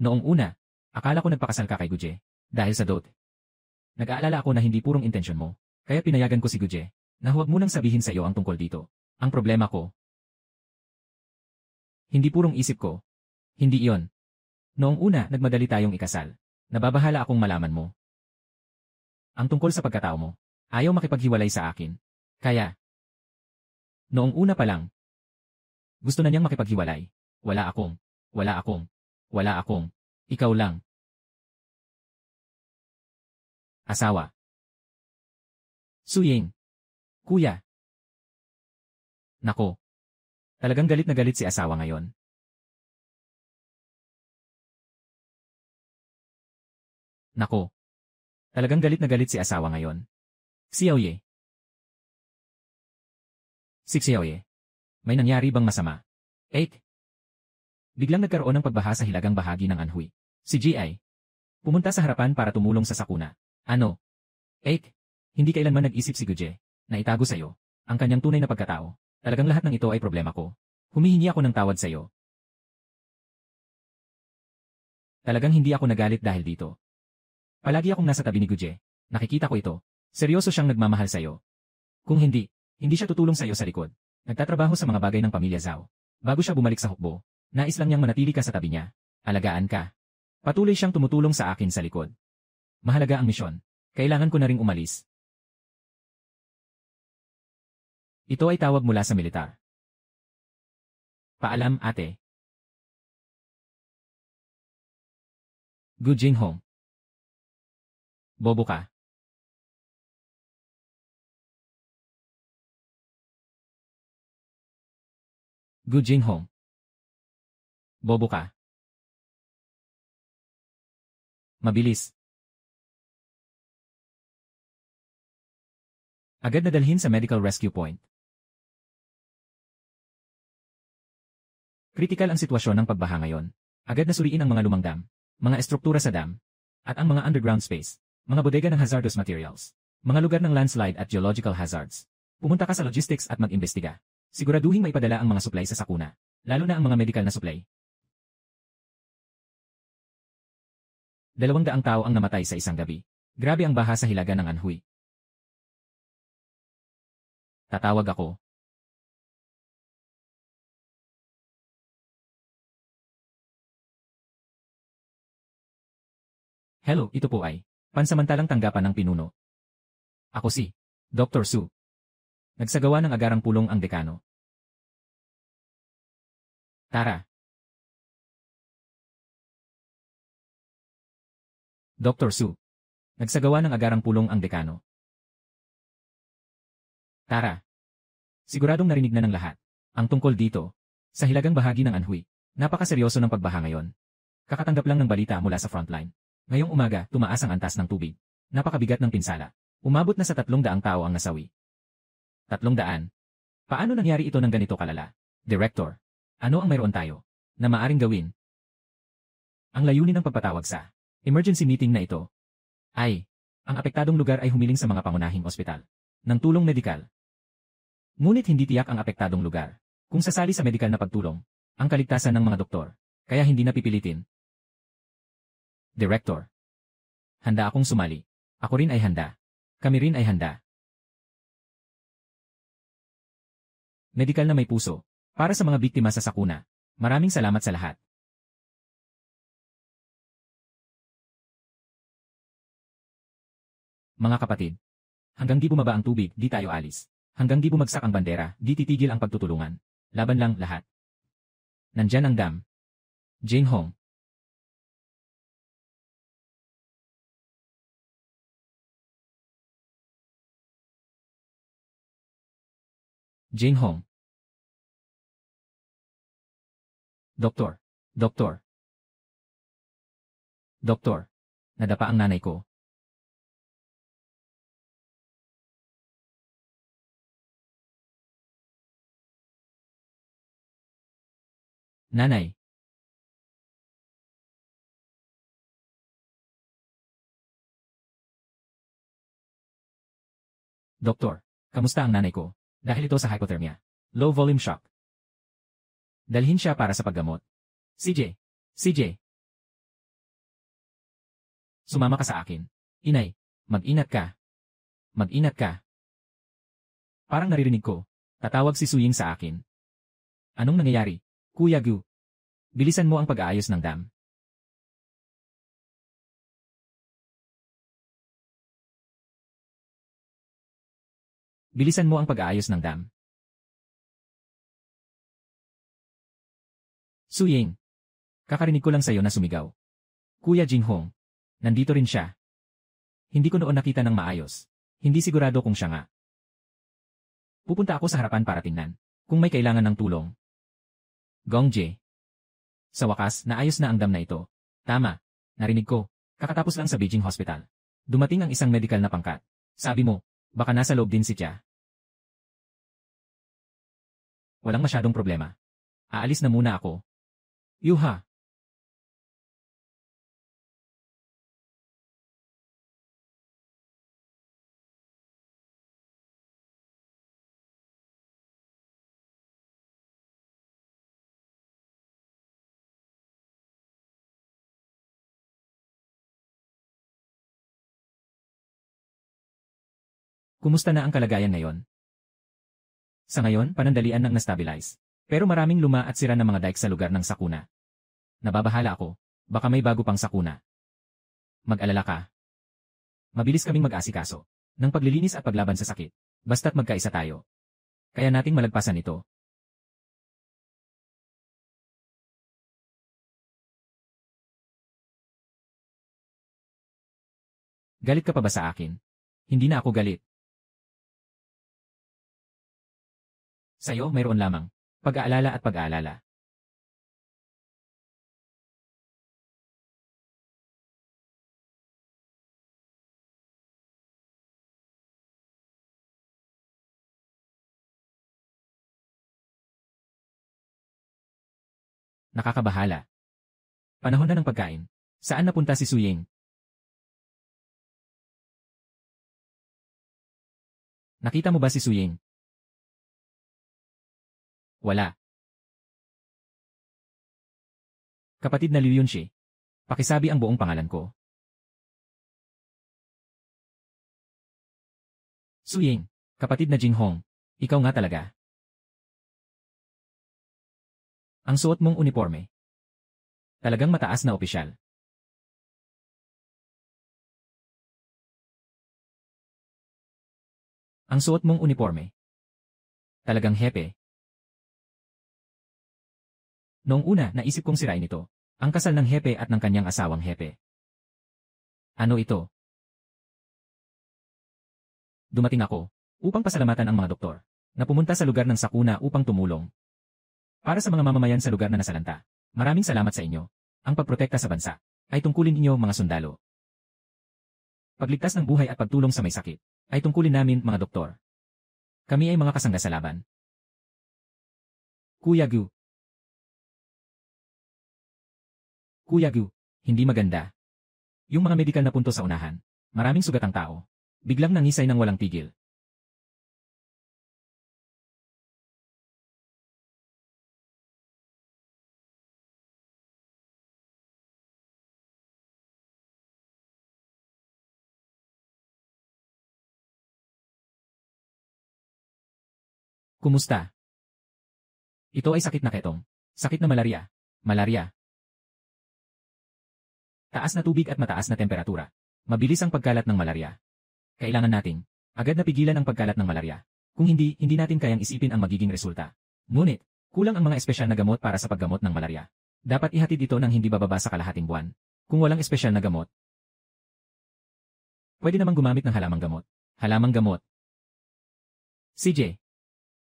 Noong una, akala ko nagpakasal ka kay Guje. Dahil sa dote. Nag-aalala ako na hindi purong intensyon mo. Kaya pinayagan ko si Guje na huwag mo nang sabihin sa iyo ang tungkol dito. Ang problema ko. Hindi purong isip ko. Hindi iyon. Noong una, nagmadali tayong ikasal. Nababahala akong malaman mo. Ang tungkol sa pagkatao mo. Ayaw makipaghiwalay sa akin. Kaya. Noong una pa lang. Gusto na niyang makipaghiwalay. Wala akong. Ikaw lang. Asawa. Su Ying. Kuya. Nako. Talagang galit na galit si asawa ngayon. Nako. Talagang galit na galit si asawa ngayon. Xiaoye. Si Xiaoye. May nangyari bang masama? 8. Biglang nagkaroon ng pagbaha sa hilagang bahagi ng Anhui. Si Gi. Pumunta sa harapan para tumulong sa sakuna. Ano? 8. Hindi kailanman nag-isip si Guje na itago sa'yo ang kanyang tunay na pagkatao. Talagang lahat ng ito ay problema ko. Humihingi ako ng tawad sa'yo. Talagang hindi ako nagalit dahil dito. Palagi akong nasa tabi ni Guje. Nakikita ko ito. Seryoso siyang nagmamahal sa'yo. Kung hindi, hindi siya tutulong sa'yo sa likod. Nagtatrabaho sa mga bagay ng pamilya Zhao. Bago siya bumalik sa hukbo, nais lang niyang manatili ka sa tabi niya. Alagaan ka. Patuloy siyang tumutulong sa akin sa likod. Mahalaga ang misyon. Kailangan ko na ring umalis. Ito ay tawag mula sa militar. Paalam, ate. Gu Jinghong. Bobo ka. Gu Jinghong. Bobo ka. Mabilis. Agad na dalhin sa medical rescue point. Kritikal ang sitwasyon ng pagbaha ngayon. Agad na suriin ang mga lumang dam, mga estruktura sa dam, at ang mga underground space, mga bodega ng hazardous materials, mga lugar ng landslide at geological hazards. Pumunta ka sa logistics at mag-imbestiga. Siguraduhin maipadala ang mga supply sa sakuna, lalo na ang mga medical na supply. 200 tao ang namatay sa isang gabi. Grabe ang baha sa hilaga ng Anhui. Tatawag ako. Hello, ito po ay pansamantalang tanggapan ng pinuno. Ako si Dr. Su. Nagsagawa ng agarang pulong ang dekano. Tara. Dr. Su. Nagsagawa ng agarang pulong ang dekano. Tara. Siguradong narinig na ng lahat. Ang tungkol dito, sa hilagang bahagi ng Anhui, napakaseryoso ng pagbaha ngayon. Kakatanggap lang ng balita mula sa frontline. Ngayong umaga, tumaas ang antas ng tubig. Napakabigat ng pinsala. Umabot na sa 300 tao ang nasawi. 300? Paano nangyari ito ng ganito kalala? Director, ano ang mayroon tayo na maaring gawin? Ang layunin ng pagpatawag sa emergency meeting na ito ay, ang apektadong lugar ay humiling sa mga pangunahing ospital ng tulong medikal. Ngunit hindi tiyak ang apektadong lugar kung sasali sa medikal na pagtulong ang kaligtasan ng mga doktor, kaya hindi na pipilitin. Director, handa akong sumali. Ako rin ay handa. Kami rin ay handa. Medikal na may puso, para sa mga biktima sa sakuna. Maraming salamat sa lahat. Mga kapatid, hanggang di bumaba ang tubig, di tayo alis. Hanggang di bumagsak ang bandera, di titigil ang pagtutulungan. Laban lang lahat. Nandyan ang dam. Jane Hong. Jane Hong. Doktor. Doktor. Doktor. Nadapa ang nanay ko. Nanay. Doktor, kamusta ang nanay ko? Dahil ito sa hypothermia. Low volume shock. Dalhin siya para sa paggamot. CJ. CJ. Sumama ka sa akin. Inay, mag-ingat ka. Mag-inat ka. Parang naririnig ko. Tatawag si Suying sa akin. Anong nangyayari? Kuya Gu. Bilisan mo ang pag-aayos ng dam. Bilisan mo ang pag-aayos ng dam. Suying. Kakarinig ko lang sa'yo na sumigaw. Kuya Jinghong. Nandito rin siya. Hindi ko noon nakita ng maayos. Hindi sigurado kung siya nga. Pupunta ako sa harapan para tingnan kung may kailangan ng tulong. Gongje. Sa wakas, naayos na ang dam na ito. Tama. Narinig ko. Kakatapos lang sa Beijing Hospital. Dumating ang isang medical na pangkat. Sabi mo, baka nasa loob din si Tia. Walang masyadong problema. Aalis na muna ako. Yuha. Kumusta na ang kalagayan ngayon? Sa ngayon, panandalian nang na-stabilize. Pero maraming luma at sira ng mga dike sa lugar ng sakuna. Nababahala ako. Baka may bago pang sakuna. Mag-alala ka. Mabilis kaming mag-asikaso ng paglilinis at paglaban sa sakit. Basta't magkaisa tayo. Kaya nating malagpasan ito. Galit ka pa ba sa akin? Hindi na ako galit. Sa'yo, mayroon lamang pag-aalala at pag-aalala. Nakakabahala. Panahon na ng pagkain. Saan napunta si Suying? Nakita mo ba si Suying? Wala. Kapatid na Liu Yunxi. Pakisabi ang buong pangalan ko. Suying. Kapatid na Jinghong. Ikaw nga talaga. Ang suot mong uniforme. Talagang mataas na opisyal. Ang suot mong uniforme. Talagang hepe. Noong una, naisip kong sirain ito. Ang kasal ng hepe at ng kanyang asawang hepe. Ano ito? Dumating ako upang pasalamatan ang mga doktor na pumunta sa lugar ng sakuna upang tumulong. Para sa mga mamamayan sa lugar na nasalanta, maraming salamat sa inyo. Ang pagprotekta sa bansa ay tungkulin ninyo mga sundalo. Pagligtas ng buhay at pagtulong sa may sakit ay tungkulin namin mga doktor. Kami ay mga kasangga sa laban. Kuya Gu. Kuya Gu, hindi maganda. Yung mga medikal na punto sa unahan, maraming sugat ang tao. Biglang nangisay ng walang tigil. Kumusta? Ito ay sakit na ketong. Sakit na malaria. Malaria. Taas na tubig at mataas na temperatura. Mabilis ang pagkalat ng malaria. Kailangan nating agad na pigilan ang pagkalat ng malaria. Kung hindi, hindi natin kayang isipin ang magiging resulta. Ngunit, kulang ang mga espesyal na gamot para sa paggamot ng malaria. Dapat ihatid ito ng hindi bababa sa kalahating buwan. Kung walang espesyal na gamot, pwede namang gumamit ng halamang gamot. Halamang gamot. CJ.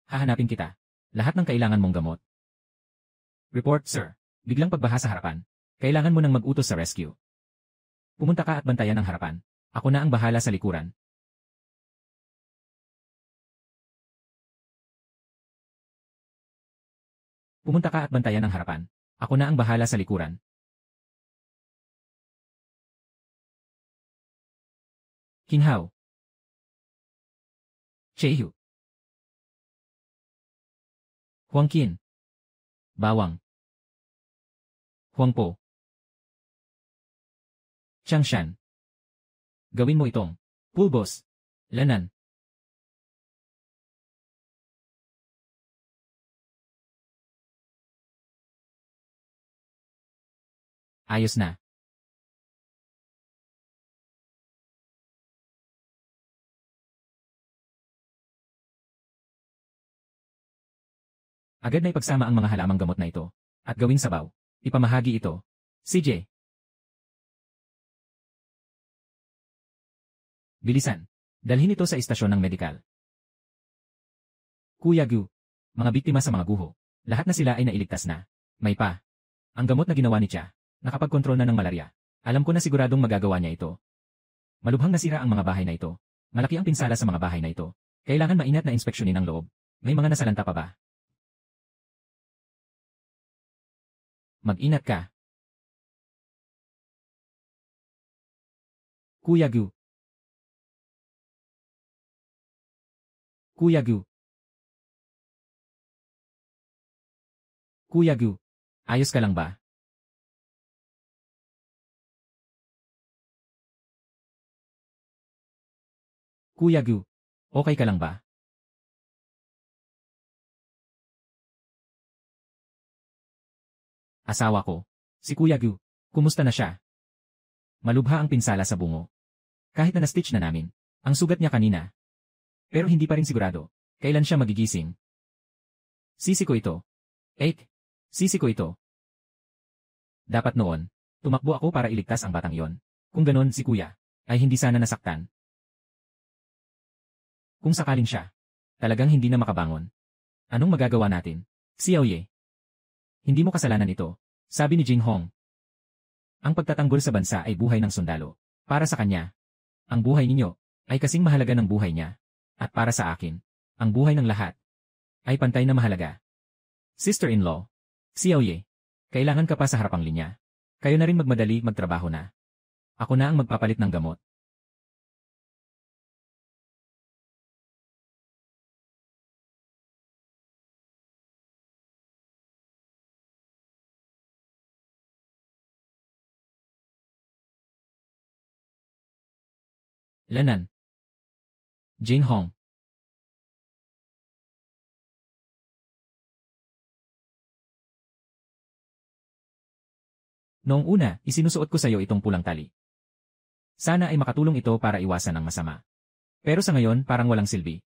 Hahanapin kita. Lahat ng kailangan mong gamot. Report, sir. Biglang pagbaha sa harapan. Kailangan mo nang mag-utos sa rescue. Pumunta ka at bantayan ang harapan. Ako na ang bahala sa likuran. Pumunta ka at bantayan ang harapan. Ako na ang bahala sa likuran. Kinghao. Cheyu. Huangqin. Bawang. Huangpo. Changshan. Gawin mo itong pulbos. Lanan. Ayos na. Agad na ipagsama ang mga halamang gamot na ito. At gawing sabaw. Ipamahagi ito. CJ. Bilisan. Dalhin ito sa istasyon ng medikal. Kuya Gu. Mga biktima sa mga guho. Lahat na sila ay nailigtas na. May pa. Ang gamot na ginawa ni Cha. Nakapagkontrol na ng malaria. Alam ko na siguradong magagawa niya ito. Malubhang nasira ang mga bahay na ito. Malaki ang pinsala sa mga bahay na ito. Kailangan maingat na inspeksyonin ang loob. May mga nasalanta pa ba? Mag-ingat ka. Kuya Gu. Kuya Gu. Kuya Gu. Ayos ka lang ba? Kuya Gu. Okay ka lang ba? Asawa ko. Si Kuya Gu. Kumusta na siya? Malubha ang pinsala sa bungo. Kahit na na-stitch na namin. Ang sugat niya kanina. Pero hindi pa rin sigurado. Kailan siya magigising? Sisi ko ito. Sisi ko ito. Dapat noon. Tumakbo ako para iligtas ang batang yon. Kung ganon si Kuya. Ay hindi sana nasaktan. Kung sakaling siya. Talagang hindi na makabangon. Anong magagawa natin? Xiaoye. Hindi mo kasalanan ito, sabi ni Jing Hong. Ang pagtatanggol sa bansa ay buhay ng sundalo. Para sa kanya, ang buhay ninyo ay kasing mahalaga ng buhay niya. At para sa akin, ang buhay ng lahat ay pantay na mahalaga. Sister-in-law, Xiaoye, kailangan ka pa sa harapang linya. Kayo na rin magmadali magtrabaho na. Ako na ang magpapalit ng gamot. Lanan. Jing Hong. Noong una, isinusuot ko sa iyo itong pulang tali. Sana ay makatulong ito para iwasan ang masama. Pero sa ngayon parang walang silbi.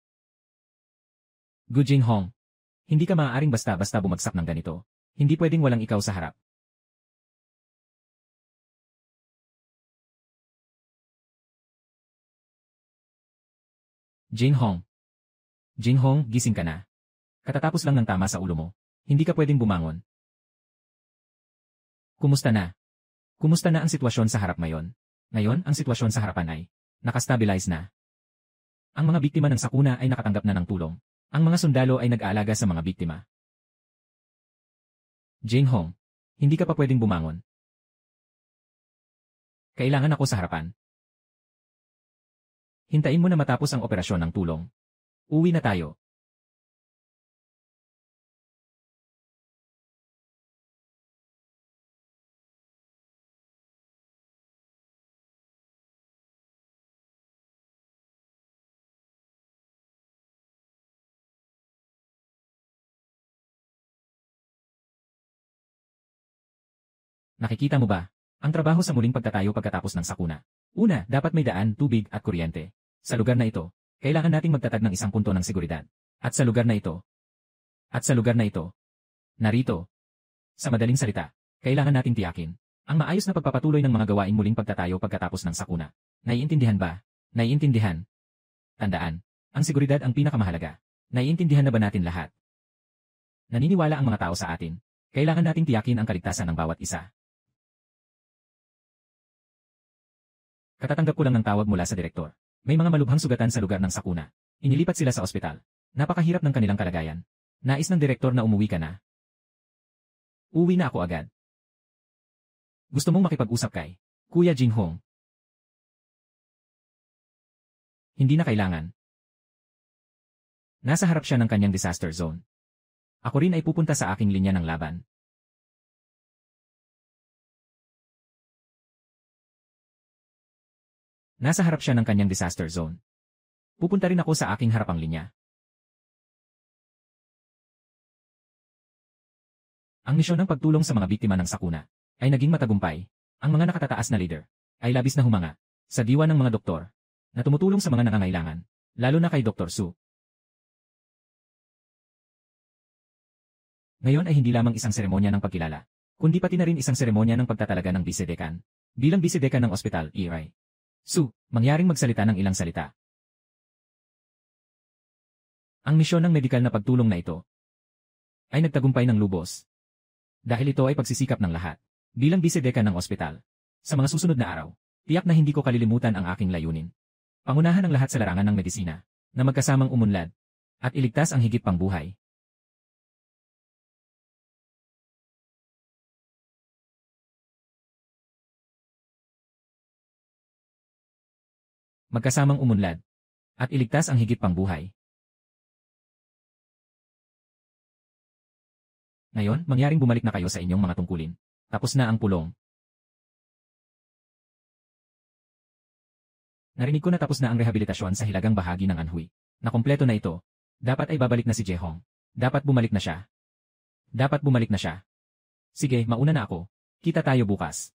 Gu Jinghong. Hindi ka maaaring basta-basta bumagsak ng ganito. Hindi pwedeng walang ikaw sa harap. Jinghong. Jinghong, gising ka na. Katatapos lang ng tama sa ulo mo. Hindi ka pwedeng bumangon. Kumusta na? Kumusta na ang sitwasyon sa harap ngayon? Ngayon, ang sitwasyon sa harapan ay nakastabilize na. Ang mga biktima ng sakuna ay nakatanggap na ng tulong. Ang mga sundalo ay nag-aalaga sa mga biktima. Jinghong, hindi ka pa pwedeng bumangon. Kailangan ako sa harapan. Hintayin mo na matapos ang operasyon ng tulong. Uwi na tayo. Nakikita mo ba? Ang trabaho sa muling pagtatayo pagkatapos ng sakuna. Una, dapat may daan, tubig at kuryente. Sa lugar na ito, kailangan nating magtatag ng isang punto ng seguridad. At sa lugar na ito, narito, sa madaling salita, kailangan nating tiyakin ang maayos na pagpapatuloy ng mga gawain muling pagtatayo pagkatapos ng sakuna. Naiintindihan ba? Naiintindihan? Tandaan, ang seguridad ang pinakamahalaga. Naiintindihan na ba natin lahat? Naniniwala ang mga tao sa atin. Kailangan nating tiyakin ang kaligtasan ng bawat isa. Katatanggap ko lang ng tawag mula sa direktor. May mga malubhang sugatan sa lugar ng sakuna. Inilipat sila sa ospital. Napakahirap ng kanilang kalagayan. Nais ng direktor na umuwi ka na. Uwi na ako agad. Gusto mong makipag-usap kay Kuya Jinghong? Hindi na kailangan. Nasa harap siya ng kanyang disaster zone. Ako rin ay pupunta sa aking linya ng laban. Nasa harap siya ng kanyang disaster zone. Pupunta rin ako sa aking harapang linya. Ang misyon ng pagtulong sa mga biktima ng sakuna ay naging matagumpay. Ang mga nakatataas na leader ay labis na humanga sa diwa ng mga doktor na tumutulong sa mga nangangailangan, lalo na kay Dr. Su. Ngayon ay hindi lamang isang seremonya ng pagkilala, kundi pati na rin isang seremonya ng pagtatalaga ng bisedekan. Bilang bisedekan ng ospital, ERI. Su, mangyaring magsalita ng ilang salita. Ang misyon ng medikal na pagtulong na ito ay nagtagumpay ng lubos. Dahil ito ay pagsisikap ng lahat. Bilang bisedekan ng ospital. Sa mga susunod na araw, tiyak na hindi ko kalilimutan ang aking layunin. Pangunahan ang lahat sa larangan ng medisina, na magkasamang umunlad, at iligtas ang higit pang buhay. Magkasamang umunlad, at iligtas ang higit pang buhay. Ngayon, mangyaring bumalik na kayo sa inyong mga tungkulin. Tapos na ang pulong. Narinig ko na tapos na ang rehabilitasyon sa hilagang bahagi ng Anhui. Na kompleto na ito. Dapat ay babalik na si Jehong. Dapat bumalik na siya. Dapat bumalik na siya. Sige, mauna na ako. Kita tayo bukas.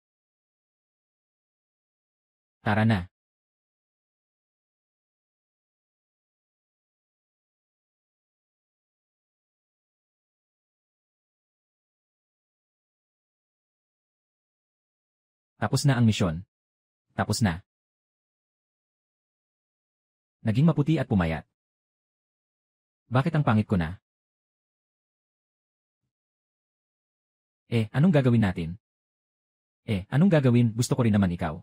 Tara na. Tapos na ang misyon. Tapos na. Naging maputi at pumayat. Bakit ang pangit ko na? Anong gagawin natin? Anong gagawin? Gusto ko rin naman ikaw.